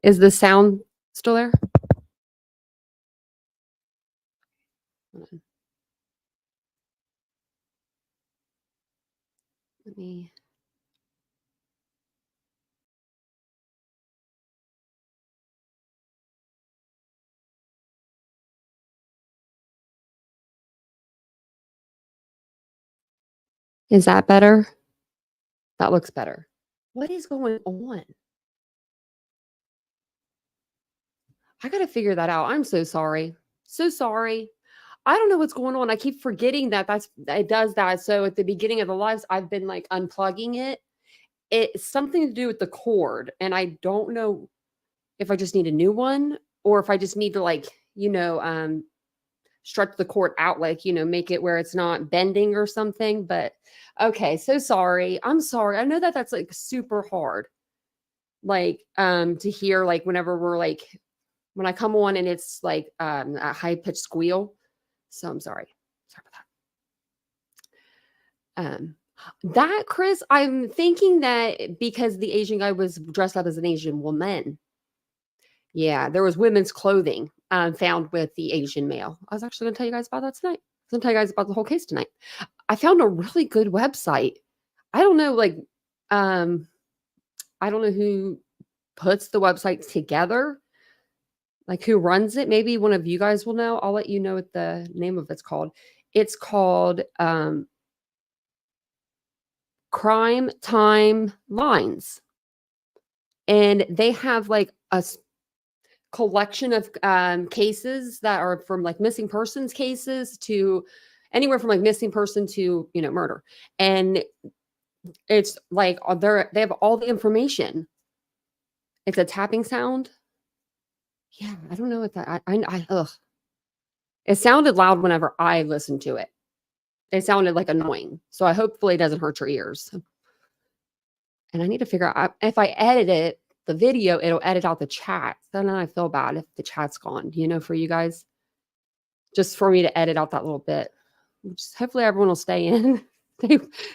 Is the sound still there? Hold on. Let me. Is that better? That looks better. What is going on? I got to figure that out. I'm so sorry. So sorry. I don't know what's going on. I keep forgetting that it does that. So at the beginning of the lives, I've been like unplugging it. It's something to do with the cord, and I don't know if I just need a new one or if I just need to like, stretch the cord out, like, make it where it's not bending or something. But okay, so sorry. I'm sorry. I know that that's like super hard, like, to hear, like, whenever we're like, when I come on and it's like a high pitched squeal. So I'm sorry. Sorry about that. That, Chris, I'm thinking that because the Asian guy was dressed up as an Asian woman. Yeah, there was women's clothing found with the Asian male. I was actually going to tell you guys about that tonight. I was going to tell you guys about the whole case tonight. I found a really good website. I don't know, like, I don't know who puts the website together, like who runs it. Maybe one of you guys will know. I'll let you know what the name of it's called. It's called Crime Time Lines. And they have like a collection of cases that are from like missing persons cases to anywhere from like missing person to, murder. And it's like they have all the information. It's a tapping sound. Yeah, I don't know what that. Ugh. It sounded loud whenever I listened to it. It sounded like annoying. So I hopefully it doesn't hurt your ears. And I need to figure out if I edit it, the video, it'll edit out the chat. So then I feel bad if the chat's gone, for you guys. Just for me to edit out that little bit. Just hopefully everyone will stay in.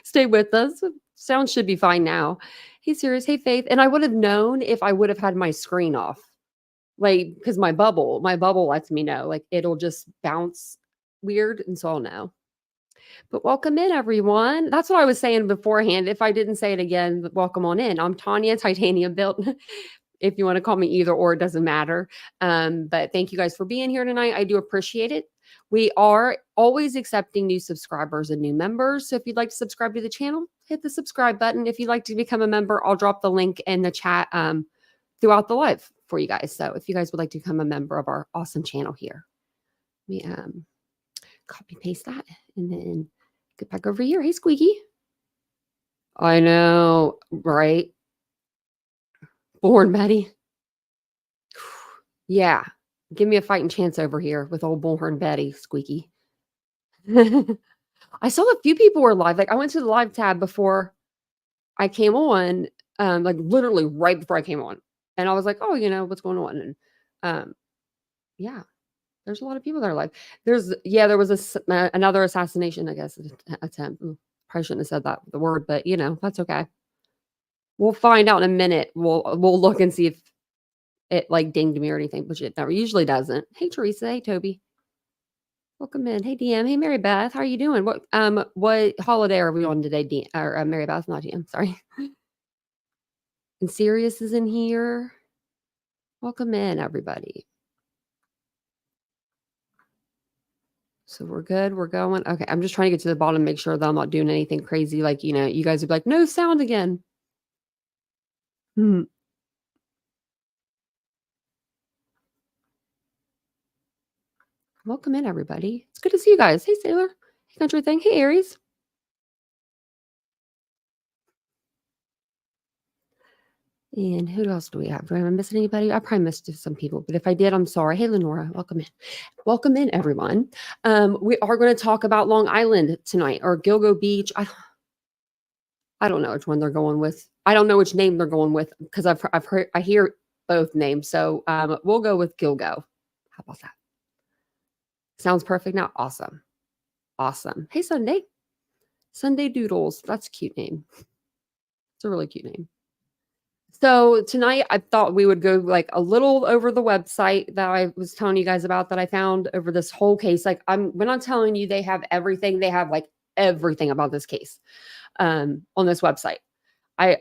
stay with us. Sound should be fine now. Hey, Sirius. Hey, Faith. And I would have known if I would have had my screen off. Like, because my bubble lets me know. Like, it'll just bounce weird. And so I'll know. But welcome in, everyone. That's what I was saying beforehand. If I didn't say it again, welcome on in. I'm Tanya, TitaniumBuilt. If you want to call me either or, it doesn't matter. But thank you guys for being here tonight. I do appreciate it. We are always accepting new subscribers and new members. So if you'd like to subscribe to the channel, hit the subscribe button. If you'd like to become a member, I'll drop the link in the chat throughout the live for you guys. So if you guys would like to become a member of our awesome channel here, we copy paste that and then get back over here. Hey, Squeaky. I know, right? Born Betty. Yeah. Give me a fighting chance over here with old Bullhorn Betty, Squeaky. I saw a few people were live. Like, I went to the live tab before I came on, like literally right before I came on. And I was like, oh, what's going on? And yeah, there's a lot of people that are live. There was another assassination, I guess, attempt. Probably shouldn't have said the word, but that's okay. We'll find out in a minute. We'll look and see if it like dinged me or anything, which it never usually doesn't. Hey, Teresa. Hey, Toby. Welcome in. Hey, DM. Hey, Mary Beth. How are you doing? What holiday are we on today? Or Mary Beth, not DM. Sorry. And Sirius is in here. Welcome in, everybody. So we're good. We're going. Okay. I'm just trying to get to the bottom, make sure that I'm not doing anything crazy. Like, you guys would be like, no sound again. Welcome in, everybody. It's good to see you guys. Hey, Sailor. Hey, Country Thing. Hey, Aries. And who else do we have? Do I miss anybody? I probably missed some people, but if I did, I'm sorry. Hey, Lenora, welcome in. Welcome in, everyone. We are going to talk about Long Island tonight, or Gilgo Beach. I don't know which one they're going with. I don't know which name they're going with because I hear both names. So we'll go with Gilgo. How about that? Sounds perfect now. Awesome. Awesome. Hey, Sunday. Sunday Doodles. That's a cute name. It's a really cute name. So tonight I thought we would go like a little over the website that I was telling you guys about that I found over this whole case. Like when I'm telling you they have everything, they have like everything about this case on this website. I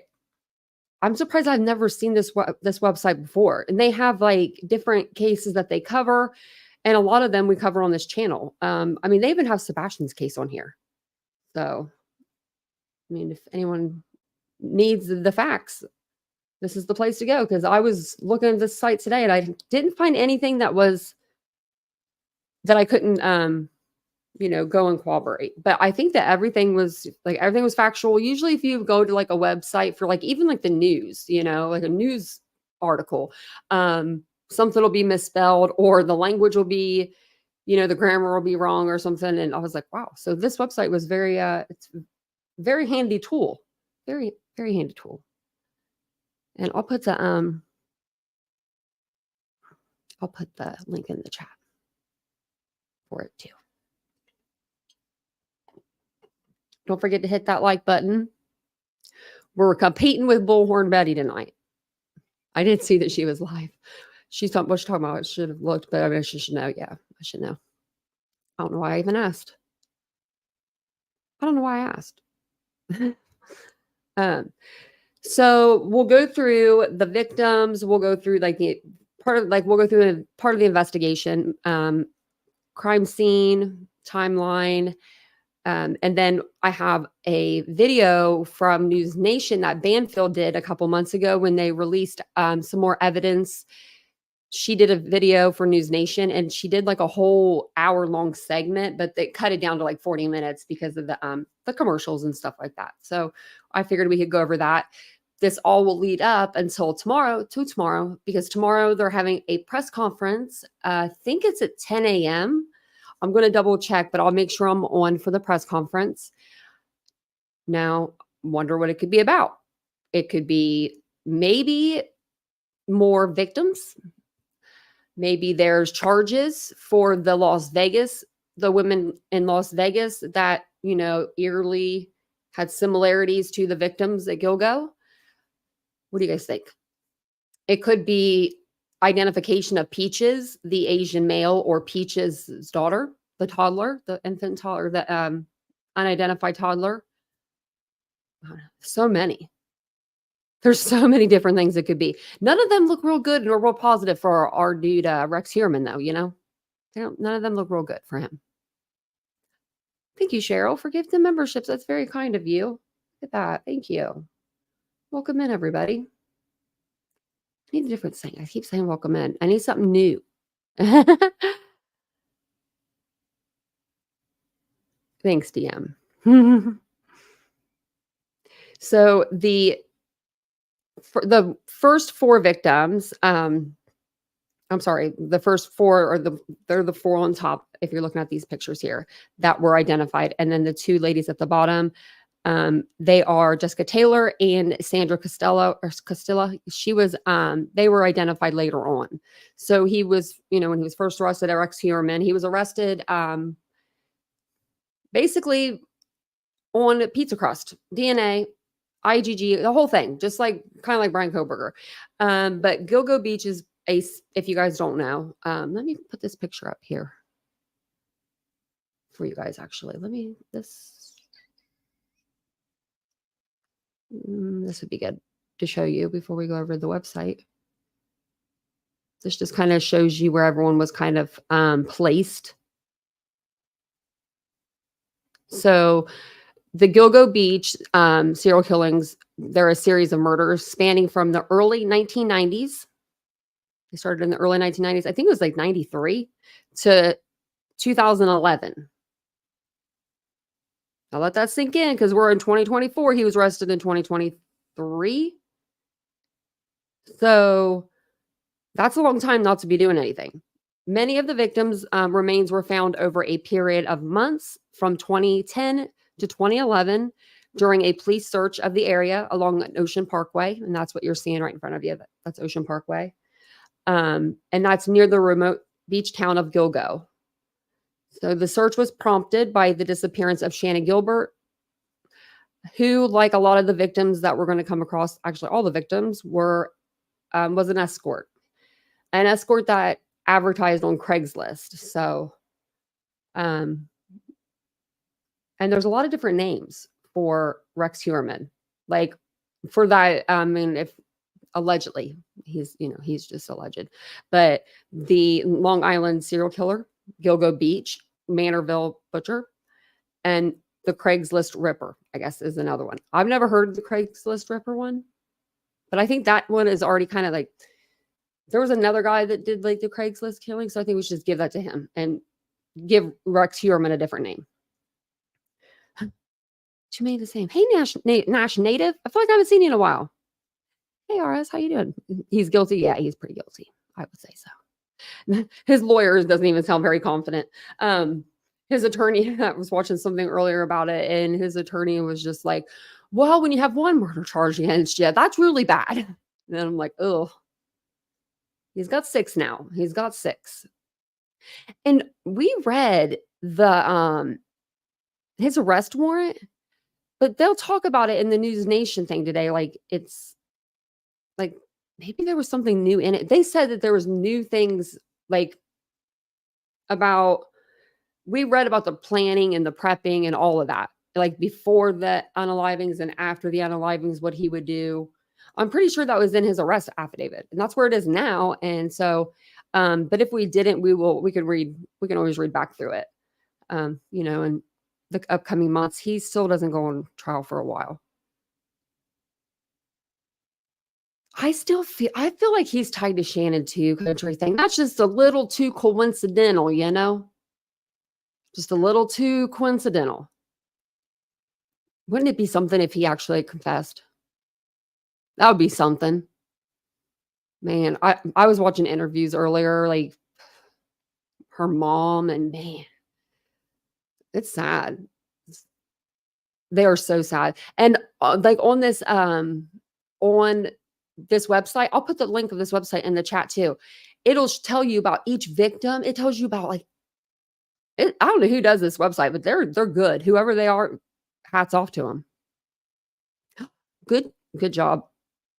I'm surprised I've never seen this website before. And they have like different cases that they cover, and a lot of them we cover on this channel. I mean, they even have Sebastian's case on here. So, I mean, if anyone needs the facts, this is the place to go, because I was looking at this site today and I didn't find anything that I couldn't go and corroborate. But I think that everything was factual. Usually if you go to like a website for like even like the news, like a news article, something will be misspelled or the language will be, the grammar will be wrong or something. And I was like, wow. So this website was it's a very handy tool. Very, very handy tool. And I'll put the link in the chat for it too. Don't forget to hit that like button. We're competing with Bullhorn Betty tonight. I didn't see that she was live. She's talking about. I should have looked, but I mean, I should know. Yeah, I should know. I don't know why I even asked. I don't know why I asked. So we'll go through the victims. We'll go through we'll go through part of the investigation, crime scene, timeline. And then I have a video from News Nation that Banfield did a couple months ago when they released some more evidence. She did a video for News Nation and she did like a whole hour-long segment, but they cut it down to like 40 minutes because of the commercials and stuff like that. So I figured we could go over that. This all will lead up until tomorrow, because tomorrow they're having a press conference. I think it's at 10 a.m. I'm going to double check, but I'll make sure I'm on for the press conference. Now, wonder what it could be about. It could be maybe more victims. Maybe there's charges for the women in Las Vegas that, eerily had similarities to the victims at Gilgo. What do you guys think? It could be identification of Peaches, the Asian male, or Peaches' daughter, the toddler, the infant toddler, the unidentified toddler. So many. There's so many different things it could be. None of them look real good or real positive for our dude, Rex Heuermann, though, none of them look real good for him. Thank you, Cheryl, for gifting memberships. That's very kind of you. Look at that. Thank you. Welcome in, everybody. I need a different thing. I keep saying welcome in. I need something new. Thanks, DM. So the first four victims, I'm sorry, the first four they're the four on top, if you're looking at these pictures here, that were identified. And then the two ladies at the bottom, they are Jessica Taylor and Sandra Costilla. She was, they were identified later on. So he was, when he was first arrested, Rex Heuermann, he was arrested, basically on pizza crust, DNA, IgG, the whole thing, just like kind of like Brian Koberger. But Gilgo Beach is if you guys don't know, let me put this picture up here for you guys. Actually, this would be good to show you before we go over the website. This just kind of shows you where everyone was kind of placed. So the Gilgo Beach serial killings, they're a series of murders spanning from the early 1990s. They started in the early 1990s. I think it was like 93 to 2011. I'll let that sink in because we're in 2024. He was arrested in 2023. So that's a long time not to be doing anything. Many of the victims' remains were found over a period of months from 2010 to 2011 during a police search of the area along Ocean Parkway. And that's what you're seeing right in front of you. That's Ocean Parkway. And that's near the remote beach town of Gilgo. So the search was prompted by the disappearance of Shannon Gilbert. who, like a lot of the victims that we're going to come across, actually all the victims were was an escort that advertised on Craigslist. So, and there's a lot of different names for Rex Heuermann. Like for that, I mean, if allegedly he's just alleged, but the Long Island serial killer, Gilgo Beach, Manorville butcher, and the Craigslist Ripper, I guess, is another one. I've never heard of the Craigslist Ripper one, but I think that one is already kind of like, there was another guy that did like the Craigslist killing, so I think we should just give that to him and give Rex Heuermann a different name. Too many the same. Hey, Nash Native. I feel like I haven't seen you in a while. Hey, RS, how you doing? He's guilty. Yeah, he's pretty guilty. I would say so. His lawyer doesn't even sound very confident. His attorney, I was watching something earlier about it, and his attorney was just like, well, when you have one murder charge against you, that's really bad. And then I'm like, oh, he's got 6 now. He's got 6. And we read the his arrest warrant, but they'll talk about it in the News Nation thing today. Like it's like maybe there was something new in it. They said that there was new things like about, we read about the planning and the prepping and all of that, like before the unalivings and after the unalivings, what he would do. I'm pretty sure that was in his arrest affidavit, and that's where it is now. And so, but if we didn't, we can always read back through it. In the upcoming months, he still doesn't go on trial for a while. I feel like he's tied to Shannon too, country thing. That's just a little too coincidental, just a little too coincidental. Wouldn't it be something if he actually confessed? That would be something. Man, I was watching interviews earlier, like her mom, and man, it's sad. They are so sad. And like on this website, I'll put the link of this website in the chat too. It'll tell you about each victim. It tells you about like I don't know who does this website, but they're good. Whoever they are, hats off to them. Good job,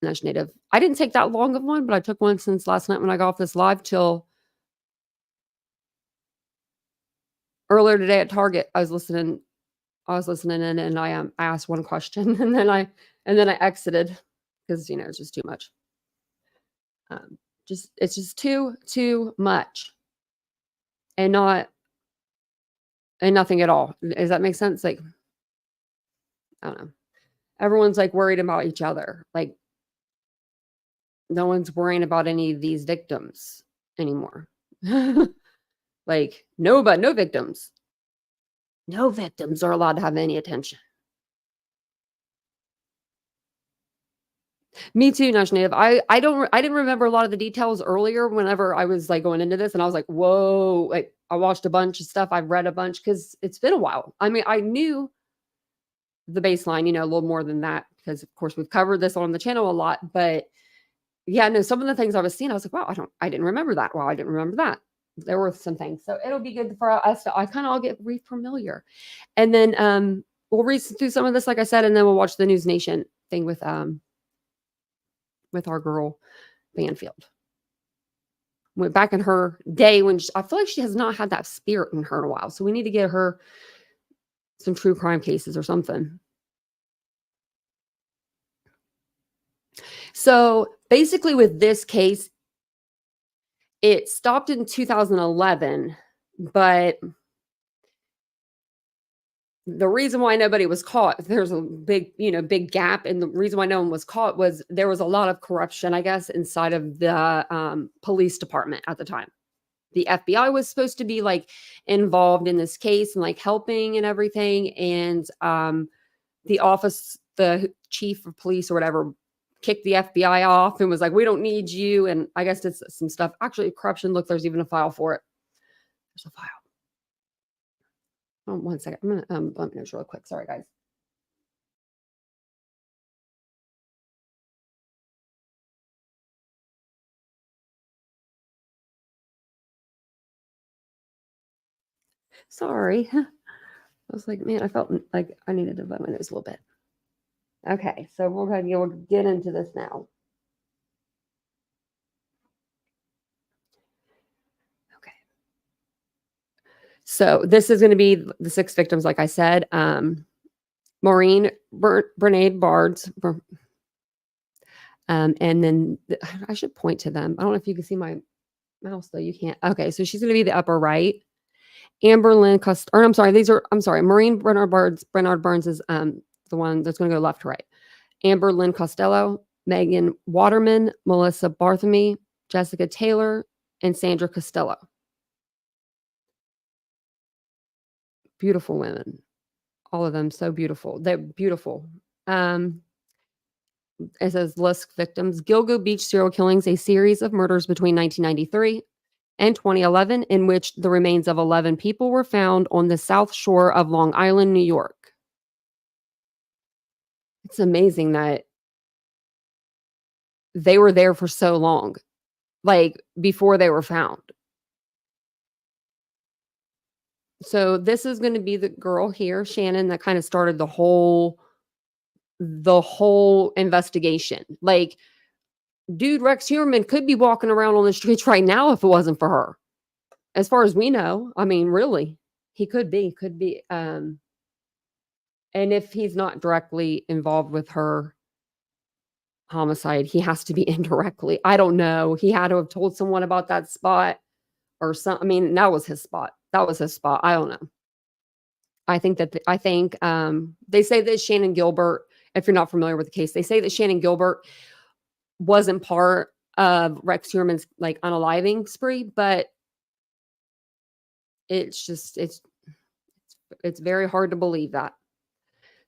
Nash Native. I didn't take that long of one, but I took one since last night when I got off this live till earlier today at Target. I was listening in, and I asked one question, and then I exited because it's just too much. It's just too much, and nothing at all. Does that make sense? Like, I don't know. Everyone's like worried about each other. Like, no one's worrying about any of these victims anymore. Like, no victims. No victims are allowed to have any attention. Me too, Nash Native. I didn't remember a lot of the details earlier whenever I was like going into this, and I was like, whoa, like I watched a bunch of stuff. I've read a bunch because it's been a while. I mean, I knew the baseline, a little more than that, because of course we've covered this on the channel a lot, but yeah, no, some of the things I was seeing, I was like, wow, I didn't remember that. Wow, I didn't remember that. There were some things. So it'll be good for us to, I kind of all get re-familiar. And then we'll read through some of this, like I said, and then we'll watch the News Nation thing with our girl Banfield. Went back in her day when I feel like she has not had that spirit in her in a while. So we need to get her some true crime cases or something. So basically with this case, it stopped in 2011, but the reason why nobody was caught, there's a big gap. And the reason why no one was caught was there was a lot of corruption, I guess, inside of the police department at the time. The FBI was supposed to be like involved in this case and like helping and everything. And the chief of police or whatever, kicked the FBI off and was like, we don't need you. And I guess it's some stuff. Actually, corruption, look, there's even a file for it. There's a file. Oh, 1 second. I'm going to let me know real quick. Sorry, guys. Sorry. I was like, man, I felt like I needed to blow my nose a little bit. Okay, so we'll get into this now. Okay. So this is going to be the 6 victims, like I said. Maureen Bernade Bards. And then I should point to them. I don't know if you can see my mouse though. You can't. Okay, so she's going to be the upper right. Amber Lynn or I'm sorry, Maureen Bernard Burns is the one that's going to go left to right. Amber Lynn Costello, Megan Waterman, Melissa Barthamy, Jessica Taylor, and Sandra Costello. Beautiful women. All of them so beautiful. They're beautiful. It says list victims. Gilgo Beach serial killings, a series of murders between 1993 and 2011 in which the remains of 11 people were found on the south shore of Long Island, New York. It's amazing that they were there for so long, like before they were found. So this is going to be the girl here, Shannon, that kind of started the whole investigation. Like, dude, Rex Heuermann could be walking around on the streets right now if it wasn't for her. As far as we know, I mean, really, he could be. And if he's not directly involved with her homicide, he has to be indirectly. I don't know. He had to have told someone about that spot or something. I mean, that was his spot. I don't know. I think they say that Shannon Gilbert, if you're not familiar with the case, they say that Shannon Gilbert wasn't part of Rex Heuermann's like unaliving spree, but it's very hard to believe that.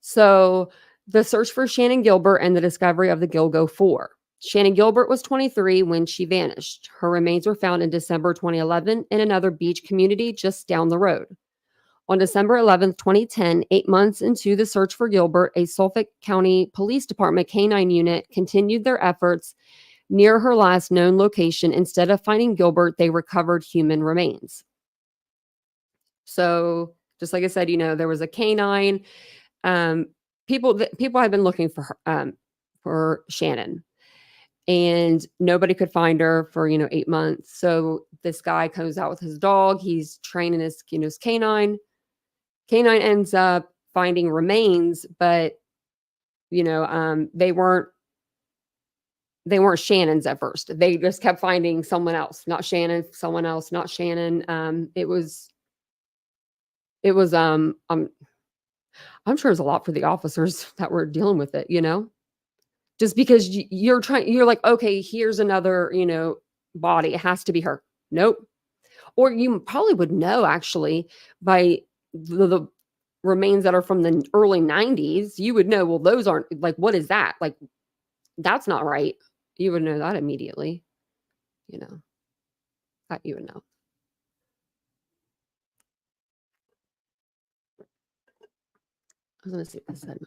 So the search for Shannon Gilbert and the discovery of the Gilgo 4. Shannon Gilbert was 23 when she vanished. Her remains were found in December 2011 in another beach community just down the road. On December 11th, 2010, 8 months into the search for Gilbert, a Suffolk County Police Department canine unit continued their efforts near her last known location. Instead of finding Gilbert, they recovered human remains. So, just like I said, there was a canine. People had been looking for Shannon, and nobody could find her for 8 months. So this guy comes out with his dog. He's training his canine. Canine ends up finding remains, but they weren't Shannon's at first. They just kept finding someone else, not Shannon, someone else, not Shannon. It was I'm sure it's a lot for the officers that were dealing with it, just because you're like, okay, here's another, body. It has to be her. Nope. Or you probably would know actually by the remains that are from the early 90s. You would know, well, those aren't like, what is that? Like, that's not right. You would know that immediately, that you would know. I was going to see what I said.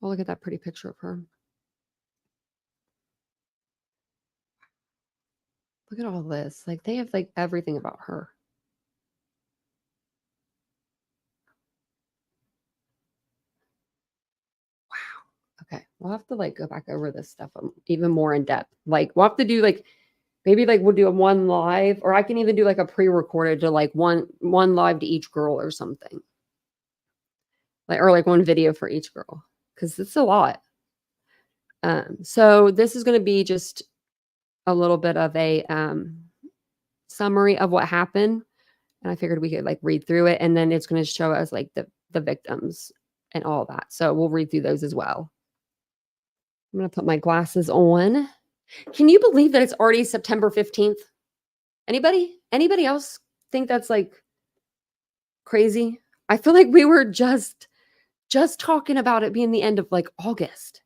Oh, look at that pretty picture of her. Look at all this. Like, they have like everything about her. Wow. Okay. We'll have to like go back over this stuff even more in depth. Like, we'll have to do like, maybe like we'll do a one live, or I can even do like a pre-recorded to like one live to each girl or something. Like, or like one video for each girl. Cause it's a lot. So this is going to be just a little bit of a summary of what happened. And I figured we could like read through it, and then it's going to show us like the victims and all that. So we'll read through those as well. I'm going to put my glasses on. Can you believe that it's already September 15th? Anybody else think that's like crazy? I feel like we were just talking about it being the end of like August.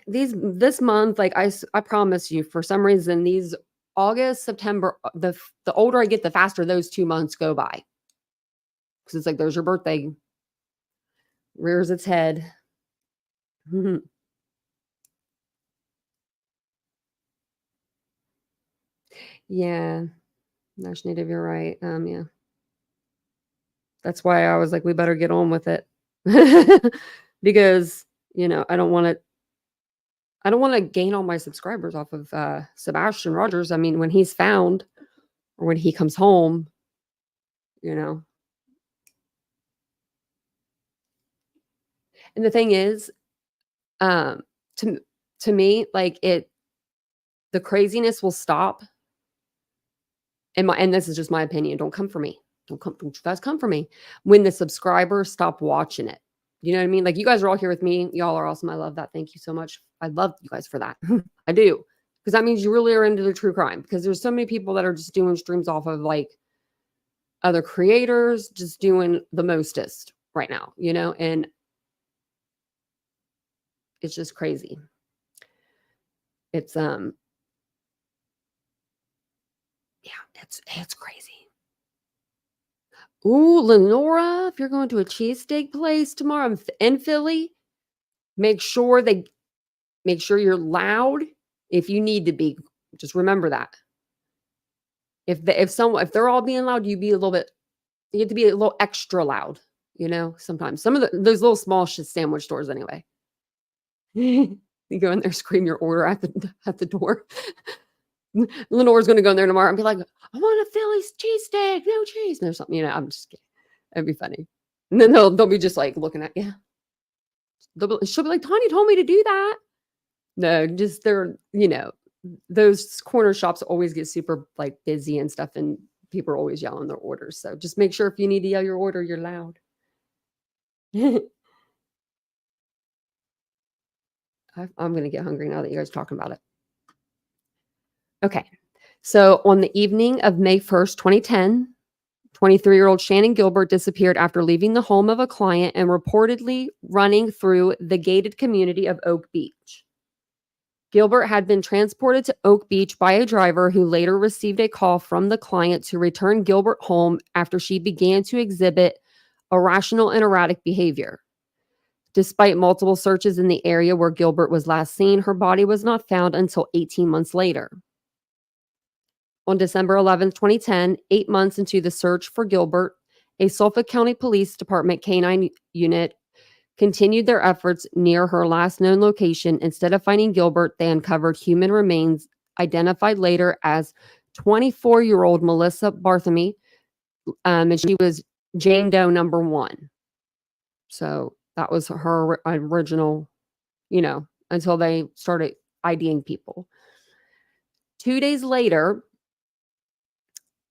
This month, like I promise you, for some reason, these August, September, the older I get, the faster those 2 months go by. Because it's like, there's your birthday, rears its head. Yeah, Nash Native, you're right. Yeah. That's why I was like, we better get on with it. Because, I don't want to gain all my subscribers off of Sebastian Rogers. I mean, when he's found or when he comes home, And the thing is, to me, like the craziness will stop. And this is just my opinion. Don't come for me. Don't you guys come for me when the subscribers stop watching it. You know what I mean? Like, you guys are all here with me. Y'all are awesome. I love that. Thank you so much. I love you guys for that. I do. Because that means you really are into the true crime. Because there's so many people that are just doing streams off of like other creators, just doing the mostest right now, and it's just crazy. It's yeah, it's crazy. Ooh, Lenora, if you're going to a cheesesteak place tomorrow in Philly, make sure you're loud if you need to be. Just remember that. If they're all being loud, you have to be a little extra loud, sometimes. Some of those little small sandwich stores anyway. You go in there, scream your order at the door. Lenore's going to go in there tomorrow and be like, I want a Philly's cheesesteak, no cheese, or something. I'm just kidding. It'd be funny. And then they'll be just like looking at you. She'll be like, Tanya told me to do that. No, just those corner shops always get super like busy and stuff, and people are always yelling their orders. So just make sure if you need to yell your order, you're loud. I'm going to get hungry now that you guys are talking about it. Okay. So on the evening of May 1st, 2010, 23-year-old Shannon Gilbert disappeared after leaving the home of a client and reportedly running through the gated community of Oak Beach. Gilbert had been transported to Oak Beach by a driver who later received a call from the client to return Gilbert home after she began to exhibit irrational and erratic behavior. Despite multiple searches in the area where Gilbert was last seen, her body was not found until 18 months later. On December 11, 2010, 8 months into the search for Gilbert, a Suffolk County Police Department K-9 unit continued their efforts near her last known location. Instead of finding Gilbert, they uncovered human remains identified later as 24-year-old Melissa Bartholomew, and she was Jane Doe number 1. So that was her original, until they started IDing people. 2 days later,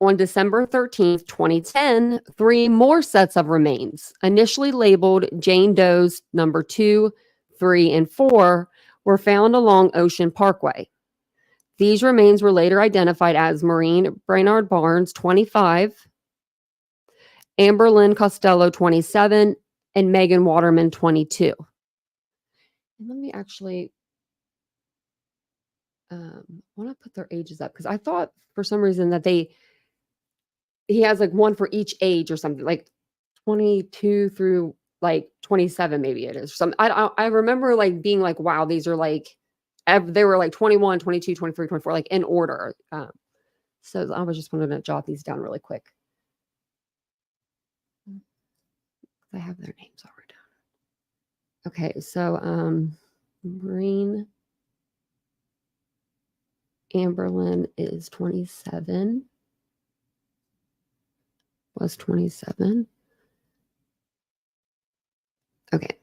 on December 13th, 2010, 3 more sets of remains, initially labeled Jane Doe's number 2, 3, and 4, were found along Ocean Parkway. These remains were later identified as Maureen Brainard Barnes, 25, Amber Lynn Costello, 27, and Megan Waterman, 22. And let me actually want to put their ages up, because I thought for some reason that he has like one for each age or something, like 22 through like 27, maybe it is. I remember like being like, wow, these are like, they were like 21, 22, 23, 24, like in order. So I was just wanting to jot these down really quick. I have their names already down. Okay, so Maureen Amberlyn is 27. Was 27. Okay.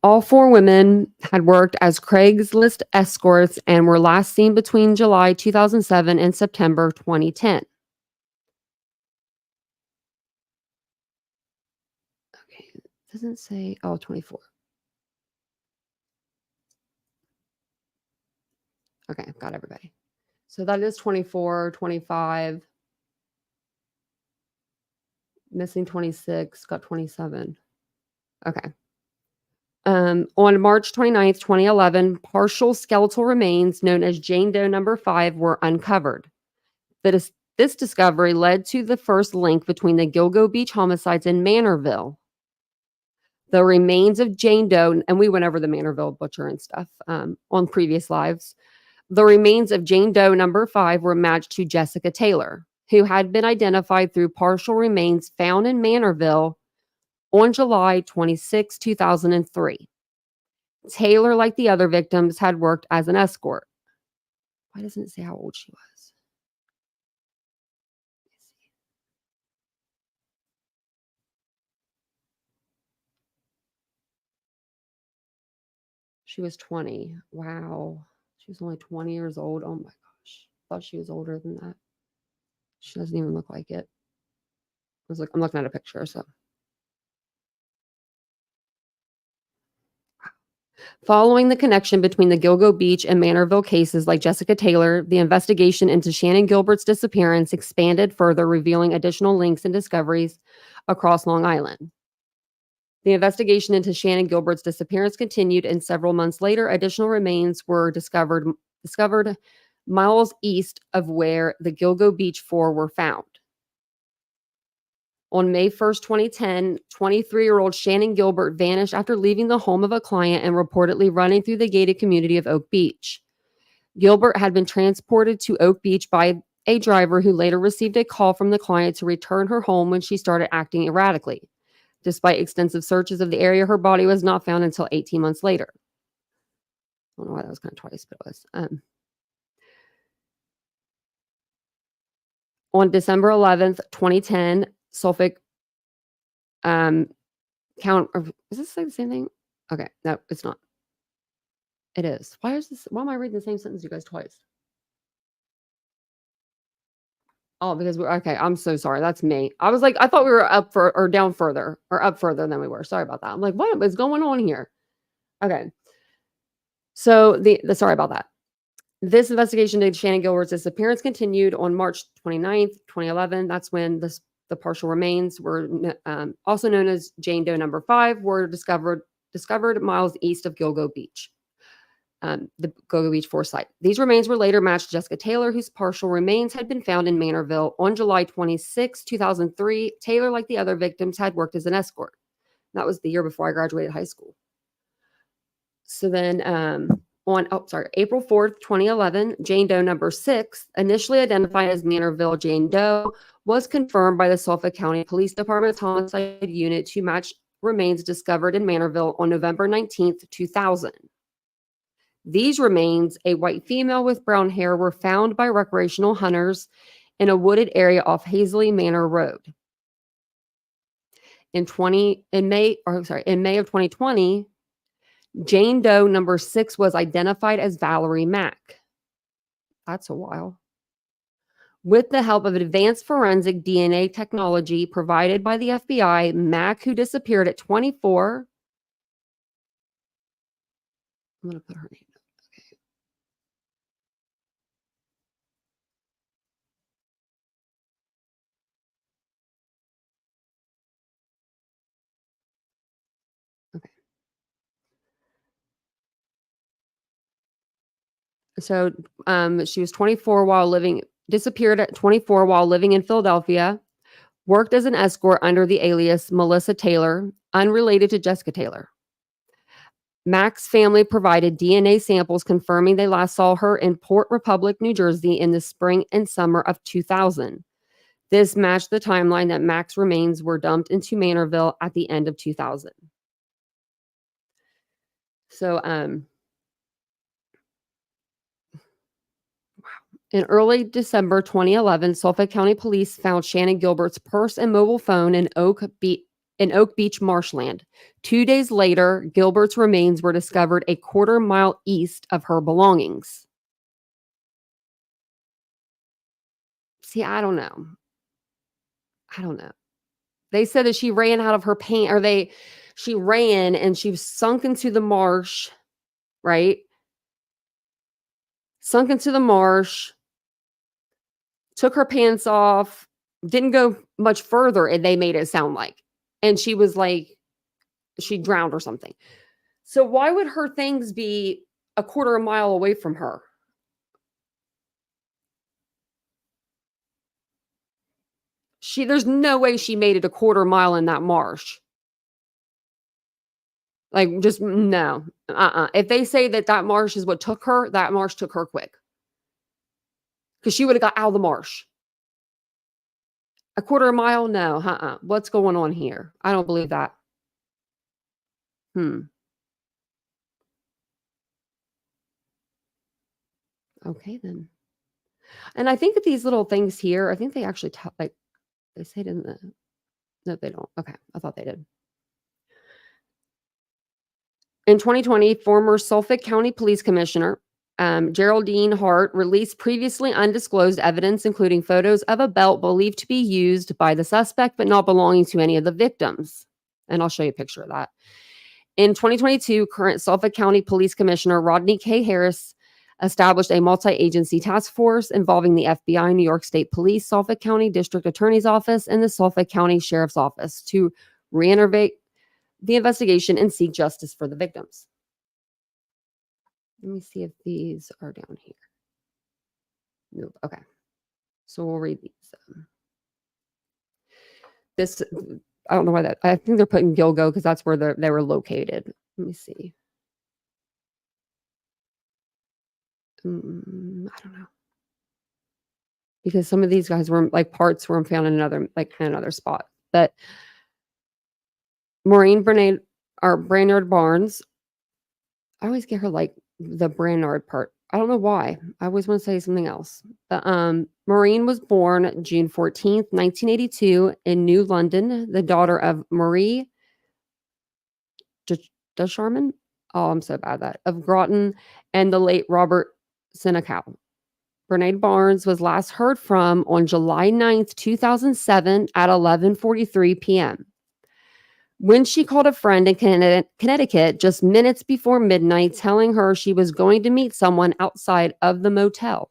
All 4 women had worked as Craigslist escorts and were last seen between July 2007 and September 2010. Okay. It doesn't say, 24. Okay, I've got everybody. So that is 24, 25. Missing 26, got 27. Okay. On March 29th, 2011, partial skeletal remains known as Jane Doe number 5 were uncovered. This discovery led to the first link between the Gilgo Beach homicides and Manorville. The remains of Jane Doe, and we went over the Manorville butcher and stuff on previous lives. The remains of Jane Doe number 5 were matched to Jessica Taylor, who had been identified through partial remains found in Manorville on July 26, 2003. Taylor, like the other victims, had worked as an escort. Why doesn't it say how old she was? She was 20. Wow. She was only 20 years old. Oh my gosh. Thought she was older than that. She doesn't even look like it. I'm looking at a picture, so. Following the connection between the Gilgo Beach and Manorville cases like Jessica Taylor, the investigation into Shannon Gilbert's disappearance expanded further, revealing additional links and discoveries across Long Island. The investigation into Shannon Gilbert's disappearance continued, and several months later, additional remains were discovered miles east of where the Gilgo Beach Four were found. On May 1st, 2010, 23-year-old Shannon Gilbert vanished after leaving the home of a client and reportedly running through the gated community of Oak Beach. Gilbert had been transported to Oak Beach by a driver who later received a call from the client to return her home when she started acting erratically. Despite extensive searches of the area, her body was not found until 18 months later. I don't know why that was kind of twice, but it was. On December 11th, 2010, Suffolk count. Is this like the same thing? Okay, no, it's not. It is. Why am I reading the same sentence you guys twice? Oh, because we're okay. I'm so sorry. That's me. I was like, I thought we were up down further or up further than we were. Sorry about that. I'm like, what is going on here? Okay. So sorry about that. This investigation into Shannon Gilbert's disappearance continued on March 29th, 2011. That's when the partial remains were also known as Jane Doe number 5 were discovered miles east of Gilgo Beach, the Gilgo Beach 4 site. These remains were later matched to Jessica Taylor, whose partial remains had been found in Manorville on July 26, 2003. Taylor, like the other victims, had worked as an escort. That was the year before I graduated high school. So then April 4th, 2011, Jane Doe number 6, initially identified as Manorville Jane Doe, was confirmed by the Suffolk County Police Department's homicide unit to match remains discovered in Manorville on November 19th, 2000. These remains, a white female with brown hair, were found by recreational hunters in a wooded area off Hazley Manor Road. In May of 2020, Jane Doe number 6 was identified as Valerie Mack. That's a while. With the help of advanced forensic DNA technology provided by the FBI, Mack, who disappeared at 24, I'm going to put her name. Okay. So she was 24 disappeared at 24 while living in Philadelphia, worked as an escort under the alias Melissa Taylor, unrelated to Jessica Taylor. Mack's family provided DNA samples confirming they last saw her in Port Republic, New Jersey in the spring and summer of 2000. This matched the timeline that Mack's remains were dumped into Manorville at the end of 2000. So, in early December 2011, Suffolk County Police found Shannon Gilbert's purse and mobile phone in Oak Beach marshland. 2 days later, Gilbert's remains were discovered a quarter-mile east of her belongings. See, I don't know. They said that she ran out of her pants, she ran and she was sunk into the marsh, right? Sunk into the marsh, took her pants off, didn't go much further, and they made it sound like. And she was like, she drowned or something. So why would her things be a quarter of a mile away from her? There's no way she made it a quarter mile in that marsh. Like, just no. If they say that marsh is what took her, that marsh took her quick. Because she would have got out of the marsh. A quarter of a mile? No, what's going on here? I don't believe that. Hmm. Okay, then. And I think that these little things here, I think they actually tell, like, they say it in the no, they don't. Okay, I thought they did. In 2020, former Suffolk County Police Commissioner Geraldine Hart released previously undisclosed evidence, including photos of a belt believed to be used by the suspect but not belonging to any of the victims. And I'll show you a picture of that. In 2022, current Suffolk County Police Commissioner Rodney K. Harris established a multi-agency task force involving the FBI, New York State Police, Suffolk County District Attorney's Office, and the Suffolk County Sheriff's Office to reinnovate the investigation and seek justice for the victims. Let me see if these are down here. Nope. Okay. So we'll read these. This, I don't know why that, I think they're putting Gilgo because that's where they were located. Let me see. I don't know. Because some of these guys were like parts were found in another spot. But Maureen Brainerd Barnes, I always get her like the Brainerd part. I don't know why. I always want to say something else. But Maureen was born June 14th, 1982 in New London, the daughter of Marie Ducharme. Oh, I'm so bad at that. Of Groton and the late Robert Senecal. Brene Barnes was last heard from on July 9th, 2007 at 11:43 p.m. when she called a friend in Connecticut just minutes before midnight, telling her she was going to meet someone outside of the motel.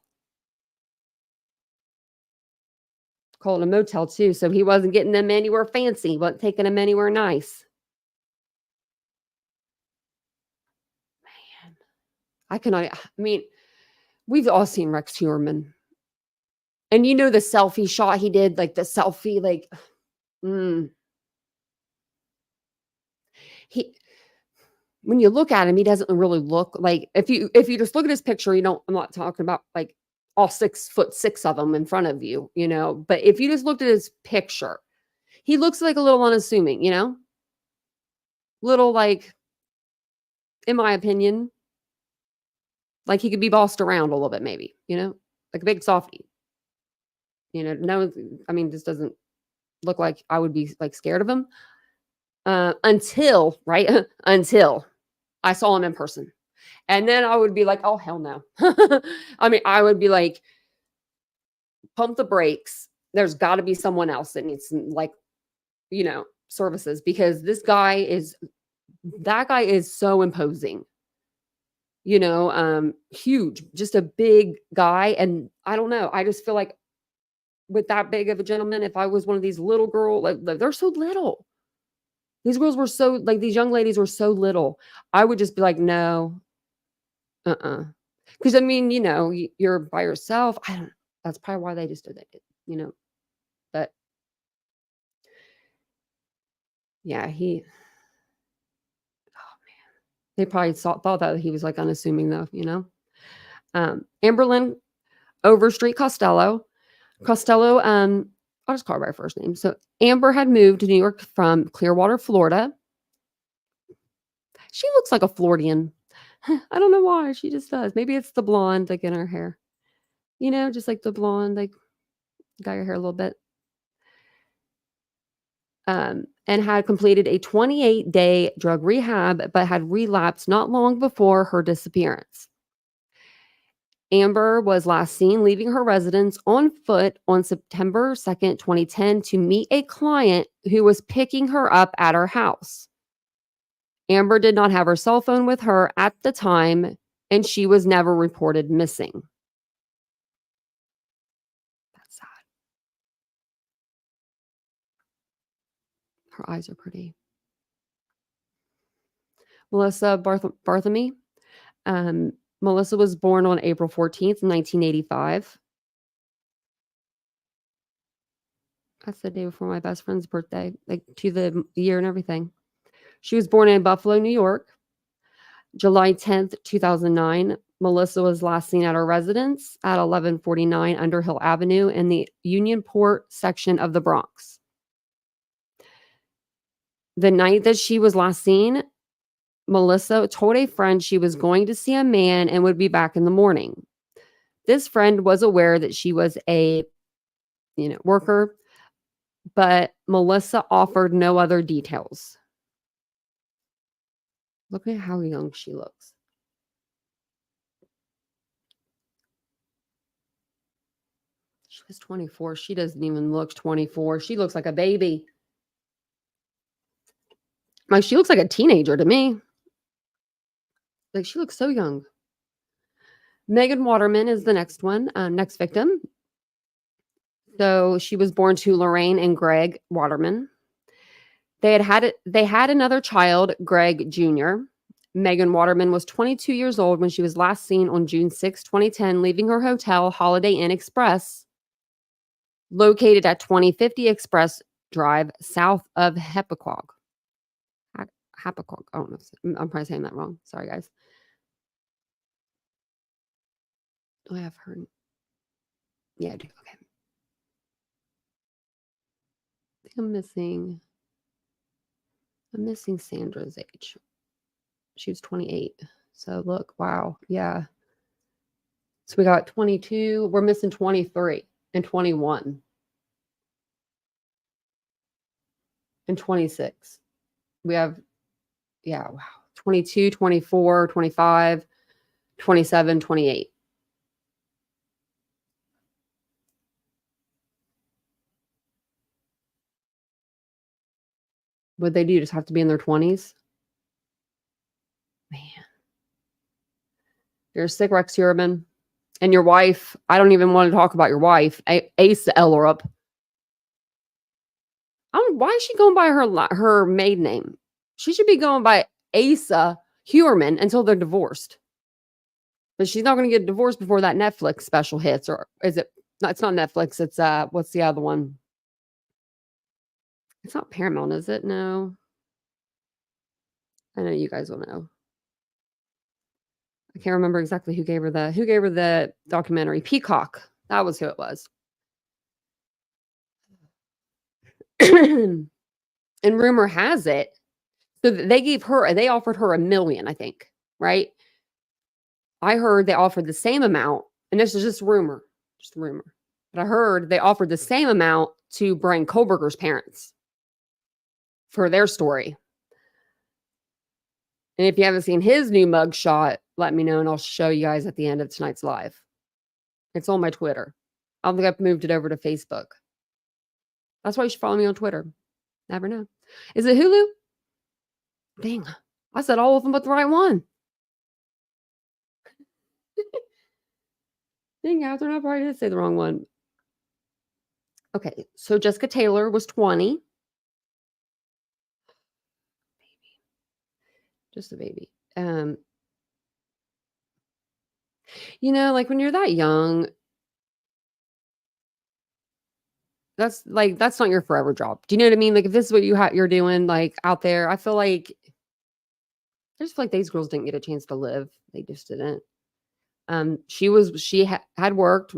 Called a motel too, so he wasn't getting them anywhere fancy, wasn't taking them anywhere nice. Man, I mean, we've all seen Rex Heuermann. And you know the selfie shot he did, like the selfie, like, he, when you look at him, he doesn't really look like, if you just look at his picture, I'm not talking about like all 6'6" of them in front of you, but if you just looked at his picture, he looks like a little unassuming, little, like, in my opinion, like he could be bossed around a little bit, maybe, like a big softie, no, I mean, this doesn't look like I would be like scared of him until until I saw him in person. And then I would be like, oh, hell no. I mean, I would be like, pump the brakes. There's got to be someone else that needs some, like, services, because that guy is so imposing, huge, just a big guy. And I don't know. I just feel like with that big of a gentleman, if I was one of these little girls, like they're so little. These girls were so, like, these young ladies were so little. I would just be like, no, because I mean, you're by yourself. That's probably why they just did it, but yeah, oh man, they probably thought that he was like unassuming though, Amberlynn Overstreet Costello, I'll just call her by her first name. So Amber had moved to New York from Clearwater, Florida. She looks like a Floridian. I don't know why. She just does. Maybe it's the blonde, like, in her hair. Just like the blonde, like, dye her hair a little bit. And had completed a 28-day drug rehab, but had relapsed not long before her disappearance. Amber was last seen leaving her residence on foot on September 2nd, 2010, to meet a client who was picking her up at her house. Amber did not have her cell phone with her at the time, and she was never reported missing. That's sad. Her eyes are pretty. Melissa Bartholomew. Melissa was born on April 14th, 1985. That's the day before my best friend's birthday, like to the year and everything. She was born in Buffalo, New York. July 10th, 2009, Melissa was last seen at her residence at 1149 Underhill Avenue in the Unionport section of the Bronx. The night that she was last seen, Melissa told a friend she was going to see a man and would be back in the morning. This friend was aware that she was a worker, but Melissa offered no other details. Look at how young she looks. She was 24. She doesn't even look 24. She looks like a baby. Like, she looks like a teenager to me. Like, she looks so young. Megan Waterman is the next one, next victim. So she was born to Lorraine and Greg Waterman. They had another child, Greg Jr. Megan Waterman was 22 years old when she was last seen on June 6, 2010, leaving her hotel, Holiday Inn Express, located at 2050 Express Drive, south of Heppaquag. Happaquag. I don't know. I'm probably saying that wrong. Sorry, guys. Do I have her? Yeah, I do. Okay. I think I'm missing Sandra's age. She was 28. So look, wow. Yeah. So we got 22. We're missing 23 and 21 and 26. We have, yeah, wow. 22, 24, 25, 27, 28. What they do, just have to be in their 20s? Man. You're sick, Rex Heuermann. And your wife, I don't even want to talk about your wife, Asa Ellerup. Why is she going by her maiden name? She should be going by Asa Heuermann until they're divorced. But she's not going to get divorced before that Netflix special hits. Or is it? No, it's not Netflix. It's what's the other one? It's not Paramount, is it? No. I know you guys will know. I can't remember exactly who gave her the documentary. Peacock. That was who it was. And rumor has it, so they offered her $1 million, I think, right? I heard they offered the same amount, and this is just rumor, but I heard they offered the same amount to Brian Kohlberger's parents for their story. And if you haven't seen his new mugshot, let me know, and I'll show you guys at the end of tonight's live. It's on my Twitter. I don't think I've moved it over to Facebook. That's why you should follow me on Twitter. Never know. Is it Hulu? Dang. I said all of them but the right one. Dang, Catherine, I probably did say the wrong one. Okay, so Jessica Taylor was 20. Just a baby. Like when you're that young, that's not your forever job. Do you know what I mean? Like if this is what you're doing, like out there, I feel like these girls didn't get a chance to live. They just didn't. She had worked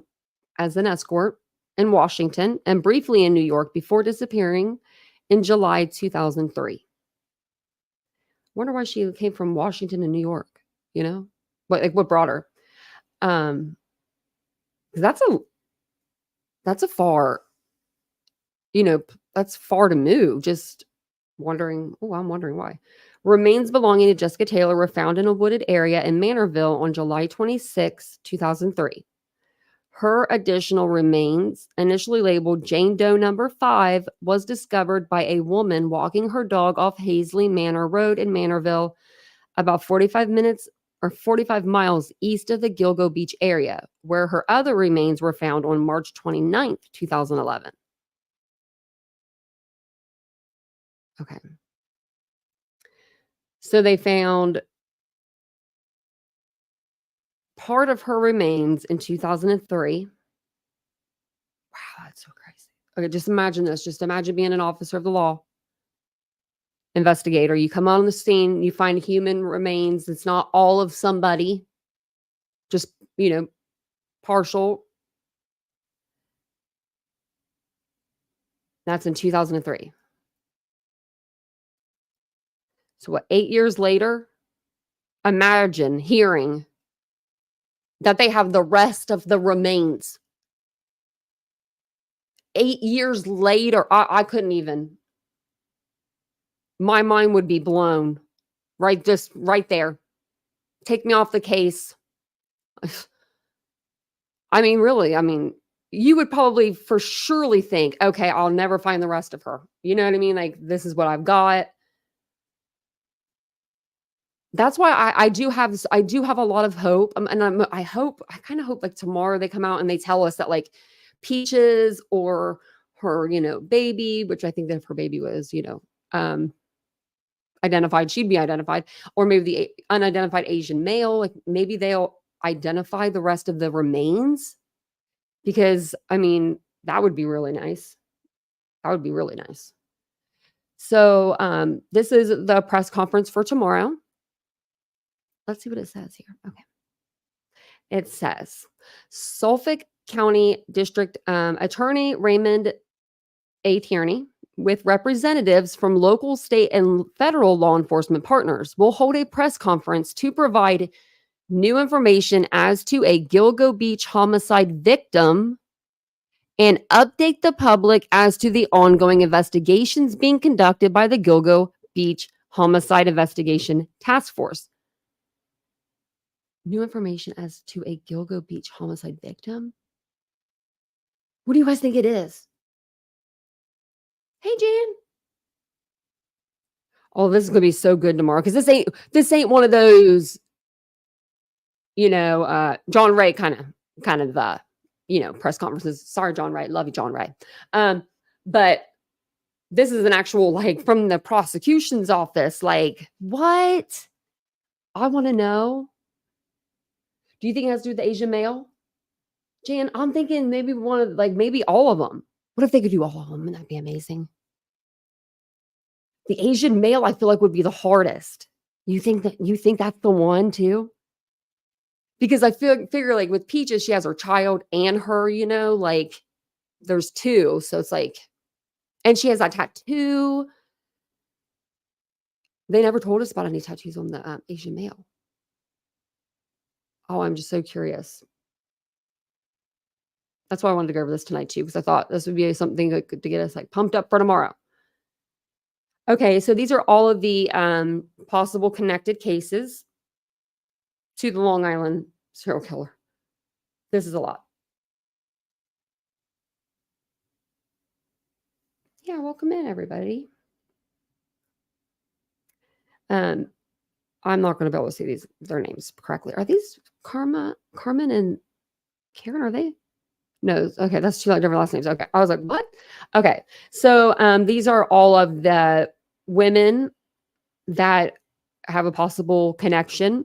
as an escort in Washington and briefly in New York before disappearing in July 2003. Wonder why she came from Washington to New York, what brought her? That's a far, that's far to move. Just wondering. Oh, I'm wondering why. Remains belonging to Jessica Taylor were found in a wooded area in Manorville on July 26, 2003. Her additional remains, initially labeled Jane Doe number 5, was discovered by a woman walking her dog off Hazley Manor Road in Manorville, about 45 miles east of the Gilgo Beach area, where her other remains were found on March 29th, 2011. Okay. So they found part of her remains in 2003. Wow, that's so crazy. Okay, just imagine this. Just imagine being an officer of the law investigator. You come on the scene, you find human remains. It's not all of somebody, just, partial. That's in 2003. So what, 8 years later? Imagine hearing that they have the rest of the remains. 8 years later, I couldn't even. My mind would be blown. Just right there. Take me off the case. Really, you would probably for surely think, okay, I'll never find the rest of her. You know what I mean? Like, this is what I've got. That's why I do have a lot of hope. I kind of hope like tomorrow they come out and they tell us that like Peaches or her, baby, which I think that if her baby was, identified, she'd be identified, or maybe the unidentified Asian male, like maybe they'll identify the rest of the remains, because that would be really nice. That would be really nice. So this is the press conference for tomorrow. Let's see what it says here. Okay. It says Suffolk County District Attorney Raymond A. Tierney, with representatives from local, state, and federal law enforcement partners, will hold a press conference to provide new information as to a Gilgo Beach homicide victim and update the public as to the ongoing investigations being conducted by the Gilgo Beach Homicide Investigation Task Force. New information as to a Gilgo Beach homicide victim? What do you guys think it is? Hey, Jan. Oh, this is gonna be so good tomorrow, because this ain't one of those, John Ray kind of press conferences. Sorry, John Ray, love you, John Ray. But this is an actual, like, from the prosecution's office. Like, what? I want to know. Do you think it has to do with the Asian male? Jan, I'm thinking maybe maybe all of them. What if they could do all of them? Wouldn't that be amazing? The Asian male, I feel like, would be the hardest. You think that's the one too? Because I figure like with Peaches, she has her child and her, like there's two. So it's like, and she has that tattoo. They never told us about any tattoos on the Asian male. Oh, I'm just so curious. That's why I wanted to go over this tonight too, because I thought this would be something to get us like pumped up for tomorrow. Okay, so these are all of the possible connected cases to the Long Island serial killer. This is a lot. Yeah, welcome in, everybody. I'm not going to be able to see their names correctly. Are these Carmen and Karen? Are they? No. Okay, that's two different last names. Okay, I was like, what? Okay, so these are all of the women that have a possible connection.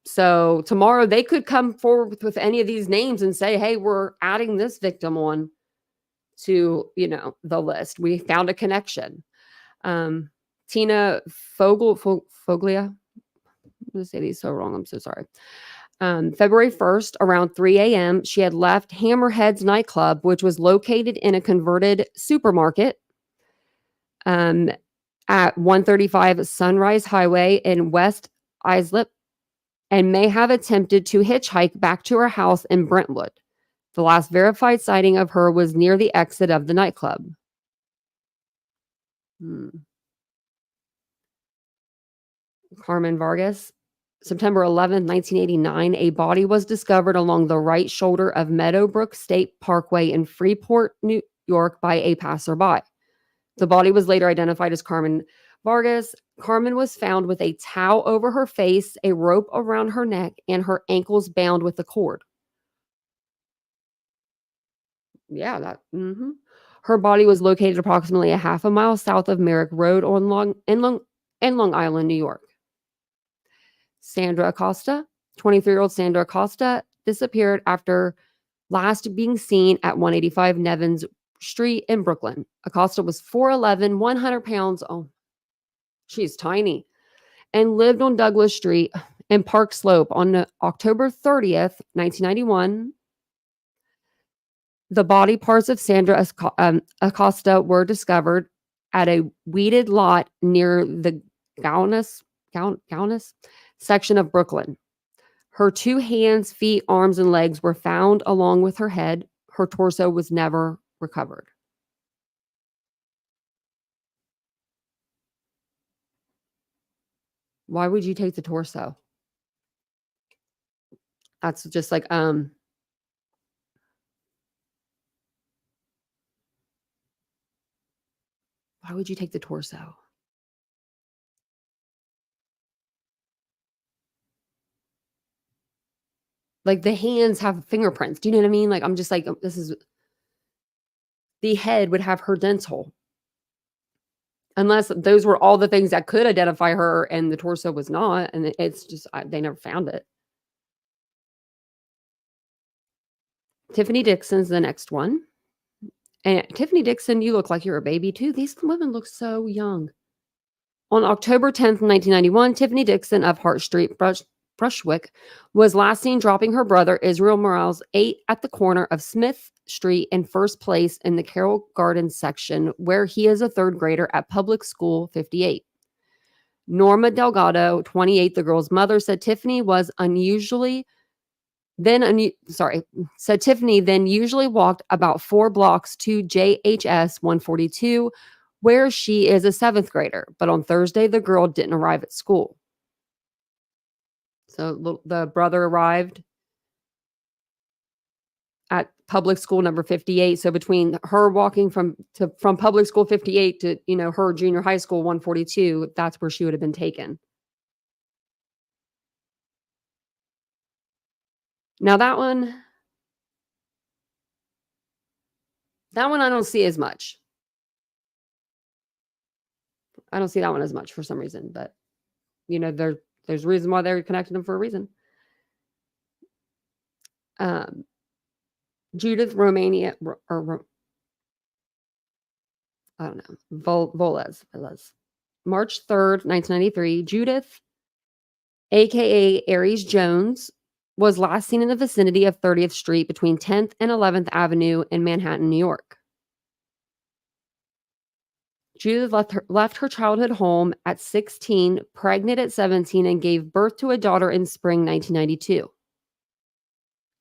So tomorrow they could come forward with any of these names and say, hey, we're adding this victim on to, the list. We found a connection. Tina Foglia. I'm going to say these so wrong. I'm so sorry. February 1st, around 3 a.m., she had left Hammerhead's nightclub, which was located in a converted supermarket at 135 Sunrise Highway in West Islip, and may have attempted to hitchhike back to her house in Brentwood. The last verified sighting of her was near the exit of the nightclub. Carmen Vargas. September 11, 1989, a body was discovered along the right shoulder of Meadowbrook State Parkway in Freeport, New York by a passerby. The body was later identified as Carmen Vargas. Carmen was found with a towel over her face, a rope around her neck, and her ankles bound with a cord. Yeah, Her body was located approximately a half a mile south of Merrick Road on Long Island, New York. Sandra Acosta, 23-year-old Sandra Acosta, disappeared after last being seen at 185 Nevins Street in Brooklyn. Acosta was 4'11", 100 pounds. Oh, She's tiny. And lived on Douglas Street and Park Slope on October 30th, 1991. The body parts of Sandra Acosta were discovered at a weeded lot near the Gaunis section of Brooklyn. Her 2 hands, feet, arms, and legs were found along with her head. Her torso was never recovered. Why would you take the torso? That's just like, why would you take the torso? Like, the hands have fingerprints. Do you know what I mean? Like, I'm just like, the head would have her dental. Unless those were all the things that could identify her and the torso was not. And it's just, they never found it. Tiffany Dixon's the next one. And Tiffany Dixon, you look like you're a baby too. These women look so young. On October 10th, 1991, Tiffany Dixon of Hart Street, Brushwick, was last seen dropping her brother, Israel Morales, 8 at the corner of Smith Street and First Place in the Carroll Gardens section, where he is a 3rd grader at Public School 58. Norma Delgado, 28, the girl's mother, said Tiffany then usually walked about 4 blocks to JHS 142, where she is a 7th grader. But on Thursday, the girl didn't arrive at school. So the brother arrived at public school number 58. So between her walking from public school 58 to, her junior high school 142, that's where she would have been taken. Now that one I don't see as much. I don't see that one as much for some reason, but there's a reason why they're connecting them for a reason. Judith Romania, or I don't know, Volez. March 3rd, 1993, Judith, aka Aries Jones, was last seen in the vicinity of 30th Street between 10th and 11th Avenue in Manhattan, New York. Judith left her childhood home at 16, pregnant at 17, and gave birth to a daughter in spring 1992.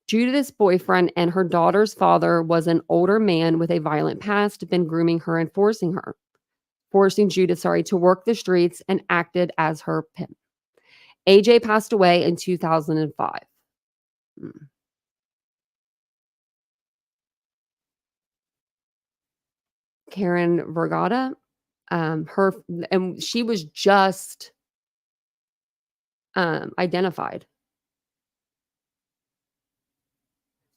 Judith's boyfriend and her daughter's father was an older man with a violent past, been grooming her and forcing Judith, to work the streets and acted as her pimp. AJ passed away in 2005. Karen Vergata, she was just identified.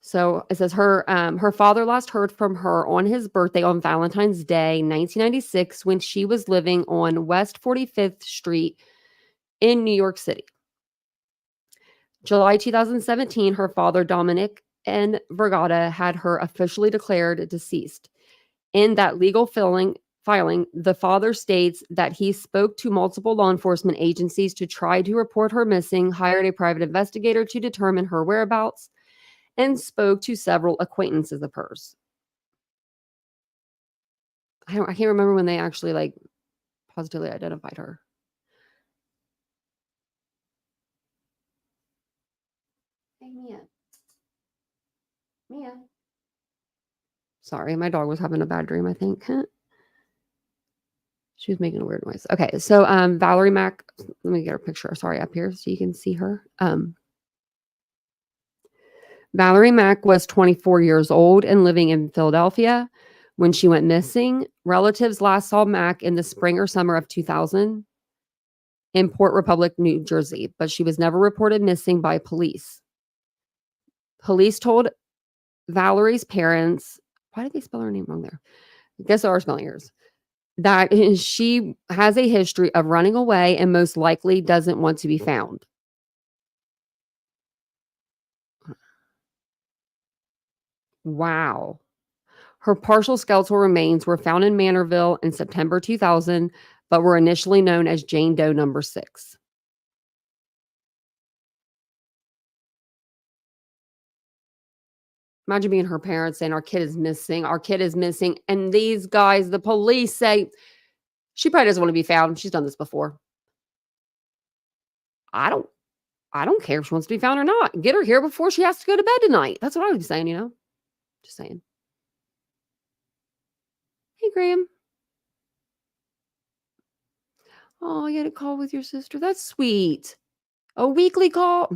So it says her father last heard from her on his birthday on Valentine's Day, 1996, when she was living on West 45th Street in New York City. July 2017, her father, Dominic N. Vergata, had her officially declared deceased. In that legal filing, the father states that he spoke to multiple law enforcement agencies to try to report her missing, hired a private investigator to determine her whereabouts, and spoke to several acquaintances of hers. I can't remember when they actually positively identified her. Hey, Mia. Sorry, my dog was having a bad dream, I think. She was making a weird noise. Okay, so Valerie Mack, let me get her picture, up here so you can see her. Valerie Mack was 24 years old and living in Philadelphia when she went missing. Relatives last saw Mack in the spring or summer of 2000 in Port Republic, New Jersey, but she was never reported missing by police. Police told Valerie's parents, why did they spell her name wrong there? I guess they are spelling hers. That she has a history of running away and most likely doesn't want to be found. Wow. Her partial skeletal remains were found in Manorville in September 2000, but were initially known as Jane Doe number 6. Imagine being her parents saying, our kid is missing. Our kid is missing. And these guys, the police say, she probably doesn't want to be found. She's done this before. I don't care if she wants to be found or not. Get her here before she has to go to bed tonight. That's what I would be saying, Just saying. Hey, Graham. Oh, you had a call with your sister. That's sweet. A weekly call.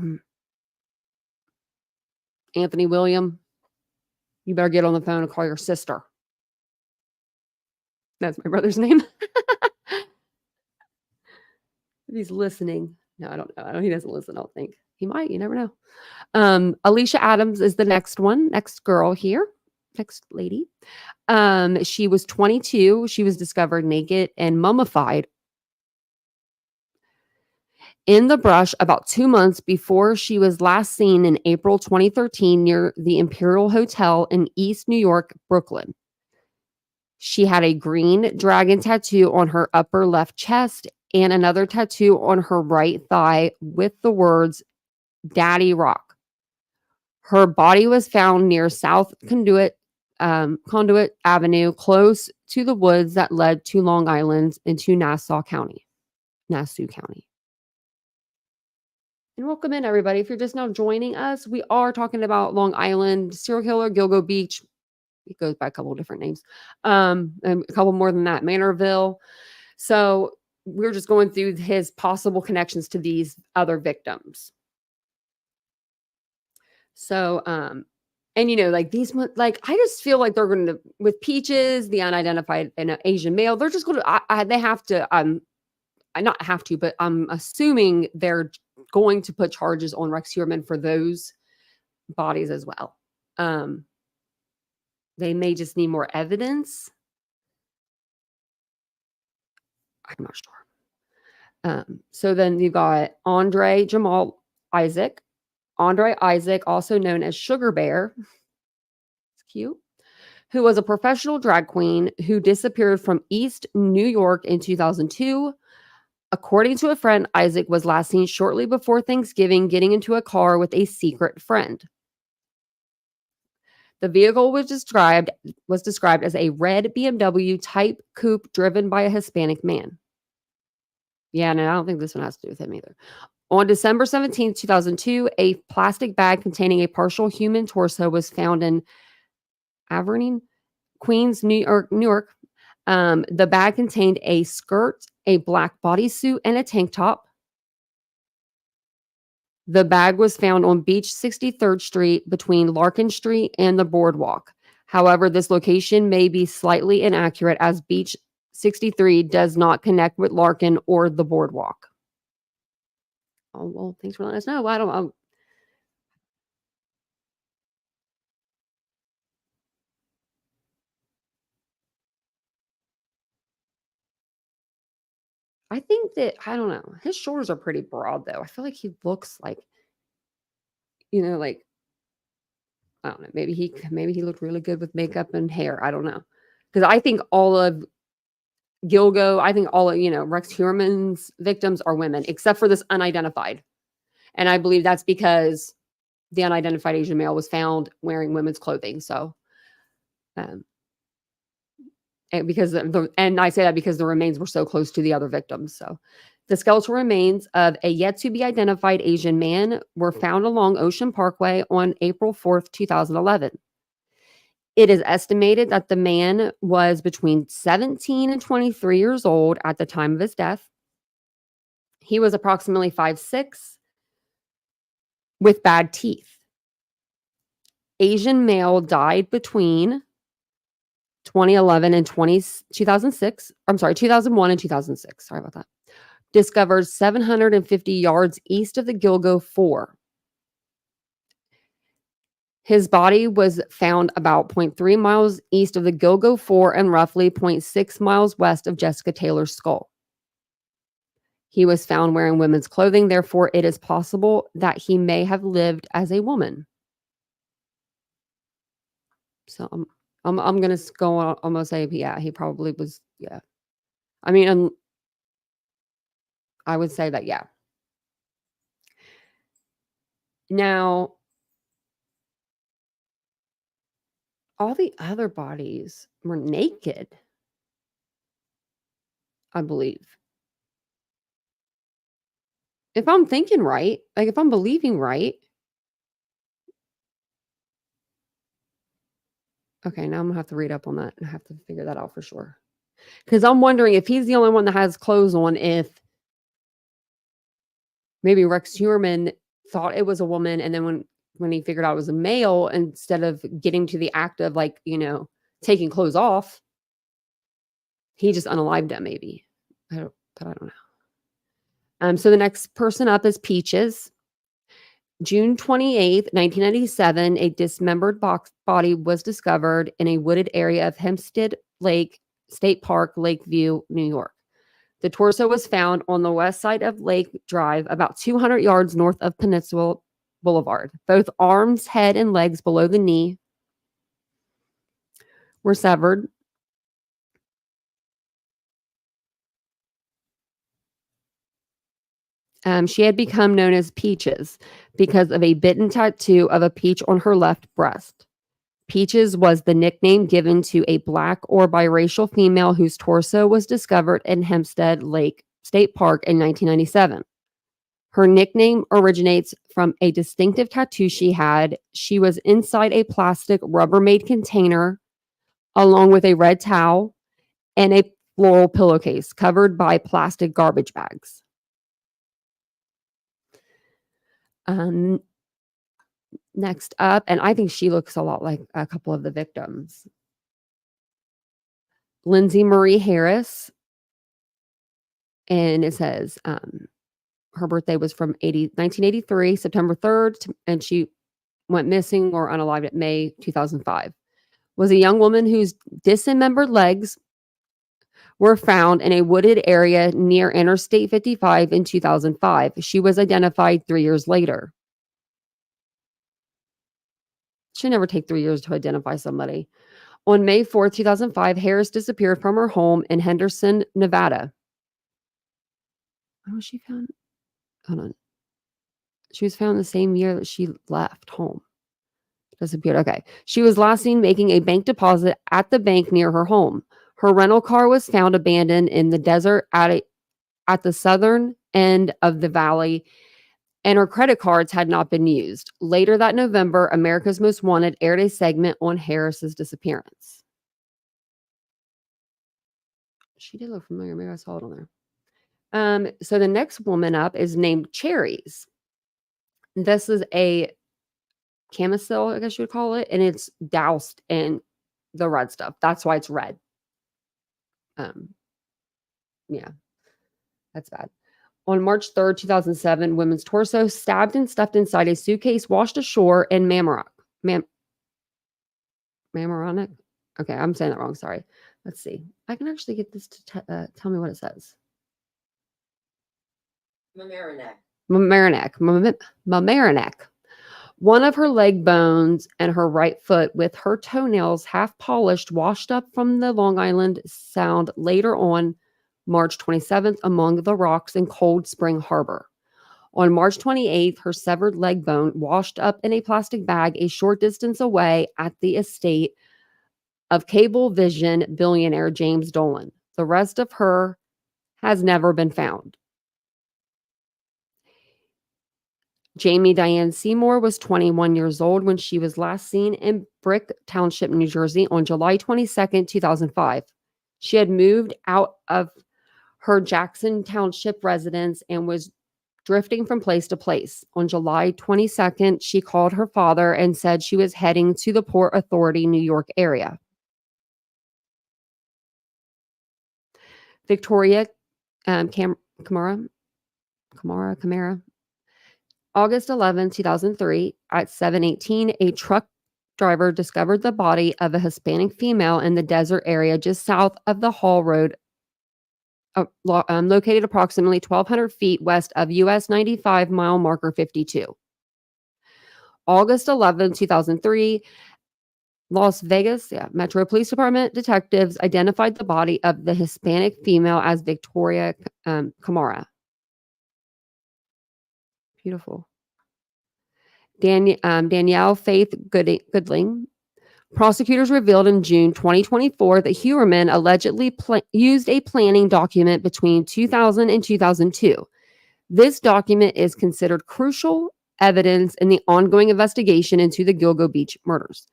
Anthony William, you better get on the phone and call your sister. That's my brother's name. If he's listening. No, I don't know. He doesn't listen, I don't think. He might. You never know. Alicia Adams is the next one. Next girl here. Next lady. She was 22. She was discovered naked and mummified in the brush about 2 months before she was last seen in April 2013 near the Imperial Hotel in East New York, Brooklyn. She had a green dragon tattoo on her upper left chest and another tattoo on her right thigh with the words Daddy Rock. Her body was found near South Conduit Avenue, close to the woods that led to Long Island into Nassau County. And welcome in, everybody. If you're just now joining us, we are talking about Long Island serial killer, Gilgo Beach. It goes by a couple of different names. And a couple more than that, Manorville. So we're just going through his possible connections to these other victims. So, and like these, like, I just feel like they're going to, with Peaches, the unidentified and Asian male, they're just going to, they have to, I not have to, but I'm assuming they're going to put charges on Rex Heuermann for those bodies as well. They may just need more evidence. I'm not sure. So then you got Andre Jamal Isaac. Andre Isaac, also known as Sugar Bear. It's cute. Who was a professional drag queen who disappeared from East New York in 2002. According to a friend, Isaac was last seen shortly before Thanksgiving getting into a car with a secret friend. The vehicle was described as a red BMW type coupe driven by a Hispanic man. Yeah, and I don't think this one has to do with him either. On December 17, 2002, a plastic bag containing a partial human torso was found in Averny, Queens, New York. The bag contained a skirt, a black bodysuit, and a tank top. The bag was found on Beach 63rd Street between Larkin Street and the boardwalk. However, this location may be slightly inaccurate as Beach 63 does not connect with Larkin or the boardwalk. Oh, well, thanks for letting us know. I don't know. I think that, I don't know. His shoulders are pretty broad, though. I feel like he looks like, like, I don't know. Maybe he looked really good with makeup and hair. I don't know. Because I think all of Gilgo, I think all of, Rex Heuermann's victims are women, except for this unidentified. And I believe that's because the unidentified Asian male was found wearing women's clothing. So, and I say that because the remains were so close to the other victims. So the skeletal remains of a yet to be identified Asian man were found along Ocean Parkway on April 4th, 2011. It is estimated that the man was between 17 and 23 years old at the time of his death. He was approximately 5'6", with bad teeth. Asian male died between 2011 and 2006. I'm sorry, 2001 and 2006. Sorry about that. Discovered 750 yards east of the Gilgo 4. His body was found about 0.3 miles east of the Gilgo 4 and roughly 0.6 miles west of Jessica Taylor's skull. He was found wearing women's clothing, therefore it is possible that he may have lived as a woman. So I'm going to go on, almost say, yeah, he probably was, yeah. I mean, I would say that, yeah. Now, all the other bodies were naked, I believe. If I'm thinking right, like if I'm believing right. Okay, now I'm gonna have to read up on that. I have to figure that out for sure. Because I'm wondering if he's the only one that has clothes on, if maybe Rex Heuermann thought it was a woman, and then when he figured out it was a male, instead of getting to the act of like, taking clothes off, he just unalived them, maybe. But I don't know. So the next person up is Peaches. June 28th, 1997, a dismembered body was discovered in a wooded area of Hempstead Lake State Park, Lakeview, New York. The torso was found on the west side of Lake Drive, about 200 yards north of Peninsula Boulevard. Both arms, head, and legs below the knee were severed. She had become known as Peaches because of a bitten tattoo of a peach on her left breast. Peaches was the nickname given to a black or biracial female whose torso was discovered in Hempstead Lake State Park in 1997. Her nickname originates from a distinctive tattoo she had. She was inside a plastic Rubbermaid container along with a red towel and a floral pillowcase covered by plastic garbage bags. Next up, and I think she looks a lot like a couple of the victims. Lindsay Marie Harris. And it says her birthday was from 1983, September 3rd, and she went missing or unalived at May 2005. Was a young woman whose dismembered legs were found in a wooded area near Interstate 55 in 2005. She was identified 3 years later. Should never take 3 years to identify somebody. On May 4th, 2005, Harris disappeared from her home in Henderson, Nevada. When was she found? Hold on. She was found the same year that she left home. Disappeared. Okay. She was last seen making a bank deposit at the bank near her home. Her rental car was found abandoned in the desert at the southern end of the valley, and her credit cards had not been used. Later that November, America's Most Wanted aired a segment on Harris's disappearance. She did look familiar. Maybe I saw it on there. So the next woman up is named Cherries. This is a camisole, I guess you would call it, and it's doused in the red stuff. That's why it's red. Yeah, that's bad. On March 3rd, 2007, women's torso stabbed and stuffed inside a suitcase washed ashore in Mamaroneck. Okay, I'm saying that wrong. Sorry. Let's see. I can actually get this to tell me what it says. Mamaroneck. One of her leg bones and her right foot with her toenails half polished washed up from the Long Island Sound later on March 27th among the rocks in Cold Spring Harbor. On March 28th, her severed leg bone washed up in a plastic bag a short distance away at the estate of Cablevision billionaire James Dolan. The rest of her has never been found. Jamie Diane Seymour was 21 years old when she was last seen in Brick Township, New Jersey on July 22nd, 2005. She had moved out of her Jackson Township residence and was drifting from place to place. On July 22nd, she called her father and said she was heading to the Port Authority, New York area. Victoria Camara. August 11, 2003, at 7:18, a truck driver discovered the body of a Hispanic female in the desert area just south of the Hall Road, located approximately 1,200 feet west of US 95 mile marker 52. August 11, 2003, Las Vegas Metro Police Department detectives identified the body of the Hispanic female as Victoria Camara. Beautiful. Danielle Faith Goodling. Prosecutors revealed in June 2024 that Heuermann allegedly used a planning document between 2000 and 2002. This document is considered crucial evidence in the ongoing investigation into the Gilgo Beach murders.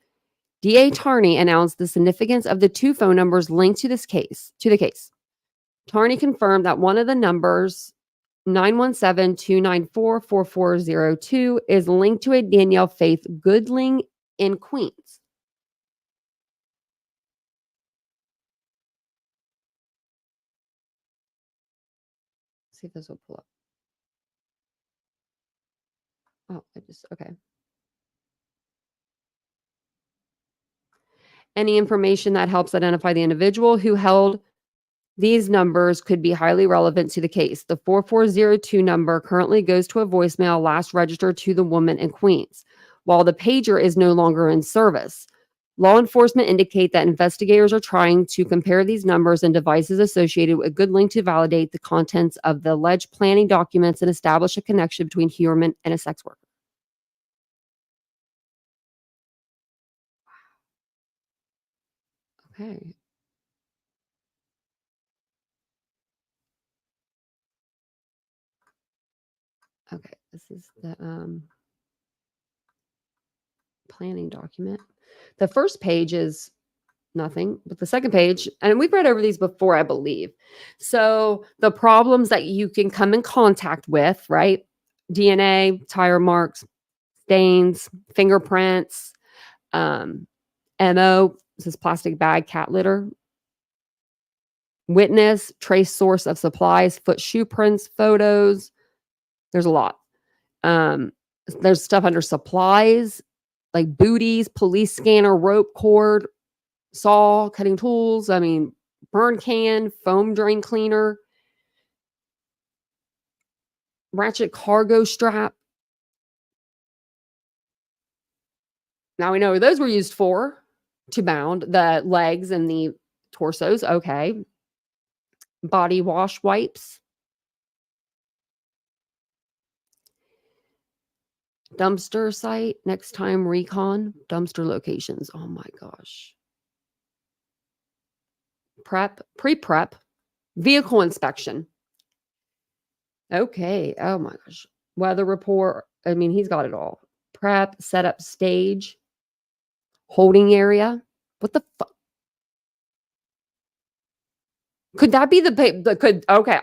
DA Tarney announced the significance of the two phone numbers linked to the case. Tarney confirmed that one of the numbers, 917-294-4402, is linked to a Danielle Faith Goodling in Queens. See if this will pull up. Oh, okay. Any information that helps identify the individual who held these numbers could be highly relevant to the case. The 4402 number currently goes to a voicemail last registered to the woman in Queens, while the pager is no longer in service. Law enforcement indicate that investigators are trying to compare these numbers and devices associated with a good link to validate the contents of the alleged planning documents and establish a connection between Heuermann and a sex worker. Okay. Okay, this is the planning document. The first page is nothing, but the second page, and we've read over these before, I believe. So the problems that you can come in contact with, right? DNA, tire marks, stains, fingerprints, MO, this is plastic bag, cat litter. Witness, trace source of supplies, foot shoe prints, photos. There's a lot. There's stuff under supplies, like booties, police scanner, rope cord, saw, cutting tools. I mean, burn can, foam drain cleaner, ratchet cargo strap. Now we know what those were used for, to bound the legs and the torsos. Okay. Body wash wipes. Dumpster site, next time recon, dumpster locations. Oh my gosh. Pre-prep, vehicle inspection. Okay. Oh my gosh. Weather report. I mean, he's got it all. Prep, setup stage, holding area. What the fuck? Could that be okay.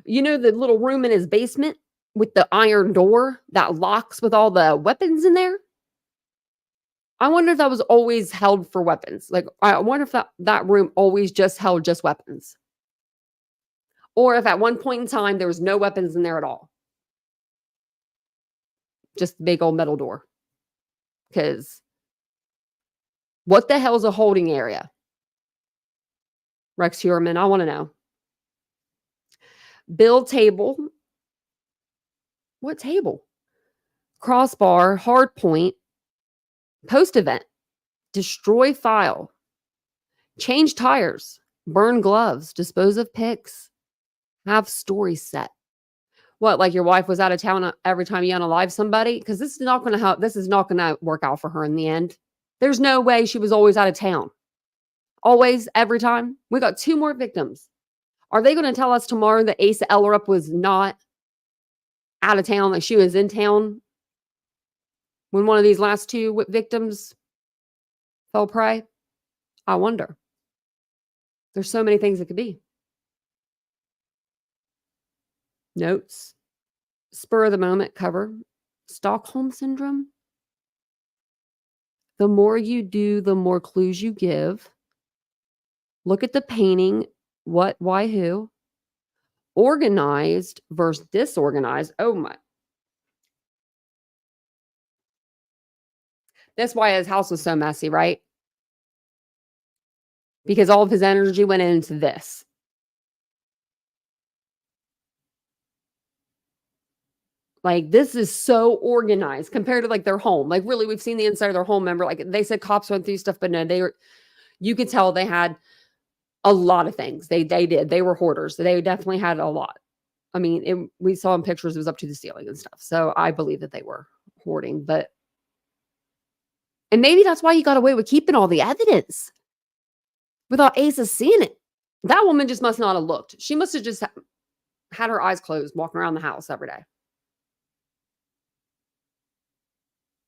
You know, the little room in his basement with the iron door that locks with all the weapons in there? I wonder if that was always held for weapons. Like, I wonder if that room always just held just weapons. Or if at one point in time there was no weapons in there at all. Just big old metal door. Because what the hell is a holding area? Rex Heuermann, I want to know. Build table. What table? Crossbar, hard point, post event, destroy file, change tires, burn gloves, dispose of pics, have story set. What, like your wife was out of town every time you unalive somebody? Because this is not going to help. This is not going to work out for her in the end. There's no way she was always out of town. Always, every time. We got 2 more victims. Are they going to tell us tomorrow that Asa Ellerup was not out of town, like she was in town when one of these last 2 victims fell prey? I wonder. There's so many things it could be. Notes. Spur of the moment cover. Stockholm syndrome. The more you do, the more clues you give. Look at the painting. What, why, who. Organized versus disorganized. Oh my. That's why his house was so messy, right? Because all of his energy went into this. Like, this is so organized compared to like their home. Like, really, we've seen the inside of their home. Remember, like they said cops went through stuff, but no, you could tell they had a lot of things. They did. They were hoarders. They definitely had a lot. I mean, we saw in pictures it was up to the ceiling and stuff. So I believe that they were hoarding, and maybe that's why he got away with keeping all the evidence without Asa seeing it. That woman just must not have looked. She must have just had her eyes closed, walking around the house every day.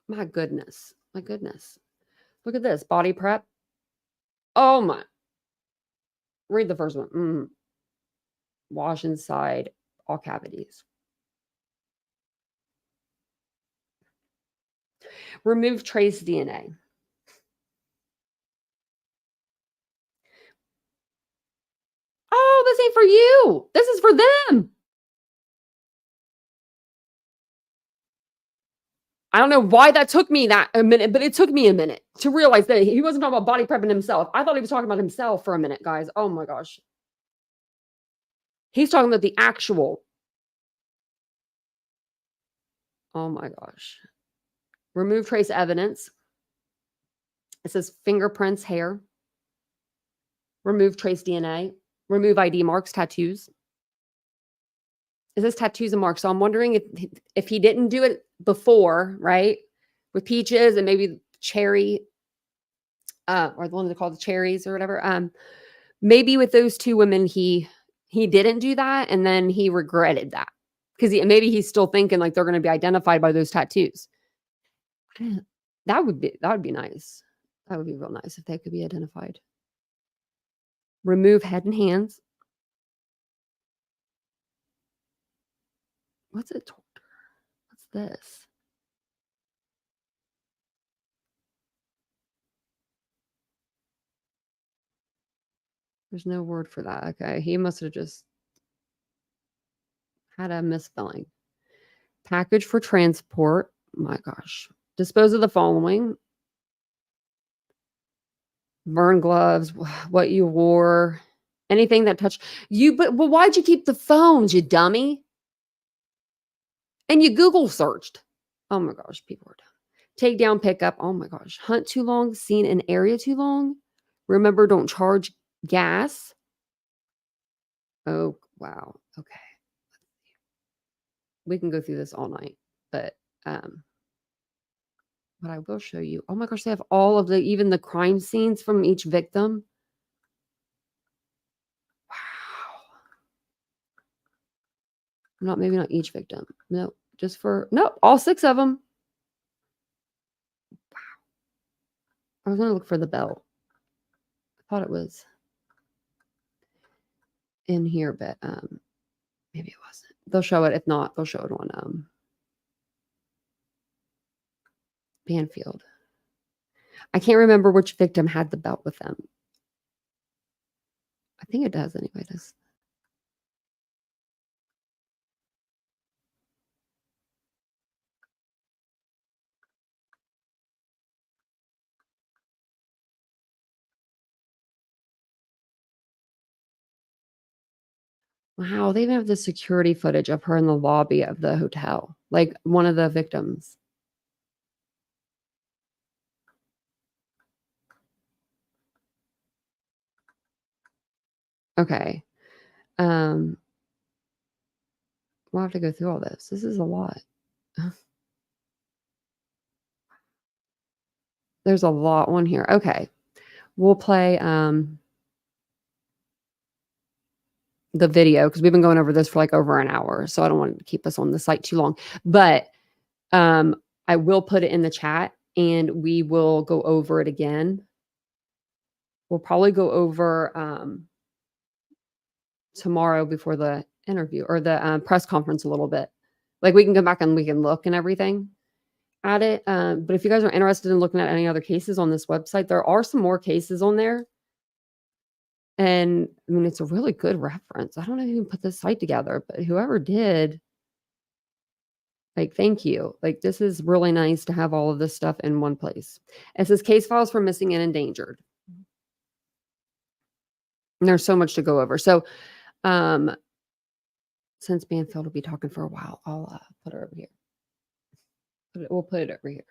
My goodness. My goodness. Look at this. Body prep. Oh my. Read the first one. Wash inside all cavities. Remove trace DNA. Oh, this ain't for you. This is for them. I don't know why that took me a minute, but it took me a minute to realize that he wasn't talking about body prepping himself. I thought he was talking about himself for a minute, guys. Oh my gosh. He's talking about the actual. Oh my gosh. Remove trace evidence. It says fingerprints, hair. Remove trace DNA. Remove ID marks, tattoos. It says tattoos and marks. So I'm wondering if he didn't do it before, right? With peaches and maybe cherry, or the one they call the cherries or whatever. Maybe with those two women, he didn't do that, and then he regretted that because maybe he's still thinking like they're going to be identified by those tattoos. That would be nice. That would be real nice if they could be identified. Remove head and hands. What's it? What's this? There's no word for that. Okay. He must have just had a misspelling. Package for transport. My gosh. Dispose of the following. Burn gloves, what you wore, anything that touched you. But why'd you keep the phones, you dummy? And you Google searched. Oh my gosh, people are dumb. Take down, pick up. Oh my gosh. Hunt too long, seen an area too long. Remember, don't charge gas. Oh, wow. Okay. We can go through this all night, but I will show you. Oh my gosh, they have all of even the crime scenes from each victim. Wow. Maybe not each victim. No, all 6 of them. Wow. I was going to look for the belt. I thought it was in here, but maybe it wasn't. They'll show it. If not, they'll show it on Banfield. I can't remember which victim had the belt with them. I think it does anyway. Wow, they even have the security footage of her in the lobby of the hotel, like one of the victims. Okay. We'll have to go through all this. This is a lot. There's a lot on here. Okay. We'll play the video because we've been going over this for like over an hour. So I don't want to keep us on the site too long. But I will put it in the chat and we will go over it again. We'll probably go over tomorrow before the interview or the press conference a little bit. Like we can come back and we can look and everything at it. But if you guys are interested in looking at any other cases on this website, there are some more cases on there. And I mean, it's a really good reference. I don't know who put this site together, but whoever did, like, thank you. Like, this is really nice to have all of this stuff in one place. It says case files for missing and endangered. And there's so much to go over. So, since Banfield will be talking for a while, I'll put her over here. We'll put it over here.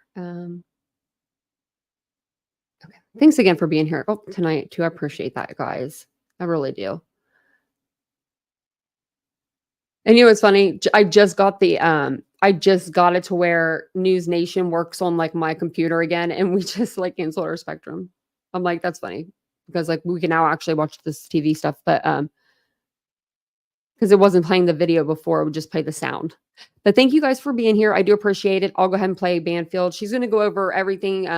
Okay. Thanks again for being here tonight too. I appreciate that, guys. I really do. And you know what's funny? I just got it to where News Nation works on like my computer again, and we just like canceled our Spectrum. I'm like, that's funny because like we can now actually watch this TV stuff, but because it wasn't playing the video before, it would just play the sound. But thank you guys for being here. I do appreciate it. I'll go ahead and play Banfield. She's going to go over everything,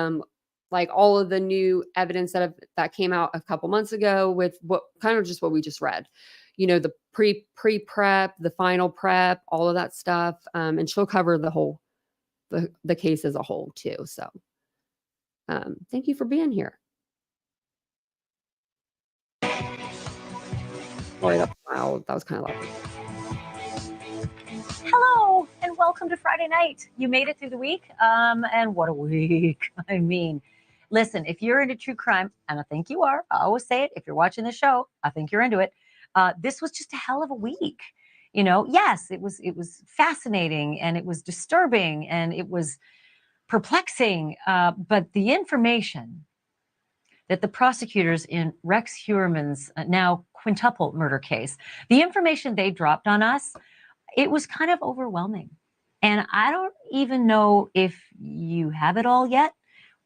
like all of the new evidence that came out a couple months ago with what kind of just what we just read. You know, the pre-prep, the final prep, all of that stuff. And she'll cover the case as a whole too. So thank you for being here. Sorry, that's loud. That was kind of loud. Hello, and welcome to Friday night. You made it through the week, and what a week. I mean, listen, if you're into true crime, and I think you are, I always say it, if you're watching the show, I think you're into it. This was just a hell of a week. You know, yes, it was fascinating, and it was disturbing, and it was perplexing, but the information that the prosecutors in Rex Heuermann's now quintuple murder case, the information they dropped on us, it was kind of overwhelming. And I don't even know if you have it all yet.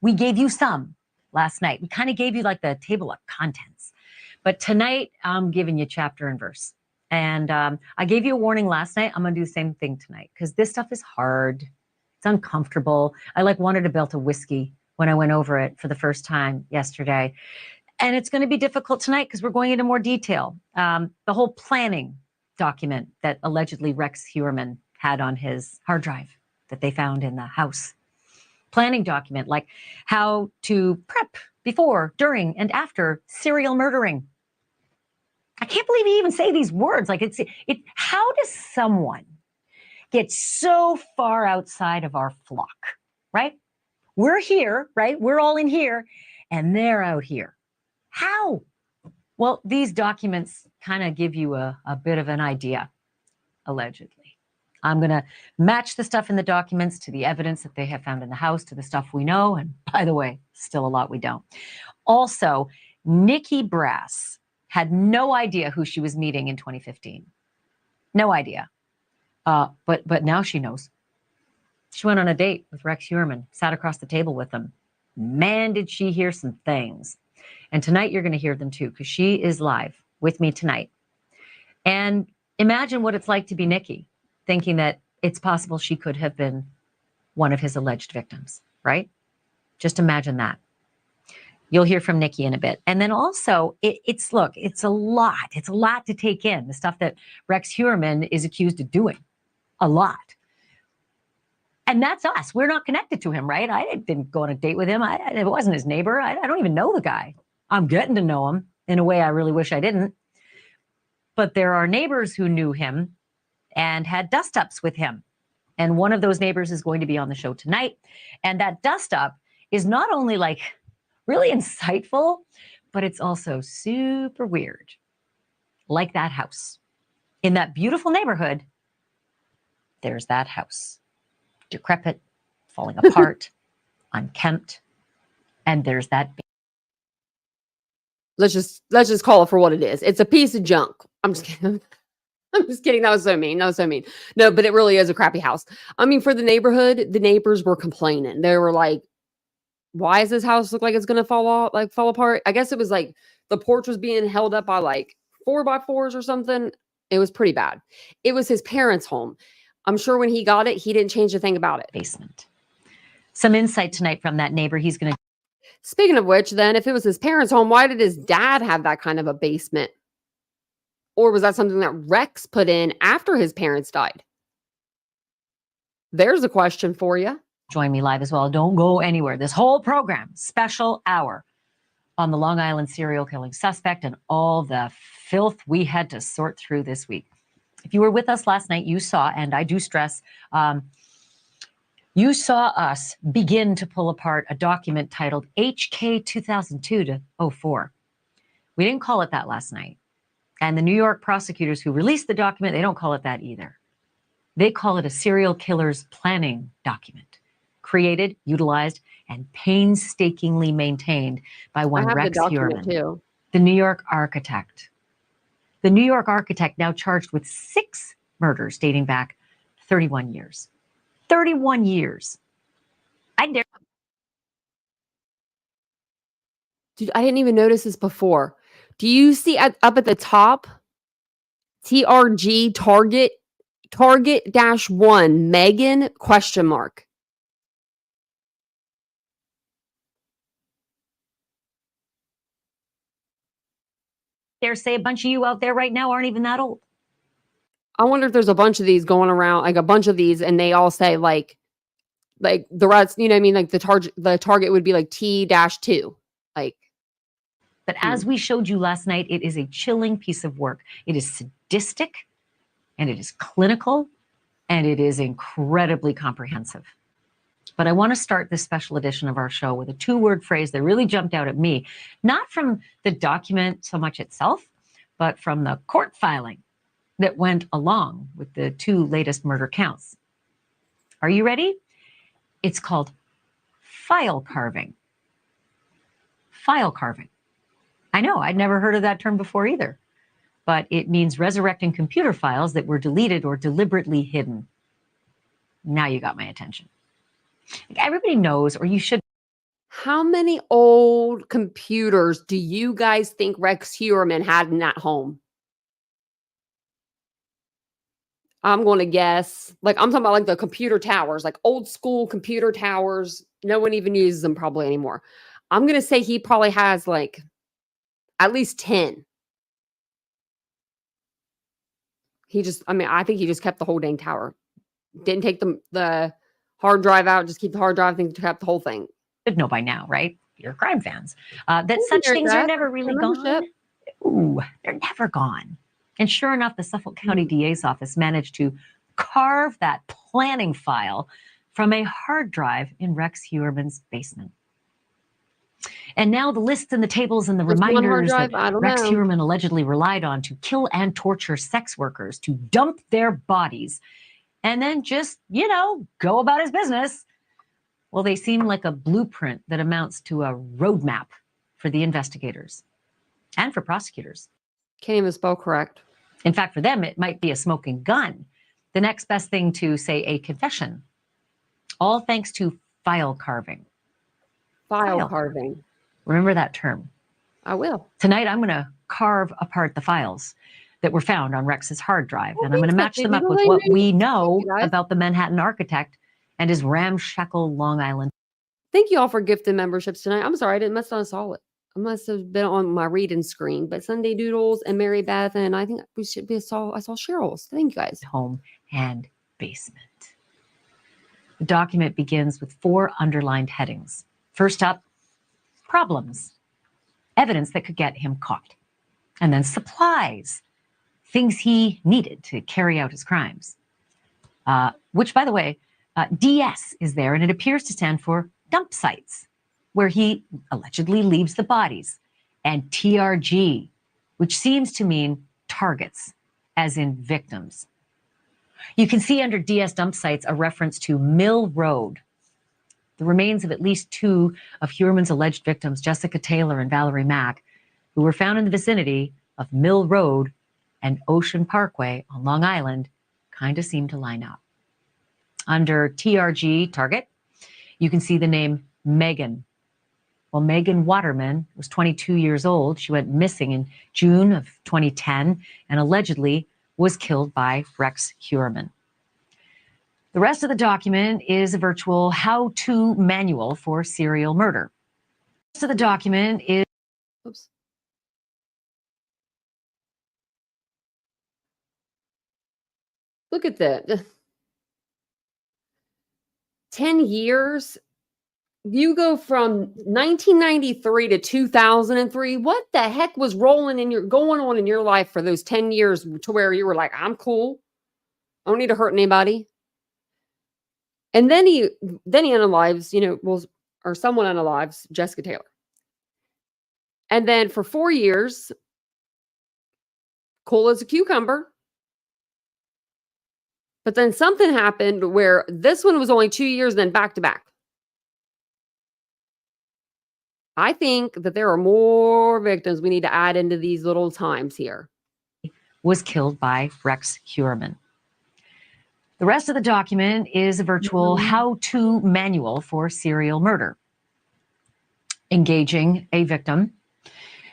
We gave you some last night. We kind of gave you like the table of contents. But tonight, I'm giving you chapter and verse. And I gave you a warning last night. I'm going to do the same thing tonight because this stuff is hard. It's uncomfortable. I like wanted to build a whiskey when I went over it for the first time yesterday. And it's going to be difficult tonight because we're going into more detail. The whole planning document that allegedly Rex Heuermann had on his hard drive that they found in the house. Planning document, like how to prep before, during, and after serial murdering. I can't believe you even say these words. Like how does someone get so far outside of our flock, right? We're here, right? We're all in here, and they're out here. How? Well, these documents kind of give you a bit of an idea, allegedly. I'm going to match the stuff in the documents to the evidence that they have found in the house, to the stuff we know. And by the way, still a lot we don't. Also, Nikki Brass had no idea who she was meeting in 2015. No idea. But now she knows. She went on a date with Rex Heuermann, sat across the table with him. Man, did she hear some things. And tonight you're going to hear them too, because she is live with me tonight. And imagine what it's like to be Nikki, thinking that it's possible she could have been one of his alleged victims, right? Just imagine that. You'll hear from Nikki in a bit. And then also, it's a lot. It's a lot to take in, the stuff that Rex Heuermann is accused of doing. A lot. And that's us. We're not connected to him, right? I didn't go on a date with him. It wasn't his neighbor. I don't even know the guy. I'm getting to know him in a way I really wish I didn't. But there are neighbors who knew him and had dust-ups with him. And one of those neighbors is going to be on the show tonight. And that dust-up is not only like really insightful, but it's also super weird. Like that house. In that beautiful neighborhood, there's that house. Decrepit, falling apart, unkempt, and there's that. Let's just call it for what it is. It's a piece of junk. I'm just kidding. I'm just kidding. That was so mean. No, but it really is a crappy house. I mean, for the neighborhood, the neighbors were complaining. They were like, "Why does this house look like it's gonna fall apart?" I guess it was like the porch was being held up by like 4x4s or something. It was pretty bad. It was his parents' home. I'm sure when he got it, he didn't change a thing about it. Basement. Some insight tonight from that neighbor. He's going to. Speaking of which, then, if it was his parents' home, why did his dad have that kind of a basement? Or was that something that Rex put in after his parents died? There's a question for you. Join me live as well. Don't go anywhere. This whole program, special hour on the Long Island serial killing suspect and all the filth we had to sort through this week. If you were with us last night, you saw, and I do stress, you saw us begin to pull apart a document titled HK 2002-04. We didn't call it that last night. And the New York prosecutors who released the document, they don't call it that either. They call it a serial killer's planning document, created, utilized, and painstakingly maintained by one Rex Heuermann, the New York architect. The New York architect now charged with 6 murders dating back 31 years. 31 years. I dare. Dude, I didn't even notice this before. Do you see up at the top? TRG target -1 Megan ? Dare say a bunch of you out there right now aren't even that old. I wonder if there's a bunch of these going around, like a bunch of these, and they all say like the rest, you know what I mean? Like the target would be like T-2. Like, but as we showed you last night, it is a chilling piece of work. It is sadistic, and it is clinical, and it is incredibly comprehensive. But I want to start this special edition of our show with a 2-word phrase that really jumped out at me, not from the document so much itself, but from the court filing that went along with the 2 latest murder counts. Are you ready? It's called file carving. File carving. I know, I'd never heard of that term before either, but it means resurrecting computer files that were deleted or deliberately hidden. Now you got my attention. Everybody knows, or you should. how many old computers do you guys think Rex Heuermann had in that home? I'm going to guess, like, I'm talking about like the computer towers, like old school computer towers. No one even uses them probably anymore. I'm going to say he probably has like at least 10. I think he just kept the whole dang tower. Didn't take the hard drive out, just keep the hard drive, think kept the whole thing. Should know by now, right? You're crime fans. That such things are never really gone. Ooh, they're never gone. And sure enough, the Suffolk County DA's office managed to carve that planning file from a hard drive in Rex Heuermann's basement. And now the lists and the tables and the reminders that Rex Heuermann allegedly relied on to kill and torture sex workers, to dump their bodies, and then just, go about his business. Well, they seem like a blueprint that amounts to a roadmap for the investigators and for prosecutors. Can't even spell correct. In fact, for them, it might be a smoking gun. The next best thing to, say, a confession. All thanks to file carving. File carving. Remember that term. I will. Tonight, I'm going to carve apart the files that were found on Rex's hard drive, and I'm going to match them up with what we know about the Manhattan architect and his ramshackle Long Island. Thank you all for gifted memberships tonight. I'm sorry, I must not have saw it. I must have been on my reading screen, but Sunday Doodles and Mary Beth, and I think I saw Cheryl's. Thank you guys. Home and basement. The document begins with 4 underlined headings. First up, problems, evidence that could get him caught. And then supplies, things he needed to carry out his crimes. Which, by the way, DS is there, and it appears to stand for dump sites, where he allegedly leaves the bodies. And TRG, which seems to mean targets, as in victims. You can see under DS dump sites a reference to Mill Road. The remains of at least 2 of Heuermann's alleged victims, Jessica Taylor and Valerie Mack, who were found in the vicinity of Mill Road and Ocean Parkway on Long Island, kind of seem to line up. Under TRG, target, you can see the name Megan. Well, Megan Waterman was 22 years old. She went missing in June of 2010 and allegedly was killed by Rex Heuermann. The rest of the document is a virtual how-to manual for serial murder. The rest of the document is... Oops. Look at that. 10 years. You go from 1993 to 2003. What the heck was going on in your life for those 10 years to where you were like, I'm cool. I don't need to hurt anybody. And then he unalives, or someone unalives Jessica Taylor. And then for 4 years, cool as a cucumber. But then something happened where this one was only 2 years, then back to back. I think that there are more victims we need to add into these little times here. Was killed by Rex Heuermann. The rest of the document is a virtual how-to manual for serial murder. Engaging a victim,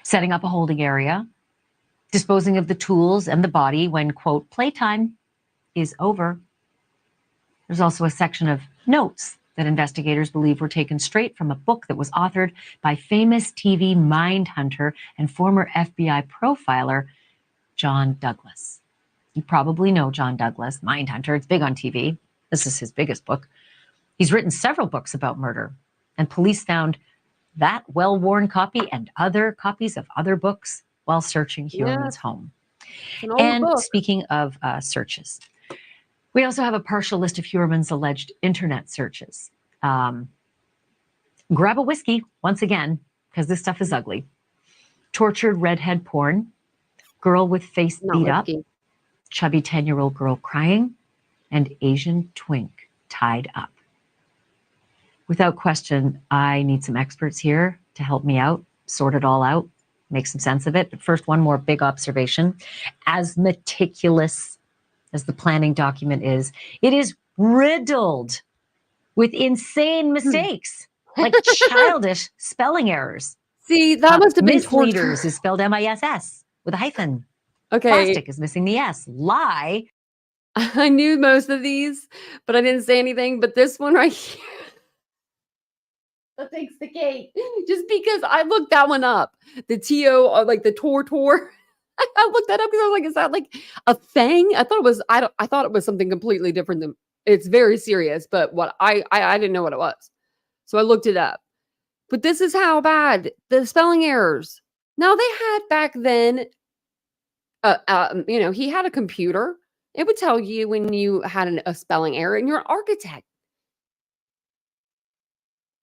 setting up a holding area, disposing of the tools and the body when, quote, playtime is over. There's also a section of notes that investigators believe were taken straight from a book that was authored by famous TV mind hunter and former FBI profiler, John Douglas. You probably know John Douglas, mind hunter. It's big on TV. This is his biggest book. He's written several books about murder, and police found that well-worn copy and other copies of other books while searching Heuermann's home. And speaking of searches, we also have a partial list of Heuermann's alleged internet searches. Grab a whiskey, once again, because this stuff is ugly. Tortured redhead porn, girl with face beat up, chubby 10-year-old girl crying, and Asian twink tied up. Without question, I need some experts here to help me out, sort it all out, make some sense of it. But first, one more big observation. As meticulous as the planning document is, it is riddled with insane mistakes, like childish spelling errors. See, that must have been misleaders is spelled M-I-S-S with a hyphen. Okay. Plastic is missing the S. Lie. I knew most of these, but I didn't say anything. But this one right here, that takes the cake. Just because I looked that one up. The T-O, like the Tor. I looked that up because I was like, is that like a thing? I thought it was, I thought it was something completely different than, it's very serious, but what I didn't know what it was. So I looked it up. But this is how bad the spelling errors. Now they had back then, he had a computer. It would tell you when you had a spelling error, and you're an architect.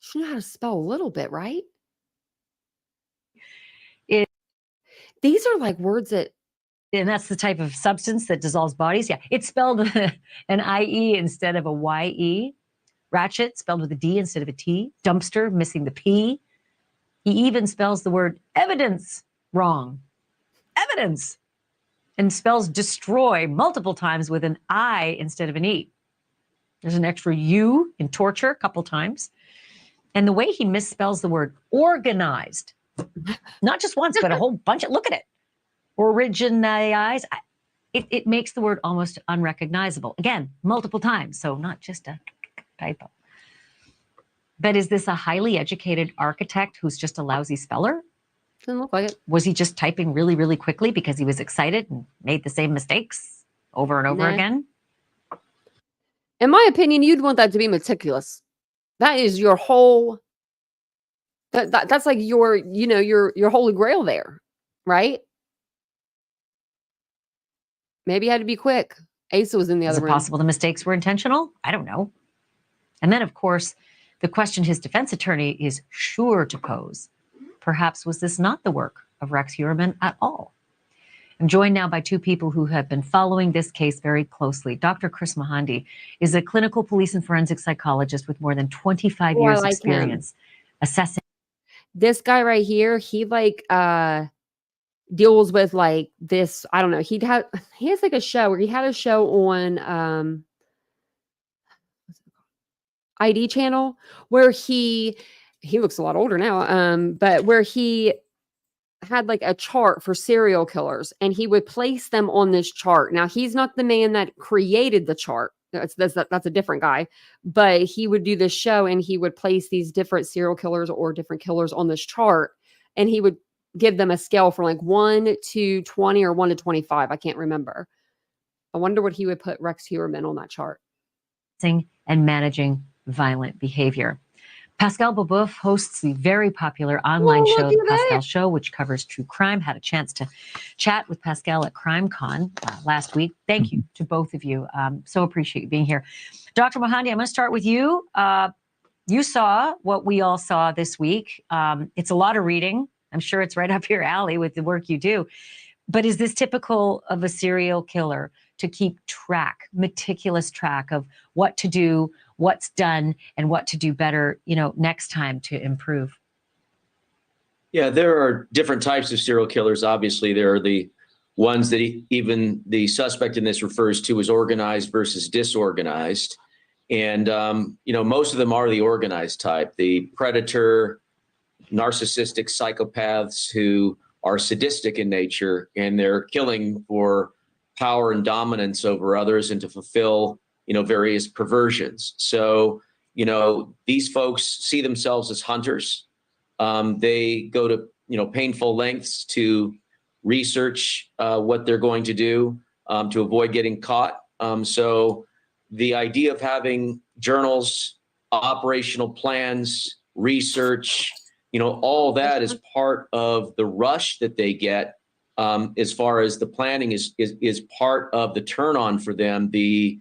You should know how to spell a little bit, right? These are like words that... And that's the type of substance that dissolves bodies. Yeah, it's spelled an I-E instead of a Y-E. Ratchet, spelled with a D instead of a T. Dumpster, missing the P. He even spells the word evidence wrong. Evidence. And spells destroy multiple times with an I instead of an E. There's an extra U in torture a couple times. And the way he misspells the word organized, not just once, but a whole bunch of, look at it. Originize. It makes the word almost unrecognizable. Again, multiple times. So not just a typo. But is this a highly educated architect who's just a lousy speller? Doesn't look like it. Was he just typing really, really quickly because he was excited and made the same mistakes over and over again? In my opinion, you'd want that to be meticulous. That is your whole, that's like your holy grail there, right? Maybe you had to be quick. Asa was in the other room. Is it possible the mistakes were intentional? I don't know. And then, of course, the question his defense attorney is sure to pose. Perhaps was this not the work of Rex Heuermann at all? I'm joined now by two people who have been following this case very closely. Dr. Chris Mahandi is a clinical police and forensic psychologist with more than 25 years experience assessing. This guy right here, he deals with like this, I don't know. He has like a show where he had a show on ID channel where he looks a lot older now, but where he had like a chart for serial killers and he would place them on this chart. Now he's not the man that created the chart. That's a different guy, but he would do this show and he would place these different serial killers or different killers on this chart. And he would give them a scale from like 1 to 20 or 1 to 25. I can't remember. I wonder what he would put Rex Heuermann on that chart. And managing violent behavior. Pascal Bobouf hosts the very popular online show, The Pascal Show, which covers true crime. Had a chance to chat with Pascal at CrimeCon last week. Thank you to both of you. So appreciate you being here. Dr. Mahandi, I'm going to start with you. You saw what we all saw this week. It's a lot of reading. I'm sure it's right up your alley with the work you do. But is this typical of a serial killer to keep track, meticulous track of what to do, what's done, and what to do better, next time to improve? Yeah, there are different types of serial killers. Obviously, there are the ones that even the suspect in this refers to as organized versus disorganized. And, most of them are the organized type, the predator, narcissistic psychopaths who are sadistic in nature, and they're killing for power and dominance over others and to fulfill, various perversions. So, these folks see themselves as hunters. They go to, painful lengths to research what they're going to do to avoid getting caught. So the idea of having journals, operational plans, research, all that is part of the rush that they get. As far as the planning is part of the turn on for them, the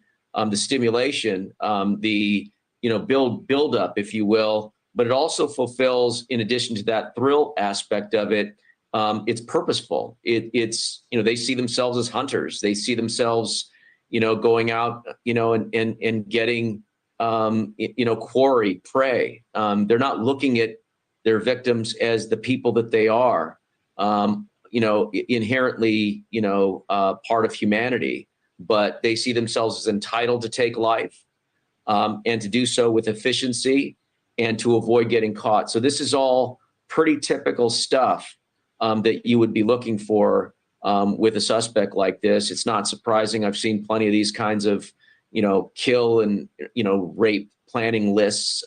stimulation, the build up, if you will. But it also fulfills, in addition to that thrill aspect of it, it's purposeful. It's they see themselves as hunters. They see themselves, going out, and getting, quarry, prey. They're not looking at their victims as the people that they are, inherently, part of humanity, but they see themselves as entitled to take life, and to do so with efficiency and to avoid getting caught. So this is all pretty typical stuff that you would be looking for with a suspect like this. It's not surprising. I've seen plenty of these kinds of, kill and, rape planning lists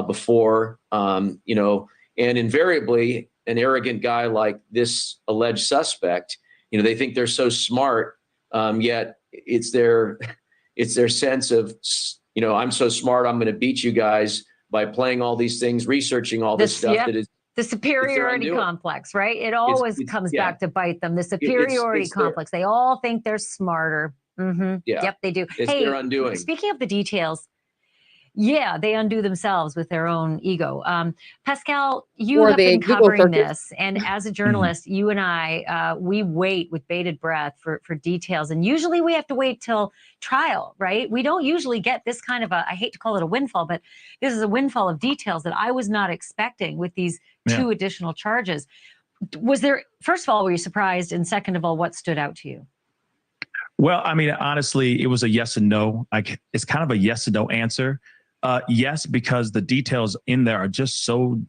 before, and invariably an arrogant guy like this alleged suspect, they think they're so smart, yet it's their sense of, I'm so smart, I'm going to beat you guys by playing all these things, researching all this stuff that is the superiority complex, right? It always comes back to bite them. The superiority complex. They all think they're smarter. Mm-hmm. Yeah. Yep, they do. It's their undoing. Speaking of the details, yeah, they undo themselves with their own ego. Pascal, you have been covering this, and as a journalist, you and I, we wait with bated breath for details, and usually we have to wait till trial, right? We don't usually get this kind of I hate to call it a windfall, but this is a windfall of details that I was not expecting with these two additional charges. Was there, first of all, were you surprised? And second of all, what stood out to you? Well, I mean, honestly, it was a yes and no. It's kind of a yes and no answer. Yes, because the details in there are just so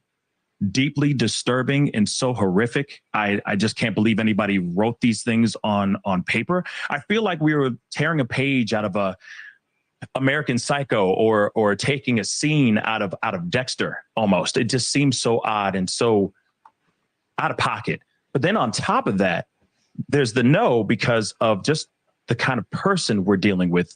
deeply disturbing and so horrific. I just can't believe anybody wrote these things on paper. I feel like we were tearing a page out of a American Psycho or taking a scene out of Dexter almost. It just seems so odd and so out of pocket. But then on top of that, there's the no because of just the kind of person we're dealing with.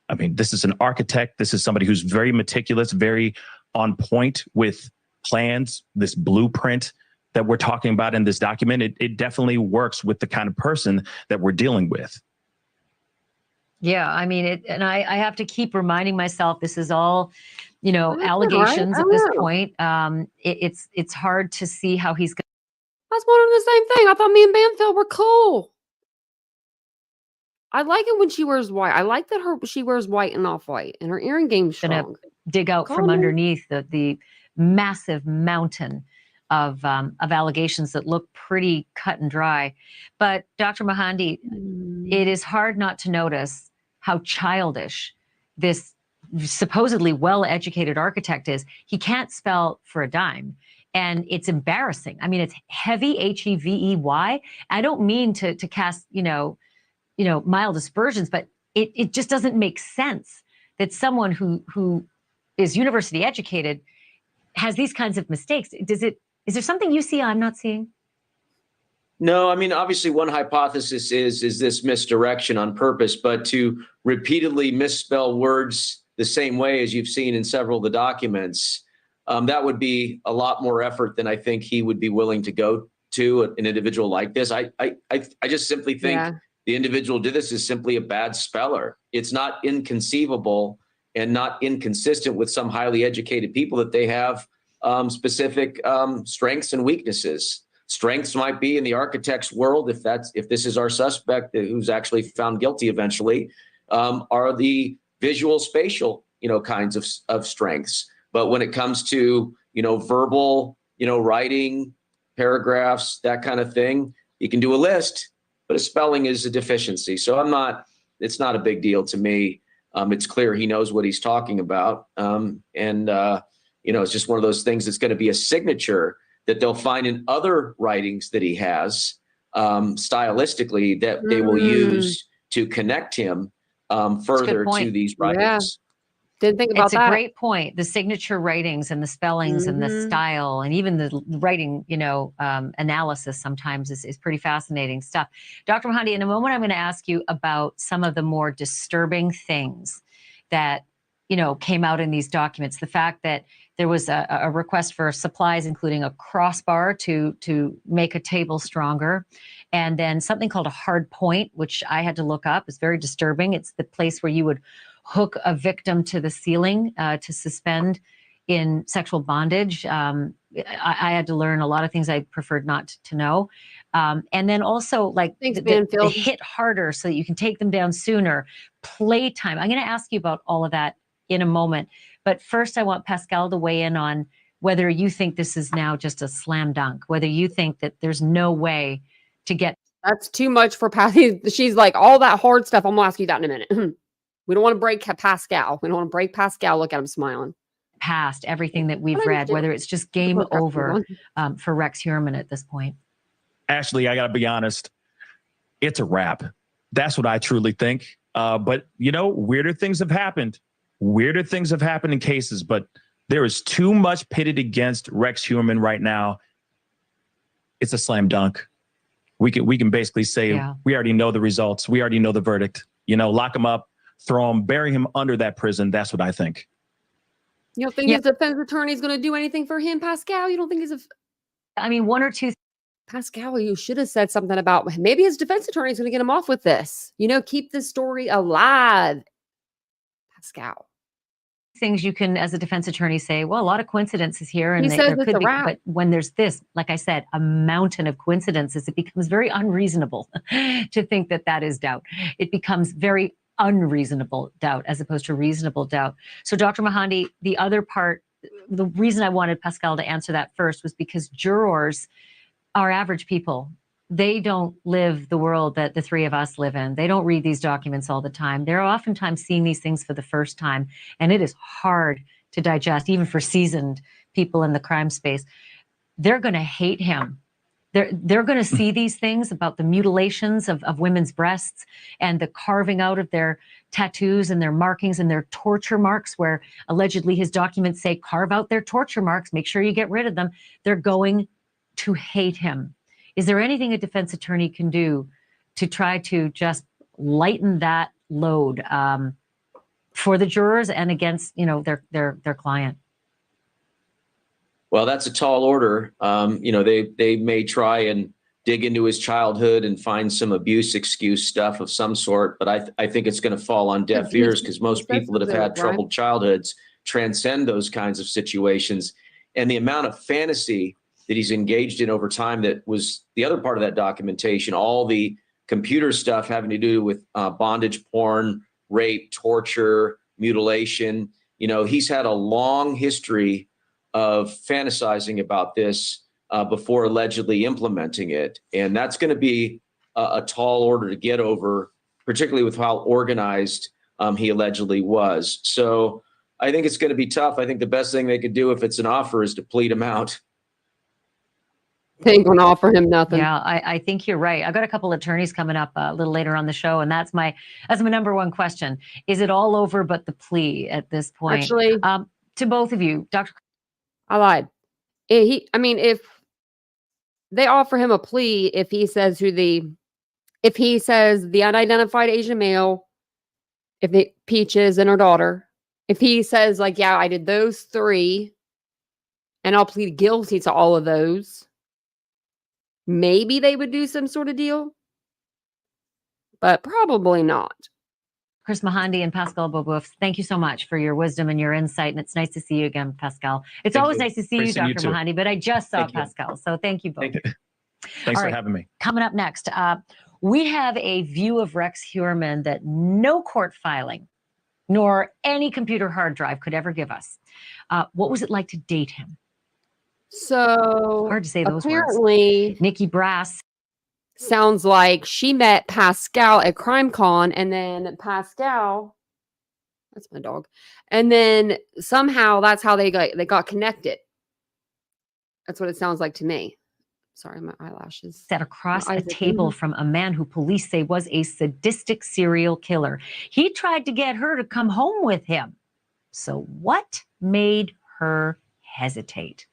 I mean, this is an architect. This is somebody who's very meticulous, very on point with plans, this blueprint that we're talking about in this document. It definitely works with the kind of person that we're dealing with. Yeah, I mean, and I have to keep reminding myself, this is all, allegations at this point. It's hard to see how he's going. I was wondering the same thing. I thought me and Banfield were cool. I like it when she wears white. I like that she wears white and off-white, and her earring game's strong. Dig out from underneath the massive mountain of allegations that look pretty cut and dry. But Dr. Mohandy, it is hard not to notice how childish this supposedly well-educated architect is. He can't spell for a dime. And it's embarrassing. I mean, it's heavy, H-E-V-E-Y. I don't mean to cast, mild aspersions, but it just doesn't make sense that someone who is university educated has these kinds of mistakes. Is there something you see I'm not seeing? No, I mean, obviously one hypothesis is this misdirection on purpose, but to repeatedly misspell words the same way as you've seen in several of the documents, that would be a lot more effort than I think he would be willing to go to an individual like this. I just simply think the individual who did this is simply a bad speller. It's not inconceivable and not inconsistent with some highly educated people that they have specific strengths and weaknesses. Strengths might be in the architect's world, if this is our suspect who's actually found guilty eventually, are the visual spatial, kinds of strengths. But when it comes to, verbal, writing, paragraphs, that kind of thing, you can do a list. but a spelling is a deficiency. So it's not a big deal to me. It's clear he knows what he's talking about. It's just one of those things that's going to be a signature that they'll find in other writings that he has, stylistically, that they will use to connect him further to these writings. Yeah. Didn't think about that. It's a great point. The signature writings and the spellings and the style and even the writing, analysis sometimes is pretty fascinating stuff. Dr. Mahandi, in a moment, I'm going to ask you about some of the more disturbing things that, came out in these documents. The fact that there was a request for supplies, including a crossbar to make a table stronger. And then something called a hard point, which I had to look up. It's very disturbing. It's the place where you would hook a victim to the ceiling to suspend in sexual bondage. I had to learn a lot of things I preferred not to know. And then also the hit harder so that you can take them down sooner. Playtime. I'm going to ask you about all of that in a moment. But first, I want Pascal to weigh in on whether you think this is now just a slam dunk, whether you think that there's no way to get. That's too much for Patty. She's like, all that hard stuff. I'm going to ask you that in a minute. We don't want to break Pascal. We don't want to break Pascal. Look at him smiling. Past everything that we've read, whether it's just game over for Rex Heuermann at this point. Ashley, I got to be honest. It's a wrap. That's what I truly think. But, weirder things have happened. Weirder things have happened in cases, but there is too much pitted against Rex Heuermann right now. It's a slam dunk. We can basically say we already know the results. We already know the verdict. Lock him up. Throw him, bury him under that prison. That's what I think. You don't think his defense attorney is going to do anything for him, Pascal? You don't think one or two. Pascal, you should have said something about maybe his defense attorney is going to get him off with this. Keep this story alive. Pascal. Things you can, as a defense attorney, say, well, a lot of coincidences here. And there could be, but when there's this, like I said, a mountain of coincidences, it becomes very unreasonable to think that is doubt. It becomes very unreasonable doubt as opposed to reasonable doubt. So Dr. Mahandi, the other part, the reason I wanted Pascal to answer that first was because jurors are average people. They don't live the world that the three of us live in. They don't read these documents all the time. They're oftentimes seeing these things for the first time, and it is hard to digest, even for seasoned people in the crime space. They're going to hate him. They're going to see these things about the mutilations of women's breasts and the carving out of their tattoos and their markings and their torture marks, where allegedly his documents say carve out their torture marks, make sure you get rid of them. They're going to hate him. Is there anything a defense attorney can do to try to just lighten that load for the jurors and against their client? Well, that's a tall order. They may try and dig into his childhood and find some abuse excuse stuff of some sort, but I think it's going to fall on deaf ears because most people that have had troubled childhoods transcend those kinds of situations. And the amount of fantasy that he's engaged in over time, that was the other part of that documentation, all the computer stuff having to do with bondage porn, rape, torture, mutilation. He's had a long history of fantasizing about this before allegedly implementing it. And that's going to be a tall order to get over, particularly with how organized he allegedly was. So I think it's going to be tough. I think the best thing they could do if it's an offer is to plead him out. They ain't gonna offer him nothing. Yeah, I think you're right. I've got a couple of attorneys coming up a little later on the show, and that's my number one question. Is it all over but the plea at this point? Actually, to both of you, Dr. I lied. If they offer him a plea, if he says the unidentified Asian male, if the Peaches and her daughter, if he says I did those three, and I'll plead guilty to all of those, maybe they would do some sort of deal, but probably not. Chris Mahandi and Pascal Beauboeuf, thank you so much for your wisdom and your insight. And it's nice to see you again, Pascal. It's always nice to see you, Dr. Mahandi, but I just saw Pascal. So thank you both. Thanks for having me. Coming up next, we have a view of Rex Heuermann that no court filing nor any computer hard drive could ever give us. What was it like to date him? So hard to say those apparently, words. Nikki Brass. sounds like she met Pascal at CrimeCon, and then Pascal, that's my dog, and then somehow that's how they got connected. That's what it sounds like to me. Sorry, my eyelashes. Sat across My a eyes are table moving. from a man who police say was a sadistic serial killer. He tried to get her to come home with him. So what made her hesitate?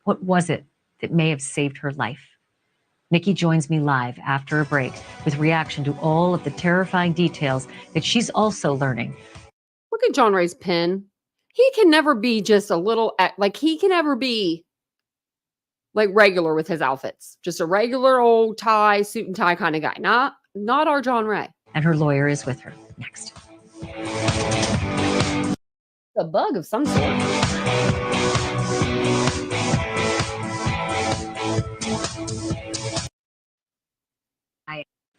What was it that may have saved her life? Nikki joins me live after a break with reaction to all of the terrifying details that she's also learning. Look at John Ray's pin. He can never be just a little, like he can never be like regular with his outfits. Just a regular old tie, suit and tie kind of guy. Not our John Ray. And her lawyer is with her next. A bug of some sort.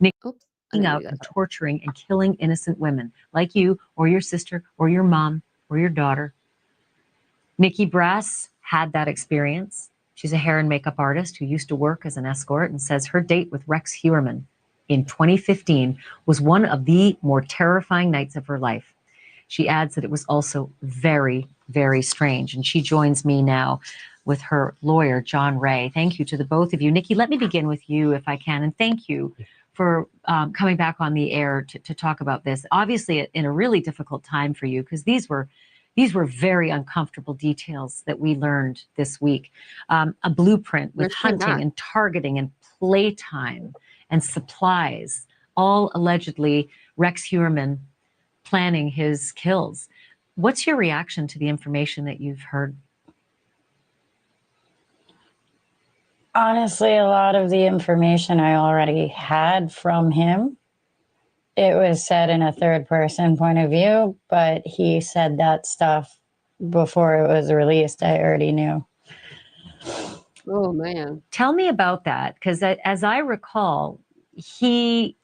Nikki Oops. I didn't out do and that. torturing and killing innocent women like you or your sister or your mom or your daughter. Nikki Brass had that experience. She's a hair and makeup artist who used to work as an escort and says her date with Rex Heuermann in 2015 was one of the more terrifying nights of her life. She adds that it was also very, very strange. And she joins me now with her lawyer, John Ray. Thank you to the both of you. Nikki, let me begin with you if I can. And thank you for coming back on the air to talk about this. Obviously, in a really difficult time for you, because these were very uncomfortable details that we learned this week. A blueprint with hunting and targeting and playtime and supplies, all allegedly Rex Heuermann planning his kills. What's your reaction to the information that you've heard? Honestly, a lot of the information I already had from him. It was said in a third person point of view, but he said that stuff before it was released. I already knew. Oh, man. Tell me about that, because as I recall, he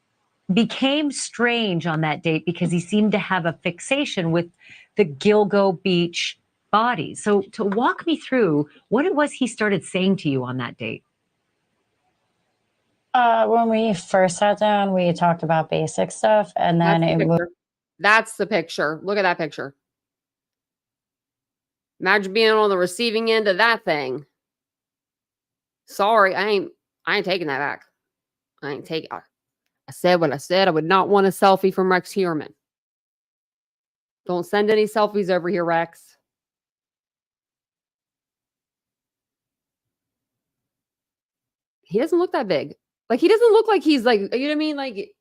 became strange on that date because he seemed to have a fixation with the Gilgo Beach bodies. So to walk me through what it was he started saying to you on that date. When we first sat down, we talked about basic stuff, and then That's the picture. Look at that picture. Imagine being on the receiving end of that thing. Sorry, I ain't taking that back. I ain't taking. I said what I said. I would not want a selfie from Rex Heuermann. Don't send any selfies over here, Rex. He doesn't look that big. Like, he doesn't look like he's like, you know what I mean? Like,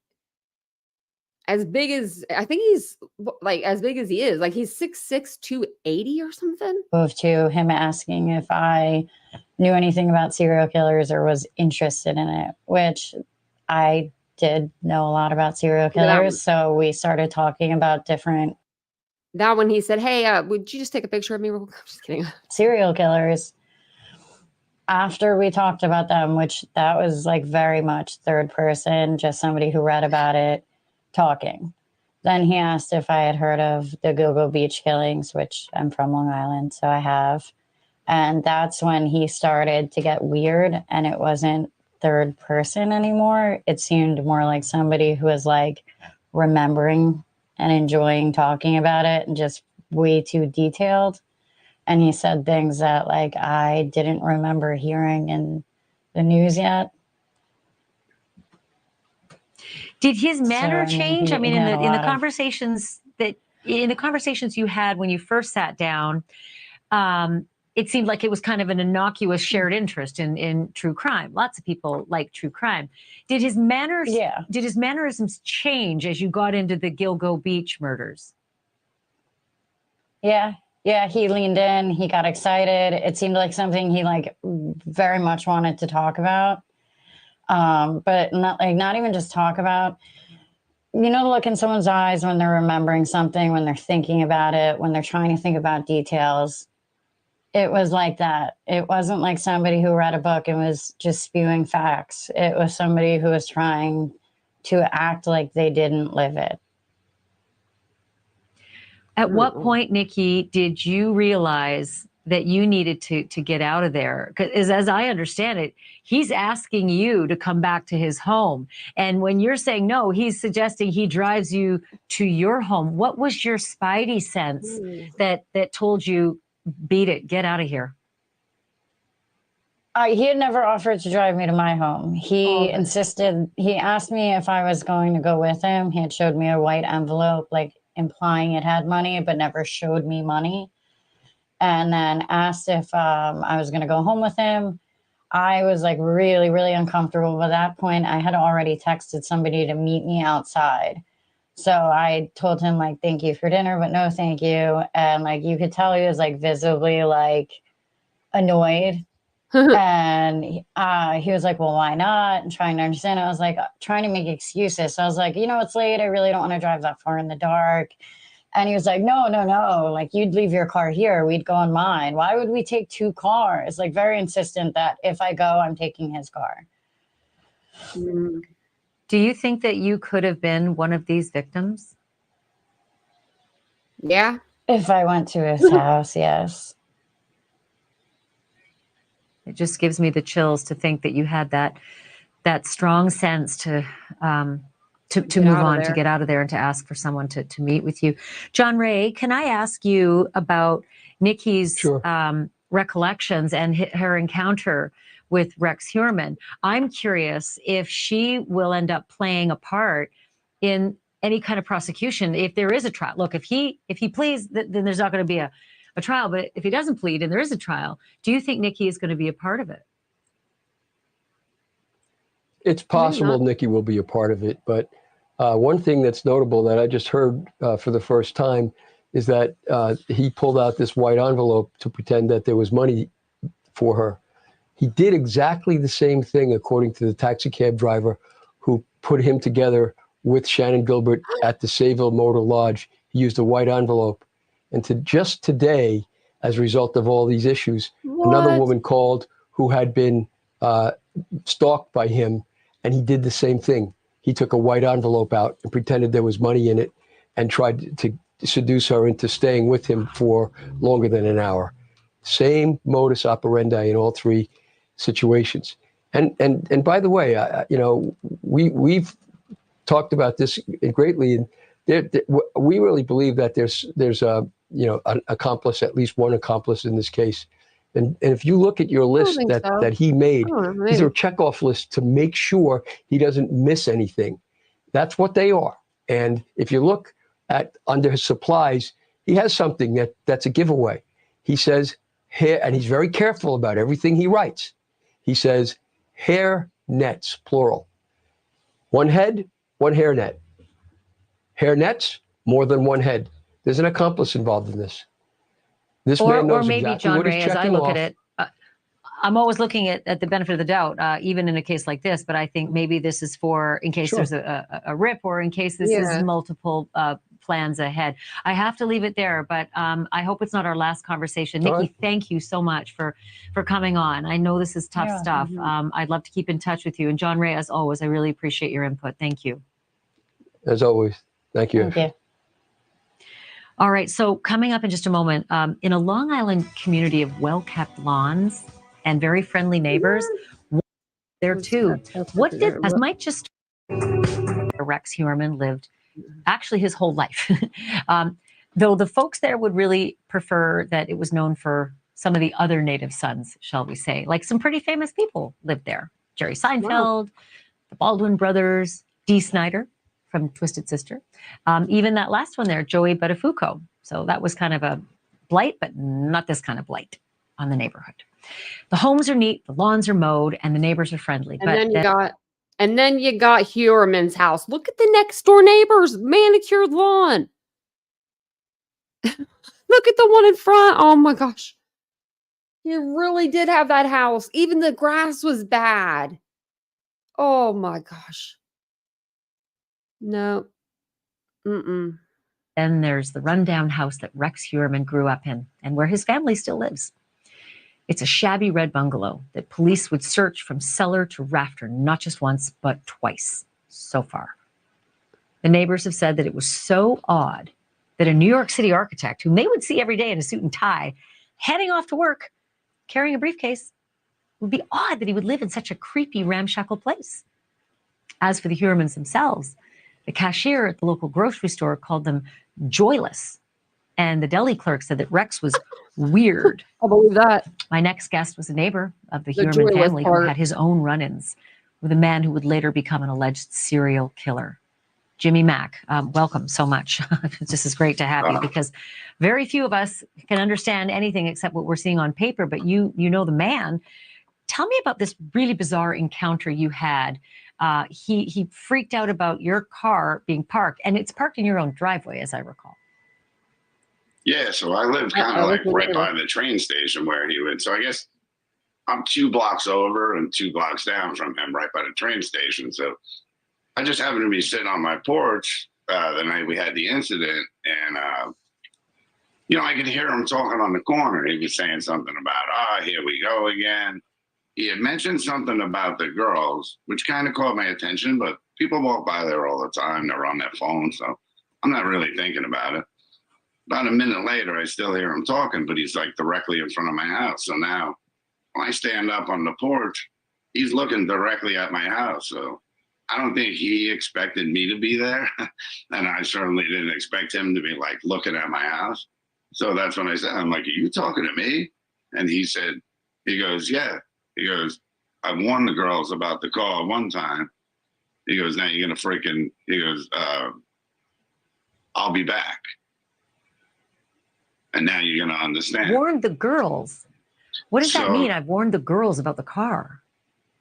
as big as, I think he's like as big as he is. Like, he's 6'6", 280 or something. Moved to him asking if I knew anything about serial killers or was interested in it, which I did know a lot about serial killers. So we started talking about different. That one, he said, hey, would you just take a picture of me? I'm just kidding. Serial killers. After we talked about them, which that was like very much third person, just somebody who read about it talking. Then he asked if I had heard of the Gilgo Beach killings, which I'm from Long Island, so I have. And that's when he started to get weird, and it wasn't third person anymore. It seemed more like somebody who was like remembering and enjoying talking about it and just way too detailed. And he said things that like I didn't remember hearing in the news yet. Did his manner change? I mean, in the conversations you had when you first sat down, it seemed like it was kind of an innocuous shared interest in true crime. Lots of people like true crime. Did his manners? Yeah. Did his mannerisms change as you got into the Gilgo Beach murders? Yeah. Yeah, he leaned in, he got excited. It seemed like something he like very much wanted to talk about. But not even just talk about, you know, the look in someone's eyes when they're remembering something, when they're thinking about it, when they're trying to think about details. It was like that. It wasn't like somebody who read a book and was just spewing facts. It was somebody who was trying to act like they didn't live it. At what point, Nikki, did you realize that you needed to get out of there? Because as I understand it, he's asking you to come back to his home. And when you're saying no, he's suggesting he drives you to your home. What was your spidey sense that told you, beat it, get out of here? He had never offered to drive me to my home. He insisted, he asked me if I was going to go with him. He had showed me a white envelope, like implying it had money, but never showed me money. And then asked if I was going to go home with him. I was like really, really uncomfortable. By that point, I had already texted somebody to meet me outside. So I told him like, thank you for dinner, but no, thank you. And like, you could tell he was like visibly like annoyed. And he was like, well, why not? And trying to understand. I was like, trying to make excuses. So I was like, it's late. I really don't want to drive that far in the dark. And he was like, no. Like, you'd leave your car here. We'd go on mine. Why would we take 2 cars? Like, very insistent that if I go, I'm taking his car. Do you think that you could have been one of these victims? Yeah. If I went to his house, yes. It just gives me the chills to think that you had that strong sense to move on, to get out of there, and to ask for someone to meet with you. John Ray, can I ask you about Nikki's recollections and her encounter with Rex Heuermann? I'm curious if she will end up playing a part in any kind of prosecution if there is a trial. Look, if he pleads, then there's not going to be a trial. But if he doesn't plead and there is a trial, do you think Nikki is going to be a part of it? It's possible Nikki will be a part of it, but one thing that's notable that I just heard for the first time is that he pulled out this white envelope to pretend that there was money for her. He did exactly the same thing, according to the taxi cab driver who put him together with Shannon Gilbert at the Sayville Motor Lodge. He used a white envelope. And just today, as a result of all these issues, another woman called who had been stalked by him, and he did the same thing. He took a white envelope out and pretended there was money in it and tried to seduce her into staying with him for longer than an hour. Same modus operandi in all 3 situations. And by the way, we've talked about this greatly, and we really believe that there's an accomplice, at least one accomplice in this case. And if you look at your list that he made, these are checkoff lists to make sure he doesn't miss anything. That's what they are. And if you look at under his supplies, he has something that's a giveaway. He says hair, and he's very careful about everything he writes. He says hair nets, plural. 1 head, 1 hair net. Hair nets, more than 1 head. There's an accomplice involved in this. This man knows maybe, exactly John what he's Ray, as I checking look off. at it, I'm always looking at the benefit of the doubt, even in a case like this. But I think maybe this is for in case there's a rip, or in case this is multiple plans ahead. I have to leave it there, but I hope it's not our last conversation. Nikki, thank you so much for coming on. I know this is tough stuff. I'd love to keep in touch with you. And John Ray, as always, I really appreciate your input. Thank you. As always. Thank you. Thank you. All right, so coming up in just a moment, in a Long Island community of well-kept lawns and very friendly neighbors, there too. What did, as might just, Rex Heuermann lived actually his whole life. Though the folks there would really prefer that it was known for some of the other native sons, shall we say. Like some pretty famous people lived there. Jerry Seinfeld, the Baldwin brothers, Dee Snider from Twisted Sister. Even that last one there, Joey Buttafuoco. So that was kind of a blight, but not this kind of blight on the neighborhood. The homes are neat, the lawns are mowed, and the neighbors are friendly. And then you got Heuermann's house. Look at the next door neighbor's manicured lawn. Look at the one in front. Oh my gosh. You really did have that house. Even the grass was bad. Oh my gosh. No. Mm-mm. Then there's the rundown house that Rex Heuermann grew up in and where his family still lives. It's a shabby red bungalow that police would search from cellar to rafter, not just once, but twice so far. The neighbors have said that it was so odd that a New York City architect, whom they would see every day in a suit and tie, heading off to work, carrying a briefcase. It would be odd that he would live in such a creepy, ramshackle place. As for the Heuermanns themselves, the cashier at the local grocery store called them joyless. And the deli clerk said that Rex was weird. I believe that. My next guest was a neighbor of the The Heuermann joyless family who part. had his own run-ins with a man who would later become an alleged serial killer. Jimmy Mack, welcome so much. This is great to have you because very few of us can understand anything except what we're seeing on paper, but you know the man. Tell me about this really bizarre encounter you had. He freaked out about your car being parked, and it's parked in your own driveway, as I recall. Yeah, so I live kind of like right by the train station where he lived. So I guess I'm 2 blocks over and 2 blocks down from him, right by the train station. So I just happened to be sitting on my porch the night we had the incident, and I could hear him talking on the corner. He was saying something about, here we go again. He had mentioned something about the girls, which kind of caught my attention, but people walk by there all the time. They're on their phone, so I'm not really thinking about it. About a minute later, I still hear him talking, but he's like directly in front of my house. So now when I stand up on the porch, he's looking directly at my house. So I don't think he expected me to be there. And I certainly didn't expect him to be like looking at my house. So that's when I said, I'm like, are you talking to me? And he goes, yeah. He goes, I warned the girls about the call one time. He goes, now you're going to I'll be back. And now you're going to understand. Warned the girls. What does that mean? I've warned the girls about the car.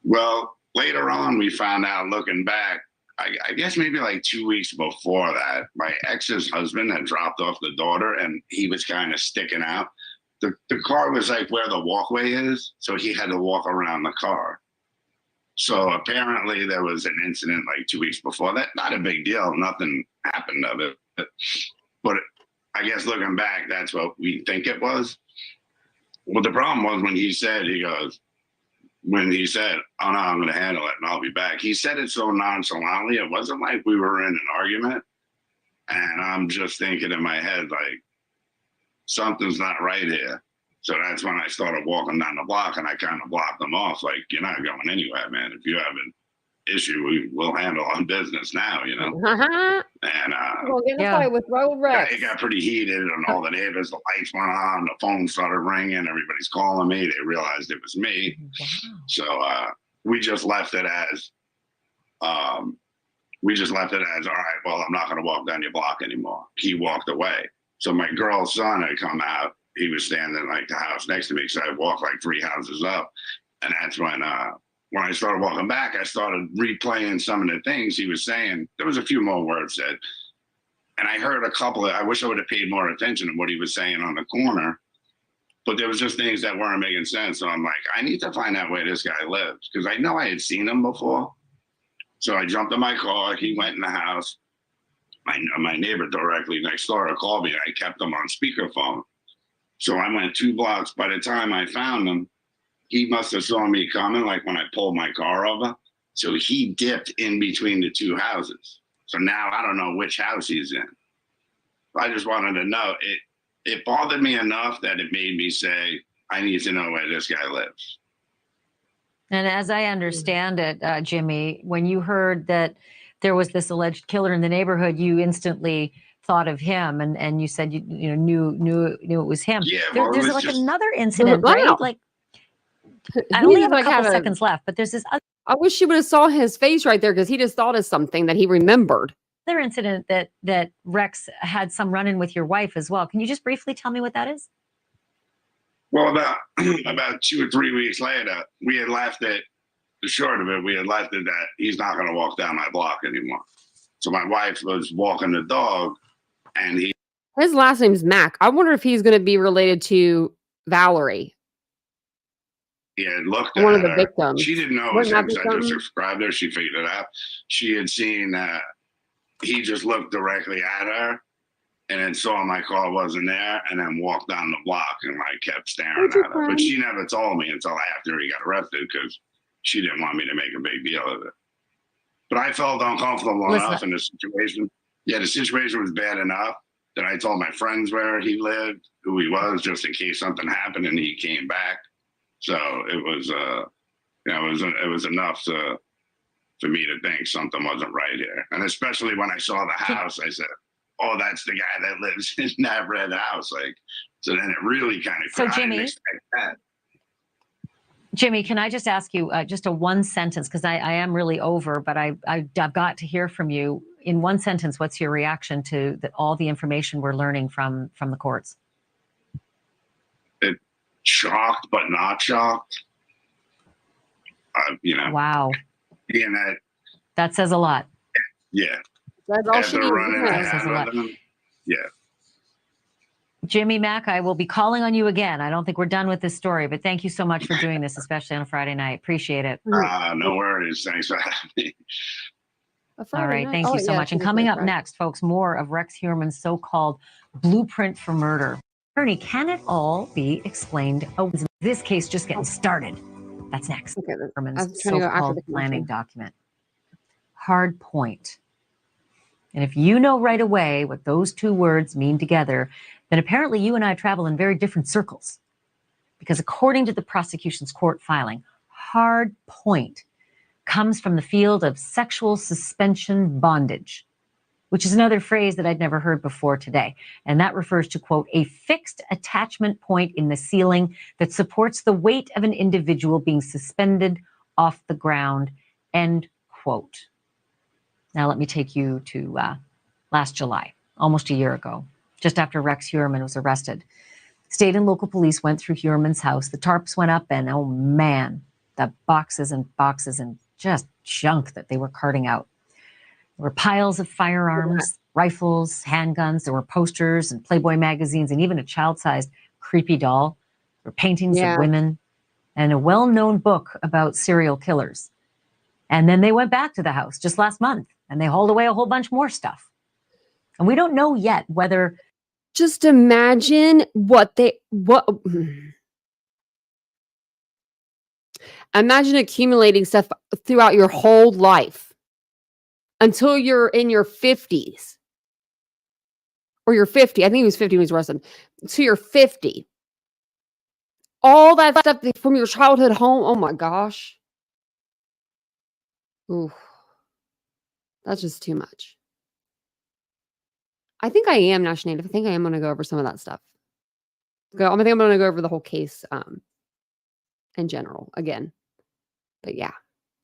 Well, later on, we found out looking back, I guess maybe like 2 weeks before that, my ex's husband had dropped off the daughter and he was kind of sticking out. The car was like where the walkway is. So he had to walk around the car. So apparently there was an incident like 2 weeks before that. Not a big deal. Nothing happened of it. But I guess looking back, that's what we think it was. Well, the problem was when he said, oh no, I'm going to handle it and I'll be back. He said it so nonchalantly. It wasn't like we were in an argument. And I'm just thinking in my head, like, something's not right here. So that's when I started walking down the block and I kind of blocked them off. Like, you're not going anywhere, man. If you have an issue, we'll handle our business now, And We'll get in a fight with Rex. it got pretty heated and all the neighbors, the lights went on, the phone started ringing, everybody's calling me. They realized it was me. Wow. So we just left it as, all right, well, I'm not going to walk down your block anymore. He walked away. So my girl's son had come out. He was standing like the house next to me. So I walked like 3 houses up. And that's when I started walking back, I started replaying some of the things he was saying. There was a few more words said. And I heard a couple I wish I would have paid more attention to what he was saying on the corner. But there was just things that weren't making sense. So I'm like, I need to find out where this guy lives. Because I know I had seen him before. So I jumped in my car. He went in the house. My neighbor directly next door called me. I kept him on speakerphone. So I went 2 blocks. By the time I found him, he must have saw me coming, like when I pulled my car over. So he dipped in between the 2 houses. So now I don't know which house he's in. I just wanted to know. It bothered me enough that it made me say, I need to know where this guy lives. And as I understand it, Jimmy, when you heard that there was this alleged killer in the neighborhood, you instantly thought of him, and you said you knew it was him. Yeah, there's like another incident, right? Like I only have a couple seconds left, but there's this I wish you would have saw his face right there because he just thought of something that he remembered. other incident that Rex had some run-in with your wife as well. Can you just briefly tell me what that is? Well, about 2 or 3 weeks later, we had left it. The short of it, we had left it that he's not going to walk down my block anymore. So my wife was walking the dog, and his last name's Mac. I wonder if he's going to be related to Valerie. He had looked at one of the her. victims. She didn't know it was him. I just described her. She figured it out. She had seen that he just looked directly at her and then saw my car wasn't there and then walked down the block and like kept staring at her. But she never told me until after he got arrested because she didn't want me to make a big deal of it. But I felt uncomfortable enough in the situation. Yeah, the situation was bad enough Then I told my friends where he lived, who he was, just in case something happened and he came back. So it was, it was enough for me to think something wasn't right here. And especially when I saw the house, I said, "Oh, that's the guy that lives in that red house." Like, so then it really kind of. So I didn't Jimmy, expect that. Jimmy, can I just ask you just a one sentence, because I am really over, but I've got to hear from you in one sentence. What's your reaction to all the information we're learning from the courts? Shocked, but not shocked. Wow, being that says a lot. Yeah. That's all she After needs to running know. Says a lot. ahead with them, yeah. Jimmy Mack, I will be calling on you again. I don't think we're done with this story, but thank you so much for doing this, especially on a Friday night. Appreciate it. No worries. Thanks for having me. All right. Thank Oh, you so yeah, much. And it's coming up right. next, folks, more of Rex Heuermann's so-called blueprint for murder. Attorney, can it all be explained? Oh, is this case just getting started? That's next. Okay, I'm Heuermann's trying to go after so-called the planning commercial. document. Hard point. And if you know right away what those two words mean together, then apparently you and I travel in very different circles. Because according to the prosecution's court filing, hard point comes from the field of sexual suspension bondage, which is another phrase that I'd never heard before today. And that refers to, quote, a fixed attachment point in the ceiling that supports the weight of an individual being suspended off the ground, end quote. Now let me take you to last July, almost a year ago, just after Rex Heuermann was arrested. State and local police went through Heuermann's house. The tarps went up, and oh man, the boxes and boxes and just junk that they were carting out. There were piles of firearms, rifles, handguns. There were posters and Playboy magazines and even a child-sized creepy doll. There were paintings of women and a well-known book about serial killers. And then they went back to the house just last month and they hauled away a whole bunch more stuff. And we don't know yet whether... Just imagine imagine accumulating stuff throughout your whole life until you're in your 50s or you're 50. I think he was 50 when he was arrested. So you're 50. All that stuff from your childhood home. Oh my gosh. Ooh, that's just too much. I think I am National Native. I think I am going to go over some of that stuff. I think I'm going to go over the whole case in general again. But yeah,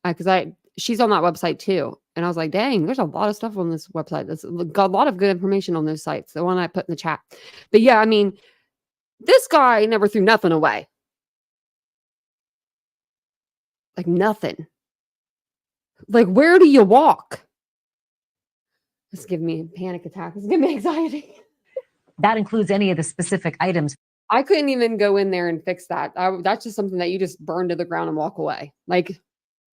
because she's on that website too. And I was like, dang, there's a lot of stuff on this website. That's got a lot of good information on those sites. The one I put in the chat. But yeah, I mean, this guy never threw nothing away. Like nothing. Like, where do you walk? It's giving me a panic attack. It's giving me anxiety. That includes any of the specific items. I couldn't even go in there and fix that. That's just something that you just burn to the ground and walk away. Like,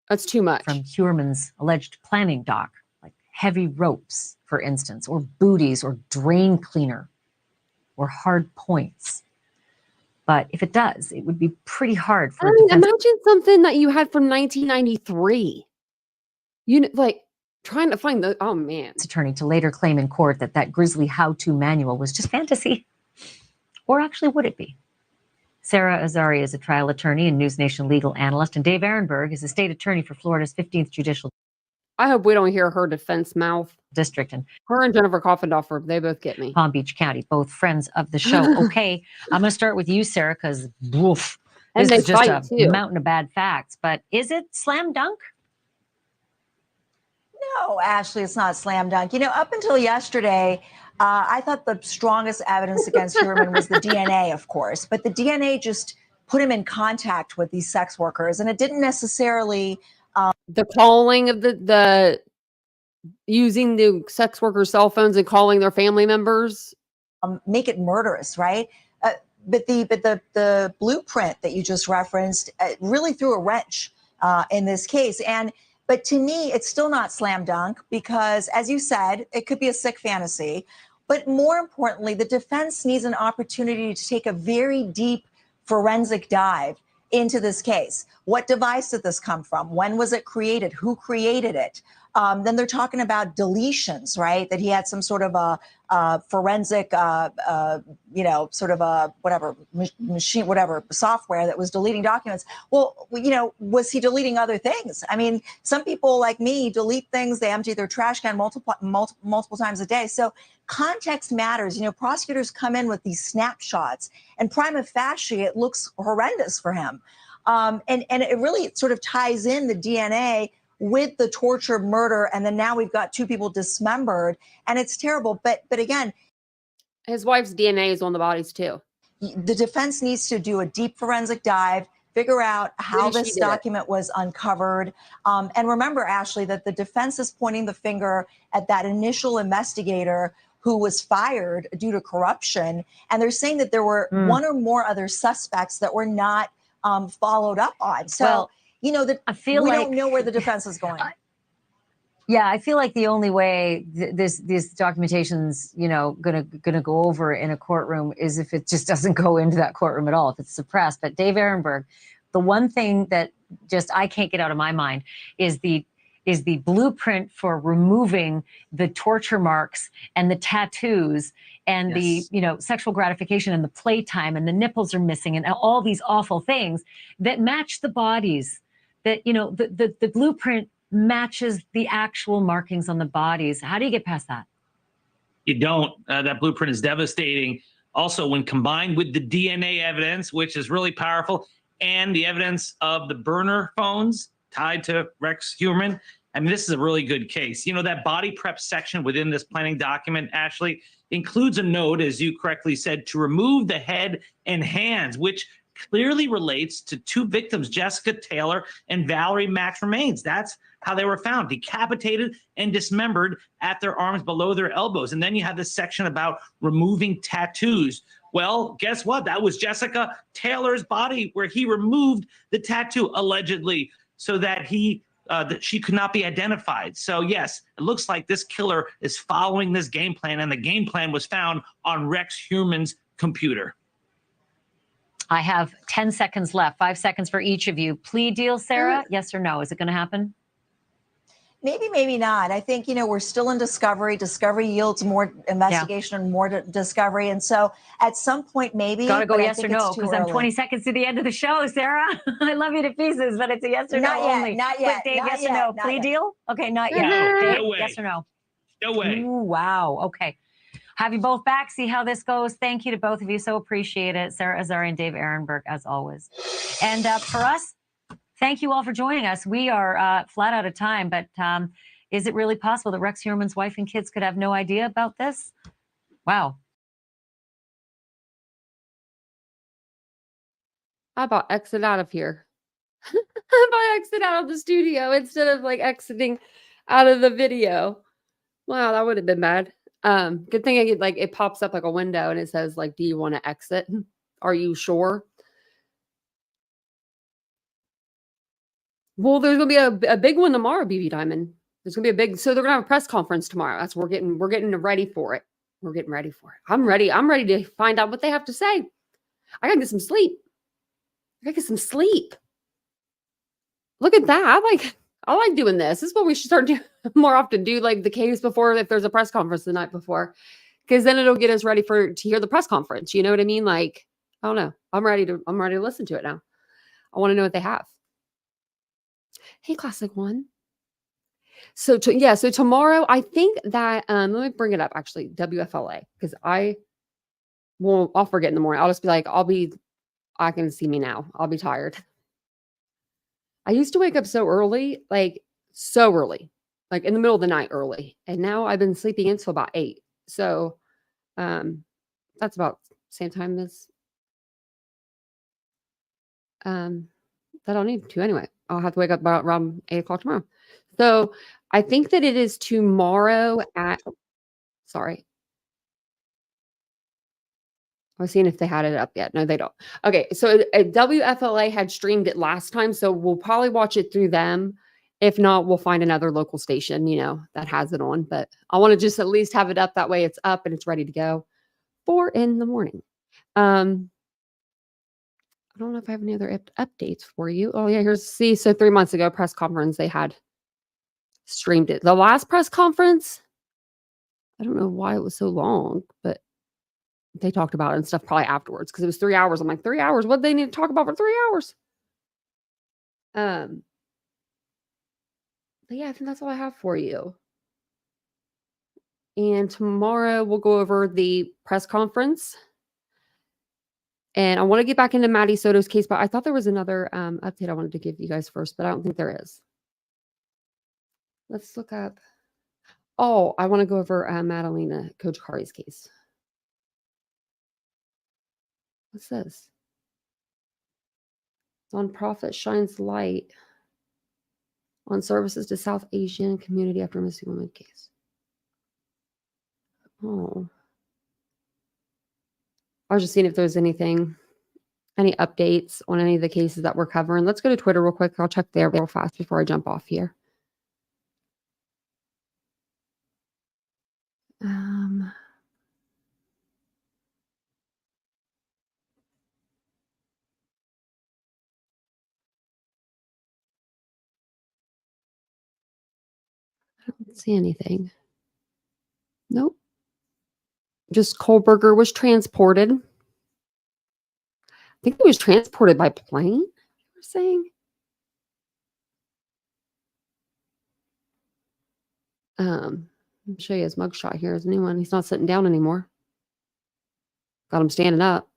that's too much. From Heuermann's alleged planning doc, like heavy ropes, for instance, or booties, or drain cleaner, or hard points. But if it does, it would be pretty hard for imagine something that you had from 1993. You know, like trying to find the, oh man. Attorney to later claim in court that that grisly how-to manual was just fantasy. Or actually, would it be? Sarah Azari is a trial attorney and News Nation legal analyst, and Dave Ehrenberg is a state attorney for Florida's 15th Judicial I hope we don't hear her defense mouth. District. And her and Jennifer Coffendorfer, they both get me. Palm Beach County, both friends of the show. Okay, I'm going to start with you, Sarah, because this is just a mountain of bad facts. But is it slam dunk? No, Ashley, it's not slam dunk. You know, up until yesterday, I thought the strongest evidence against Heuermann was the DNA, of course. But the DNA just put him in contact with these sex workers. And it didn't necessarily... the calling of the using the sex workers' cell phones and calling their family members. Make it murderous, right? But the blueprint that you just referenced really threw a wrench in this case. But to me, it's still not slam dunk because, as you said, it could be a sick fantasy. But more importantly, the defense needs an opportunity to take a very deep forensic dive into this case. What device did this come from? When was it created? Who created it? Then they're talking about deletions, right? That he had some sort of a forensic, sort of a whatever machine, whatever software that was deleting documents. Well, was he deleting other things? I mean, some people like me delete things. They empty their trash can multiple times a day. So context matters. Prosecutors come in with these snapshots, and prima facie, it looks horrendous for him. And it really sort of ties in the DNA with the torture, murder, and then now we've got 2 people dismembered, and it's terrible. But again, his wife's DNA is on the bodies too. The defense needs to do a deep forensic dive, figure out how this document was uncovered. And remember, Ashley, that the defense is pointing the finger at that initial investigator who was fired due to corruption. And they're saying that there were 1 or more other suspects that were not followed up on. So, that I feel we like don't know where the defense is going. Yeah, I feel like the only way this documentation's gonna go over in a courtroom is if it just doesn't go into that courtroom at all, if it's suppressed. But Dave Ehrenberg, the one thing that just I can't get out of my mind is the blueprint for removing the torture marks and the tattoos and the sexual gratification and the playtime and the nipples are missing and all these awful things that match the bodies. That the blueprint matches the actual markings on the bodies. How do you get past that? You don't. That blueprint is devastating. Also, when combined with the DNA evidence, which is really powerful, and the evidence of the burner phones tied to Rex Heuermann, I mean, this is a really good case. That body prep section within this planning document, Ashley, includes a note, as you correctly said, to remove the head and hands, which clearly relates to 2 victims, Jessica Taylor and Valerie Max Remains. That's how they were found, decapitated and dismembered at their arms below their elbows. And then you have this section about removing tattoos. Well, guess what? That was Jessica Taylor's body where he removed the tattoo, allegedly, so that that she could not be identified. So yes, it looks like this killer is following this game plan, and the game plan was found on Rex Heuermann's computer. I have 10 seconds left, 5 seconds for each of you. Plea deal, Sarah? Yes or no? Is it going to happen? Maybe, maybe not. I think, we're still in discovery. Discovery yields more investigation and more discovery. And so at some point, maybe. Got to go yes or no, because I'm 20 seconds to the end of the show, Sarah. I love you to pieces, but it's a yes or no only. Not yet. Quick, Dave, yes or no? Plea deal? Okay, not yet. No, Dave, no way. yes or no? No way. Ooh, wow. Okay. Have you both back, see how this goes. Thank you to both of you. So appreciate it. Sarah Azari and Dave Ehrenberg, as always. And for us, thank you all for joining us. We are flat out of time, but is it really possible that Rex Heuermann's wife and kids could have no idea about this? Wow. How about exit out of here? How about exit out of the studio instead of exiting out of the video? Wow, that would have been bad. Good thing it pops up like a window and it says do you want to exit? Are you sure? Well, there's gonna be a big one tomorrow, BB Diamond. There's gonna be so they're gonna have a press conference tomorrow. That's we're getting ready for it. We're getting ready for it. I'm ready. I'm ready to find out what they have to say. I gotta get some sleep. Look at that. I like doing this. This is what we should start doing more often. Do the case before if there's a press conference the night before, because then it'll get us ready to hear the press conference. You know what I mean? I don't know. I'm ready to listen to it now. I want to know what they have. Hey, Classic One. So tomorrow I think that let me bring it up actually WFLA because I'll forget in the morning. I'll just be I can see me now. I'll be tired. I used to wake up so early, so early, in the middle of the night early. And now I've been sleeping until about 8. So that's about the same time as that I'll need to anyway. I'll have to wake up about around 8 o'clock tomorrow. So I think that it is tomorrow sorry. I was seeing if they had it up yet. No, they don't. Okay, so WFLA had streamed it last time, so we'll probably watch it through them. If not, we'll find another local station, that has it on. But I want to just at least have it up. That way it's up and it's ready to go 4 in the morning. I don't know if I have any other updates for you. Oh, yeah, so 3 months ago, press conference, they had streamed it. The last press conference, I don't know why it was so long, but they talked about it and stuff probably afterwards because it was 3 hours. I'm like, 3 hours? What do they need to talk about for 3 hours? But yeah, I think that's all I have for you. And tomorrow we'll go over the press conference. And I want to get back into Maddie Soto's case, but I thought there was another update I wanted to give you guys first, but I don't think there is. Let's look up. Oh, I want to go over Madalena, Coach Kari's case. What's this? Nonprofit shines light on services to South Asian community after missing woman case. Oh. I was just seeing if there's any updates on any of the cases that we're covering. Let's go to Twitter real quick. I'll check there real fast before I jump off here. I don't see anything. Nope. Just Kohlberger was transported. I think he was transported by plane, you were saying. Let me show you his mugshot here. Is anyone? He's not sitting down anymore. Got him standing up.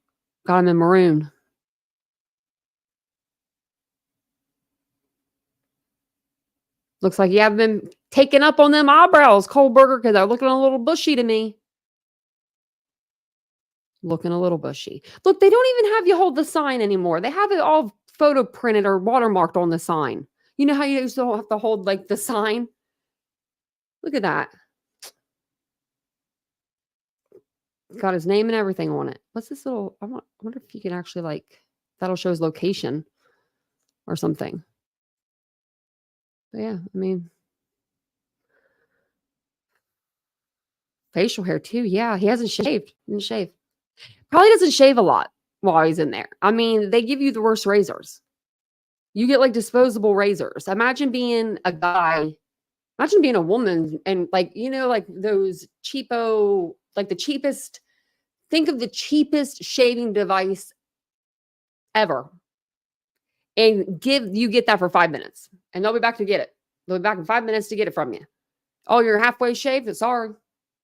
Got him in maroon. Looks like you haven't been taking up on them eyebrows, Kohlberger, because they're looking a little bushy to me. Looking a little bushy. Look, they don't even have you hold the sign anymore. They have it all photo printed or watermarked on the sign. You know how you used to have to hold like the sign? Look at that. Got his name and everything on it. What's this little? I wonder if you can actually like, that'll show his location or something. But yeah, I mean, facial hair too. Yeah, he hasn't shaved. He didn't shave. Probably doesn't shave a lot while he's in there. I mean, they give you the worst razors. You get like disposable razors. Imagine being a guy. Imagine being a woman and like, you know, like those cheapo, like the cheapest, think of the cheapest shaving device ever. And you get that for 5 minutes. And they'll be back to get it. They'll be back in 5 minutes to get it from you. Oh, you're halfway shaved? Sorry.